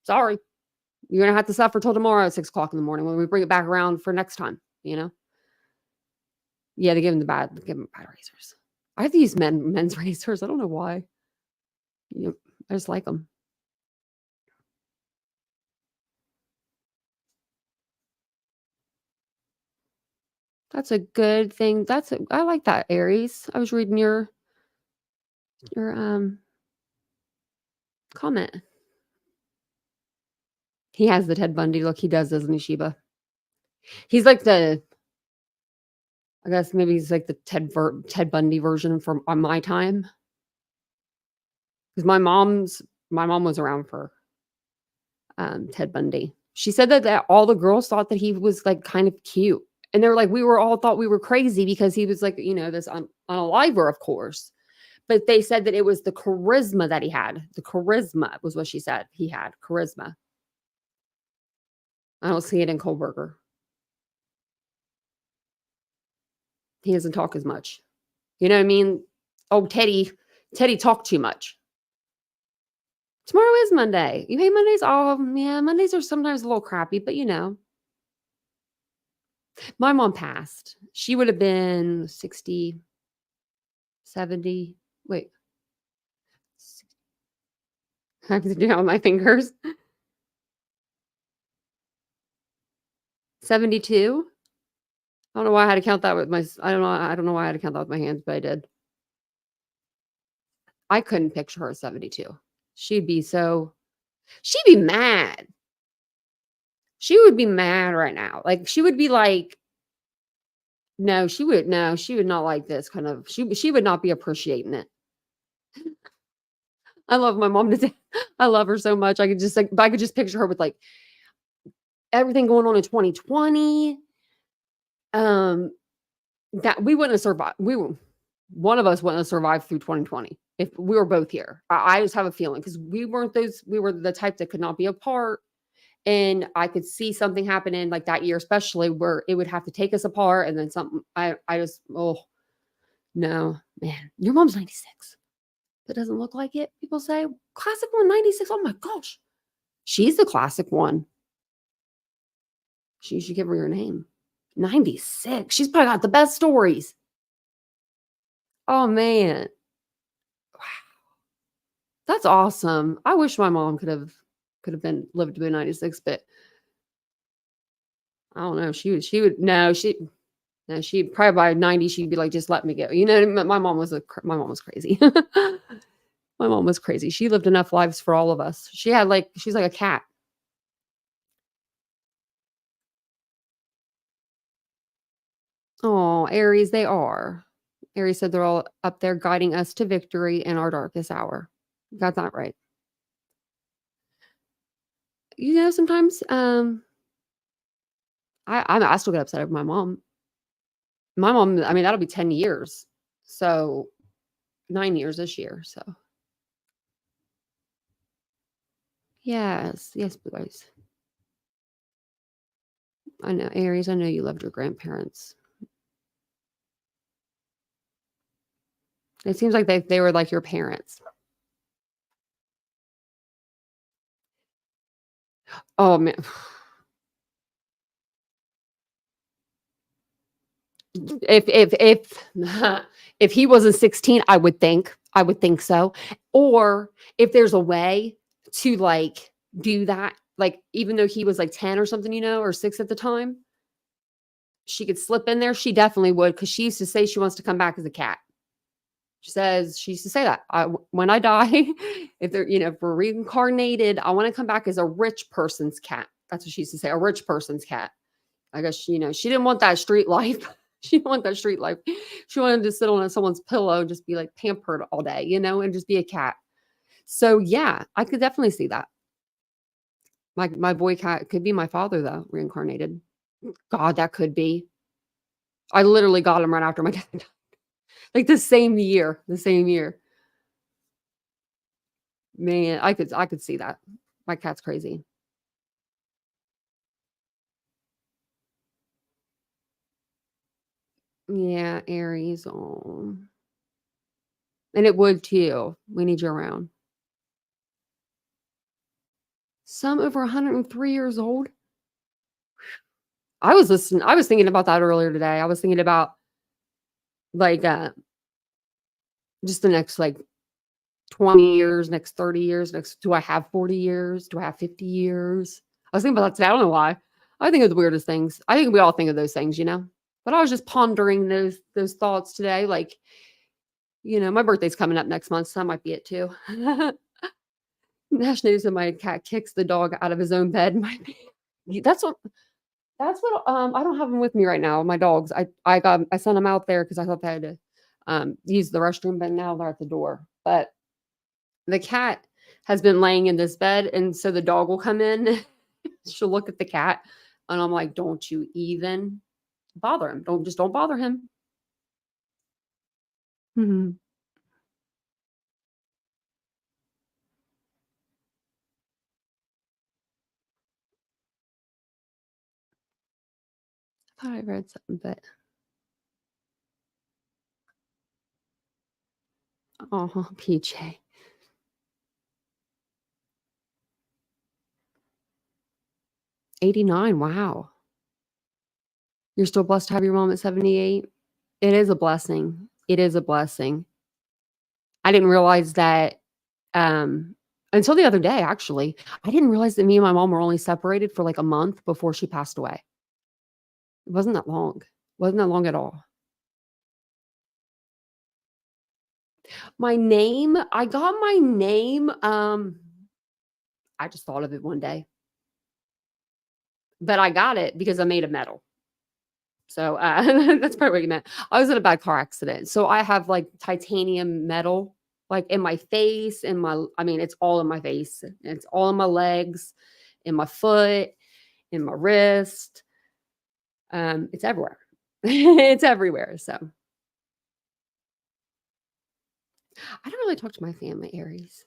You're going to have to suffer till tomorrow at 6 o'clock in the morning when we bring it back around for next time, you know? Yeah, they give them bad razors. I have to use men's razors. I don't know why. You know, I just like them. That's a good thing. I like that, Aries. I was reading your comment. He has the Ted Bundy look. He does, doesn't he, Sheba? He's like I guess maybe he's like the Ted Bundy version from on my time. Because my mom was around for Ted Bundy. She said that all the girls thought that he was like kind of cute. And they were like, thought we were crazy because he was like, you know, this unaliver, of course. But they said that it was the charisma that he had. The charisma was what she said. He had charisma. I don't see it in Kohlberger. He doesn't talk as much. You know what I mean? Oh, Teddy talked too much. Tomorrow is Monday. You hate Mondays? Oh, yeah, Mondays are sometimes a little crappy, but you know. My mom passed. She would have been 60, 70. Wait. I have to do that with my fingers. 72. I don't know why I had to count that with I don't know why I had to count that with my hands, but I did. I couldn't picture her at 72. She'd be mad. She would be mad right now. Like she would be like, she would not like this kind of, she would not be appreciating it. I love my mom to death. I love her so much. I could just picture her with like everything going on in 2020. That we wouldn't have survived. one of us wouldn't have survived through 2020 if we were both here. I just have a feeling because we were the type that could not be apart. And I could see something happening like that year, especially where it would have to take us apart. And then something, I just, oh, no, man, your mom's 96. That doesn't look like it. People say, classic one, 96. Oh my gosh. She's the classic one. She should give her your name. 96. She's probably got the best stories. Oh man. Wow. That's awesome. I wish my mom could have lived to be 96, but I don't know. She'd probably by 90, she'd be like, just let me go. You know, my mom was crazy. My mom was crazy. She lived enough lives for all of us. She's like a cat. Oh, Aries, they are. Aries said they're all up there guiding us to victory in our darkest hour. Got that right. You know, sometimes I still get upset over my mom. My mom, I mean, that'll be 10 years. So 9 years this year. So yes, boys. I know, Aries, I know you loved your grandparents. It seems like they were like your parents. Oh man. If he wasn't 16, I would think so. Or if there's a way to like do that, like even though he was like 10 or something, you know, or 6 at the time, she could slip in there. She definitely would, because she used to say she wants to come back as a cat. She used to say that when I die, if we're reincarnated, I want to come back as a rich person's cat. That's what she used to say, a rich person's cat. I guess, she didn't want that street life. She didn't want that street life. She wanted to sit on someone's pillow and just be like pampered all day, and just be a cat. So yeah, I could definitely see that. My boy cat could be my father though, reincarnated. God, that could be. I literally got him right after my dad died. Like the same year. Man, I could see that. My cat's crazy. Yeah, Aries. Oh. And it would too. We need you around. Some over 103 years old. I was thinking about that earlier today. I was thinking about like just the next like 20 years, next 30 years, do I have 40 years? Do I have 50 years? I was thinking about that today. I don't know why. I think of the weirdest things. I think we all think of those things, But I was just pondering those thoughts today. Like, my birthday's coming up next month, so that might be it too. Nash knows that my cat kicks the dog out of his own bed. That's what I don't have them with me right now. My dogs. I sent them out there because I thought they had to use the restroom, but now they're at the door. But the cat has been laying in this bed, and so the dog will come in. She'll look at the cat, and I'm like, don't you even bother him. Don't bother him. Mm-hmm. I thought I read something, but oh, PJ. '89. Wow. You're still blessed to have your mom at 78. It is a blessing. It is a blessing. I didn't realize that until the other day, actually. I didn't realize that me and my mom were only separated for like a month before she passed away. It wasn't that long. Wasn't that long at all. My name, I got my name. I just thought of it one day. But I got it because I made of metal. So that's probably what you meant. I was in a bad car accident. So I have like titanium metal, like in my face, it's all in my face. It's all in my legs, in my foot, in my wrist. It's everywhere. It's everywhere. So I don't really talk to my family, Aries.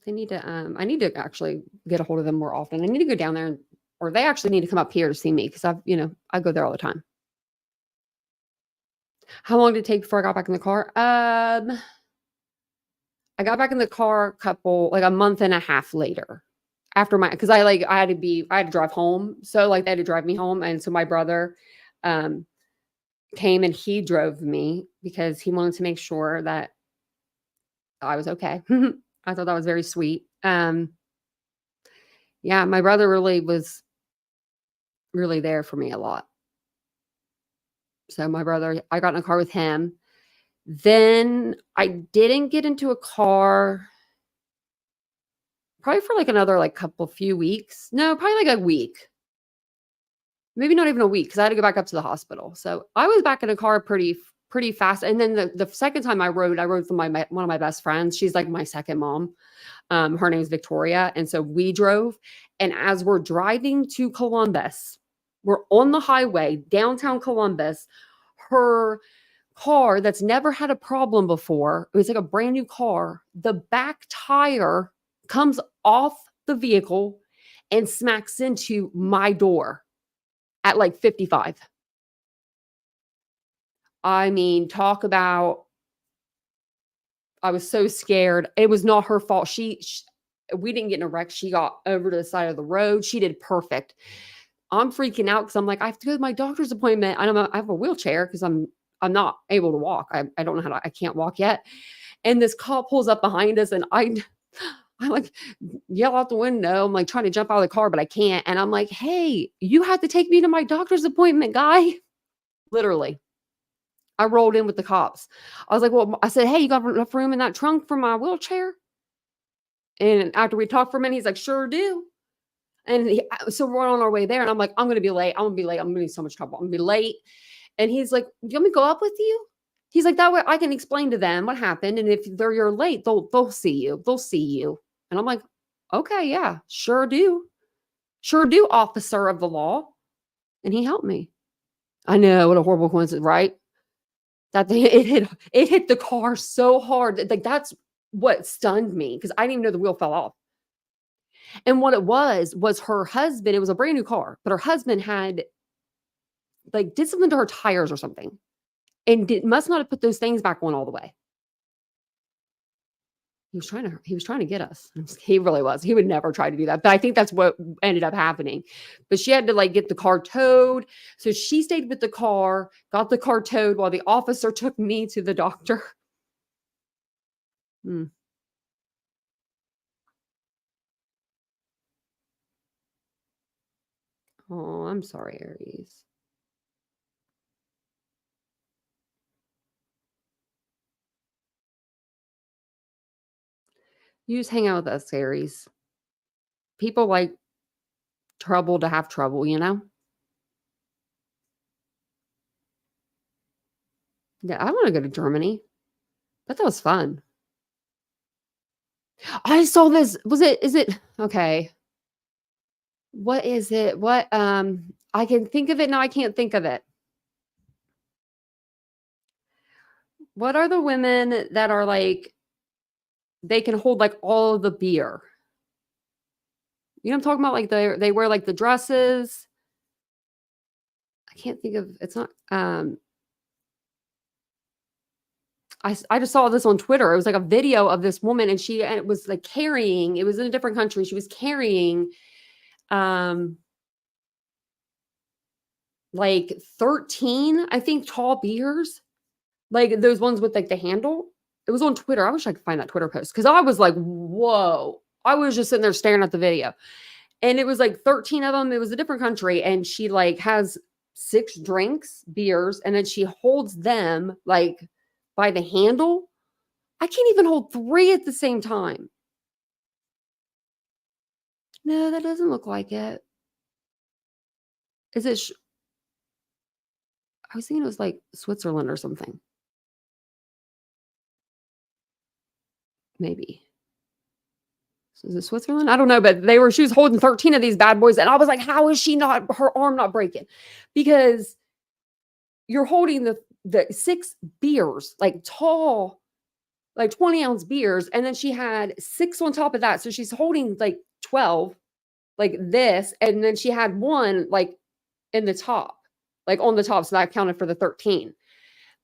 They need to, I need to actually get a hold of them more often. I need to go down there or they actually need to come up here to see me because I go there all the time. How long did it take before I got back in the car? I got back in the car a month and a half later after because I had to drive home. So they had to drive me home. And so my brother, came and he drove me because he wanted to make sure that I was okay. I thought that was very sweet. Yeah, my brother really was really there for me a lot. So my brother, I got in a car with him. Then I didn't get into a car probably for another few weeks. No, probably a week. Maybe not even a week because I had to go back up to the hospital. So I was back in a car pretty fast. And then the second time I rode with one of my best friends. She's like my second mom. Her name is Victoria. And so we drove. And as we're driving to Columbus, we're on the highway, downtown Columbus. Her car that's never had a problem before, it was like a brand new car. The back tire comes off the vehicle and smacks into my door at 55. I mean, talk about, I was so scared. It was not her fault. We didn't get in a wreck. She got over to the side of the road. She did perfect. I'm freaking out because I'm like, I have to go to my doctor's appointment. I have a wheelchair because I'm not able to walk. I don't know I can't walk yet. And this cop pulls up behind us and I yell out the window. I'm trying to jump out of the car, but I can't. And I'm like, hey, you have to take me to my doctor's appointment, guy. Literally. I rolled in with the cops. I was like, well, I said, hey, you got enough room in that trunk for my wheelchair? And after we talked for a minute, he's like, sure do. And so we're on our way there. And I'm like, I'm going to be late. I'm going to be late. I'm going to be in so much trouble. I'm going to be late. And he's like, do you want me to go up with you? He's like, that way I can explain to them what happened. And if you're late, they'll see you. They'll see you. And I'm like, okay, yeah, sure do. Sure do, officer of the law. And he helped me. I know, what a horrible coincidence, right? That it hit the car so hard. That's what stunned me because I didn't even know the wheel fell off. And what it was her husband, it was a brand new car, but her husband had did something to her tires or something and must not have put those things back on all the way. He was trying to get us. He really was. He would never try to do that. But I think that's what ended up happening. But she had to get the car towed. So she stayed with the car, got the car towed while the officer took me to the doctor. Oh, I'm sorry, Aries. You just hang out with us, Aries. People like trouble to have trouble, Yeah, I want to go to Germany. But that was fun. I saw this. Is it okay? What is it? What I can think of it now. I can't think of it. What are the women that are they can hold all of the beer? You know what I'm talking about? They wear the dresses. I can't think of it's not I just saw this on Twitter. It was a video of this woman and it was carrying, it was in a different country. She was carrying 13, I think, tall beers. Those ones with the handle. It was on Twitter. I wish I could find that Twitter post because I was like, whoa. I was just sitting there staring at the video. And it was 13 of them. It was a different country. And she has 6 beers, and then she holds them by the handle. I can't even hold 3 at the same time. No, that doesn't look like it. Is it? I was thinking it was Switzerland or something. Maybe. Is it Switzerland? I don't know, but she was holding 13 of these bad boys. And I was like, how is her arm not breaking? Because you're holding the 6 beers, like tall, like 20-ounce beers. And then she had 6 on top of that. So she's holding like 12, like this. And then she had one like in the top, like on the top. So that counted for the 13.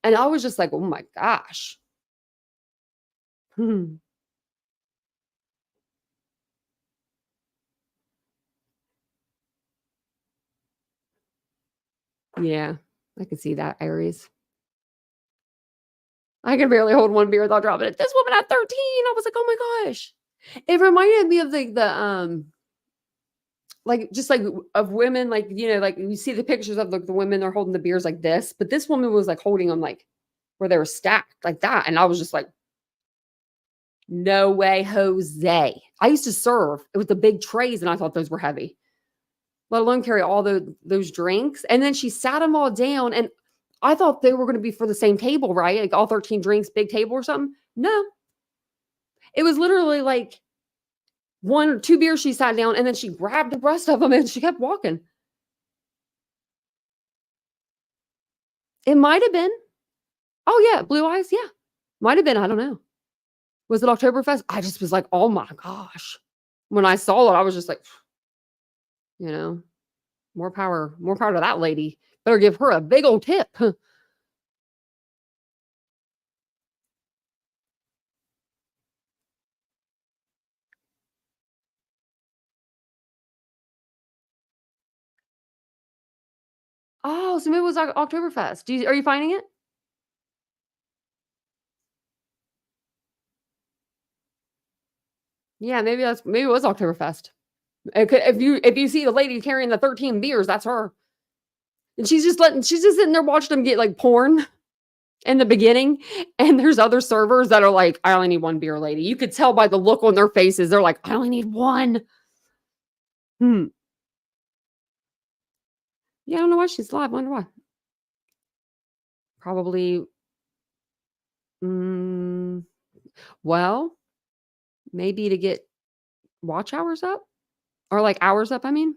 And I was just like, oh my gosh. Yeah, I could see that, Aries. I can barely hold one beer without dropping it. This woman at 13, I was like, oh my gosh. It reminded me of like just like of women, like, you know, like you see the pictures of like the women are holding the beers like this, but this woman was like holding them like where they were stacked like that. And I was just like, no way, Jose. I used to serve with the big trays and I thought those were heavy, let alone carry all those drinks. And then she sat them all down and I thought they were going to be for the same table, right? Like all 13 drinks, big table or something. No, it was literally like 1 or 2 beers she sat down and then she grabbed the rest of them and she kept walking. It might have been. Oh yeah, Blue Eyes. Yeah, might have been. I don't know. Was it Oktoberfest? I just was like, oh my gosh. When I saw it, I was just like, you know, more power to that lady. Better give her a big old tip. Oh, so maybe it was Oktoberfest. Are you finding it? Yeah, maybe it was Oktoberfest. If you see the lady carrying the 13 beers, that's her. And she's just sitting there watching them get like porn in the beginning. And there's other servers that are like, I only need 1 beer, lady. You could tell by the look on their faces. They're like, I only need 1. Yeah, I don't know why she's live. I wonder why. Probably. Well, maybe to get watch hours up or like hours up. I mean,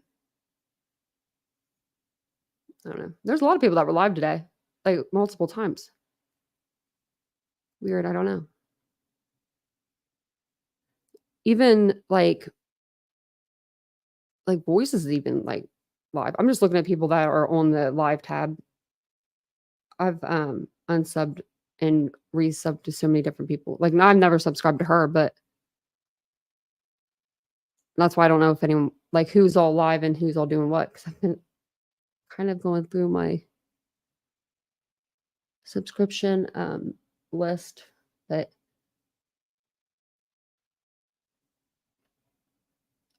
I don't know. There's a lot of people that were live today, like multiple times. Weird. I don't know. Even like Voices is even like live. I'm just looking at people that are on the live tab. I've unsubbed and resubbed to so many different people. Like, I've never subscribed to her, but that's why I don't know if anyone, like, who's all live and who's all doing what. Because I've been kind of going through my subscription list, but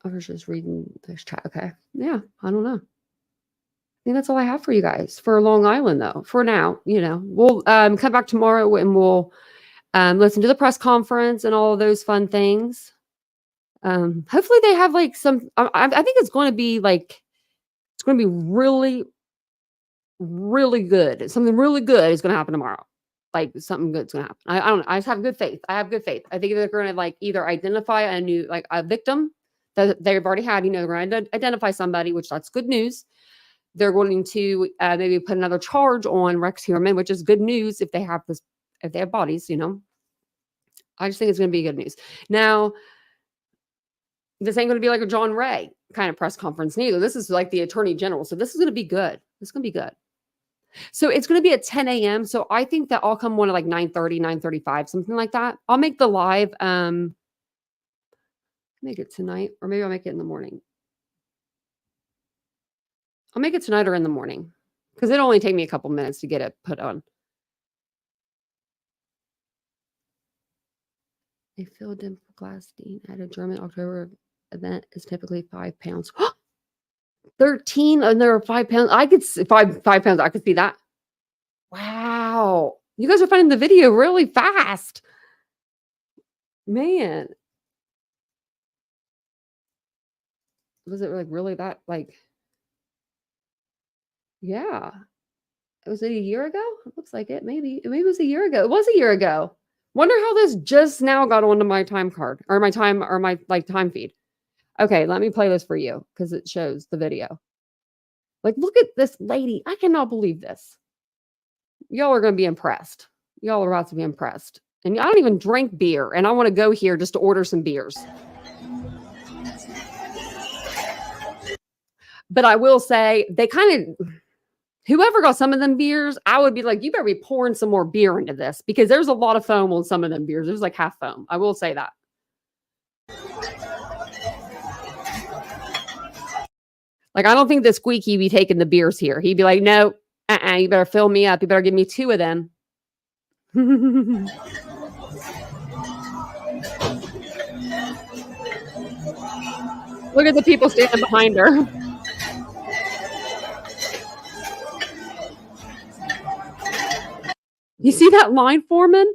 I was just reading this chat. Okay. Yeah, I don't know. I think that's all I have for you guys for Long Island, though. For now, you know, we'll come back tomorrow and we'll listen to the press conference and all of those fun things. Hopefully they have like some. I think it's going to be like really, really good. Something really good is going to happen tomorrow. Like something good's going to happen. I don't know. I just have good faith. I have good faith. I think they're going to like either identify a new like a victim that they've already had. You know, they're going to identify somebody, which that's good news. They're going to maybe put another charge on Rex Heuermann, which is good news if they have bodies, you know. I just think it's going to be good news. Now, this ain't going to be like a John Ray kind of press conference neither. This is like the Attorney General. So this is going to be good. This is going to be good. So it's going to be at 10 a.m. So I think that I'll come on at like 9:30, 9:35, something like that. I'll make the live, make it tonight, or maybe I'll make it in the morning. I'll make it tonight or in the morning because it'll only take me a couple minutes to get it put on. A Philadelphia Glassstein at a German October event is typically 5 pounds. 13 and there are 5 pounds. I could see 5 pounds. I could see that. Wow. You guys are finding the video really fast. Man. Was it like really that like, yeah. Was it a year ago? It looks like it. Maybe it was a year ago. It was a year ago. Wonder how this just now got onto my time card or my time feed. Okay, let me play this for you because it shows the video. Like, look at this lady. I cannot believe this. Y'all are going to be impressed. Y'all are about to be impressed. And I don't even drink beer, and I want to go here just to order some beers. But I will say, they kind of, whoever got some of them beers, I would be like, you better be pouring some more beer into this, because there's a lot of foam on some of them beers. There's like half foam. I will say that. Like, I don't think the Squeaky be taking the beers here. He'd be like, no, you better fill me up. You better give me 2 of them. Look at the people standing behind her. You see that line, Foreman?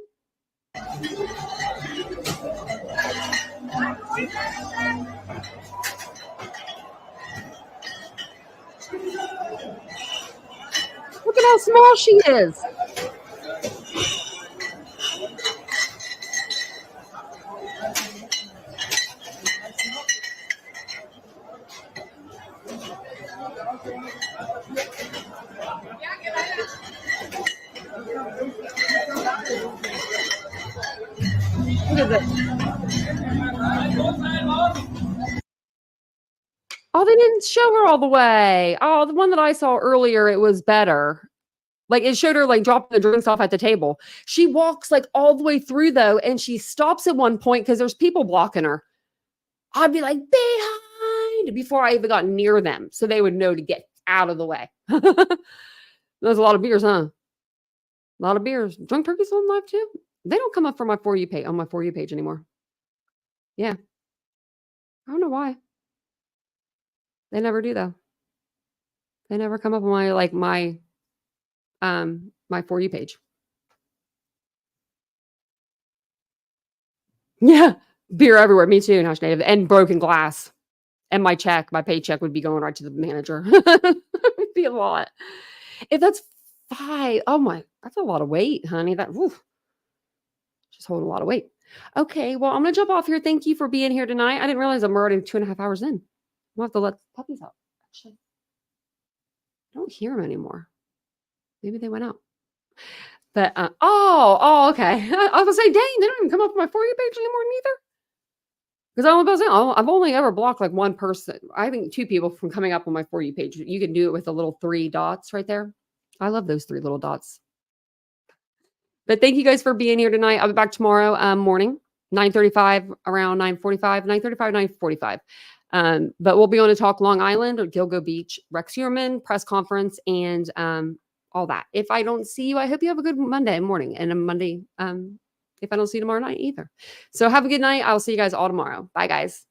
Look at how small she is. Look at this. Oh, they didn't show her all the way. Oh, the one that I saw earlier, it was better. Like, it showed her like dropping the drinks off at the table. She walks like all the way through though, and she stops at one point because there's people blocking her. I'd be like, behind, before I even got near them, so they would know to get out of the way. There's a lot of beers, huh? A lot of beers. Drunk Turkey's on live too. They don't come up for my For You page on my For You page anymore. Yeah, I don't know why. They never do though. They never come up on my my For You page. Yeah, beer everywhere. Me too, Nash Native, and broken glass. And my paycheck would be going right to the manager. It'd be a lot. If that's 5, oh my, that's a lot of weight, honey. That just holding a lot of weight. Okay, well, I'm gonna jump off here. Thank you for being here tonight. I didn't realize I'm already 2.5 hours in. We'll have to let puppies out. Actually, I don't hear them anymore. Maybe they went out. But okay. I was gonna say, dang, they don't even come up on my For You page anymore neither. Because I was saying, I've only ever blocked like one person. I think 2 people from coming up on my For You page. You can do it with the little 3 dots right there. I love those 3 little dots. But thank you guys for being here tonight. I'll be back tomorrow morning, 9:35, around 9:45, 9:35, 9:45. But we'll be on to talk Long Island or Gilgo Beach, Rex Heuermann press conference, and all that. If I don't see you, I hope you have a good Monday morning and a Monday. If I don't see you tomorrow night either. So have a good night. I'll see you guys all tomorrow. Bye, guys.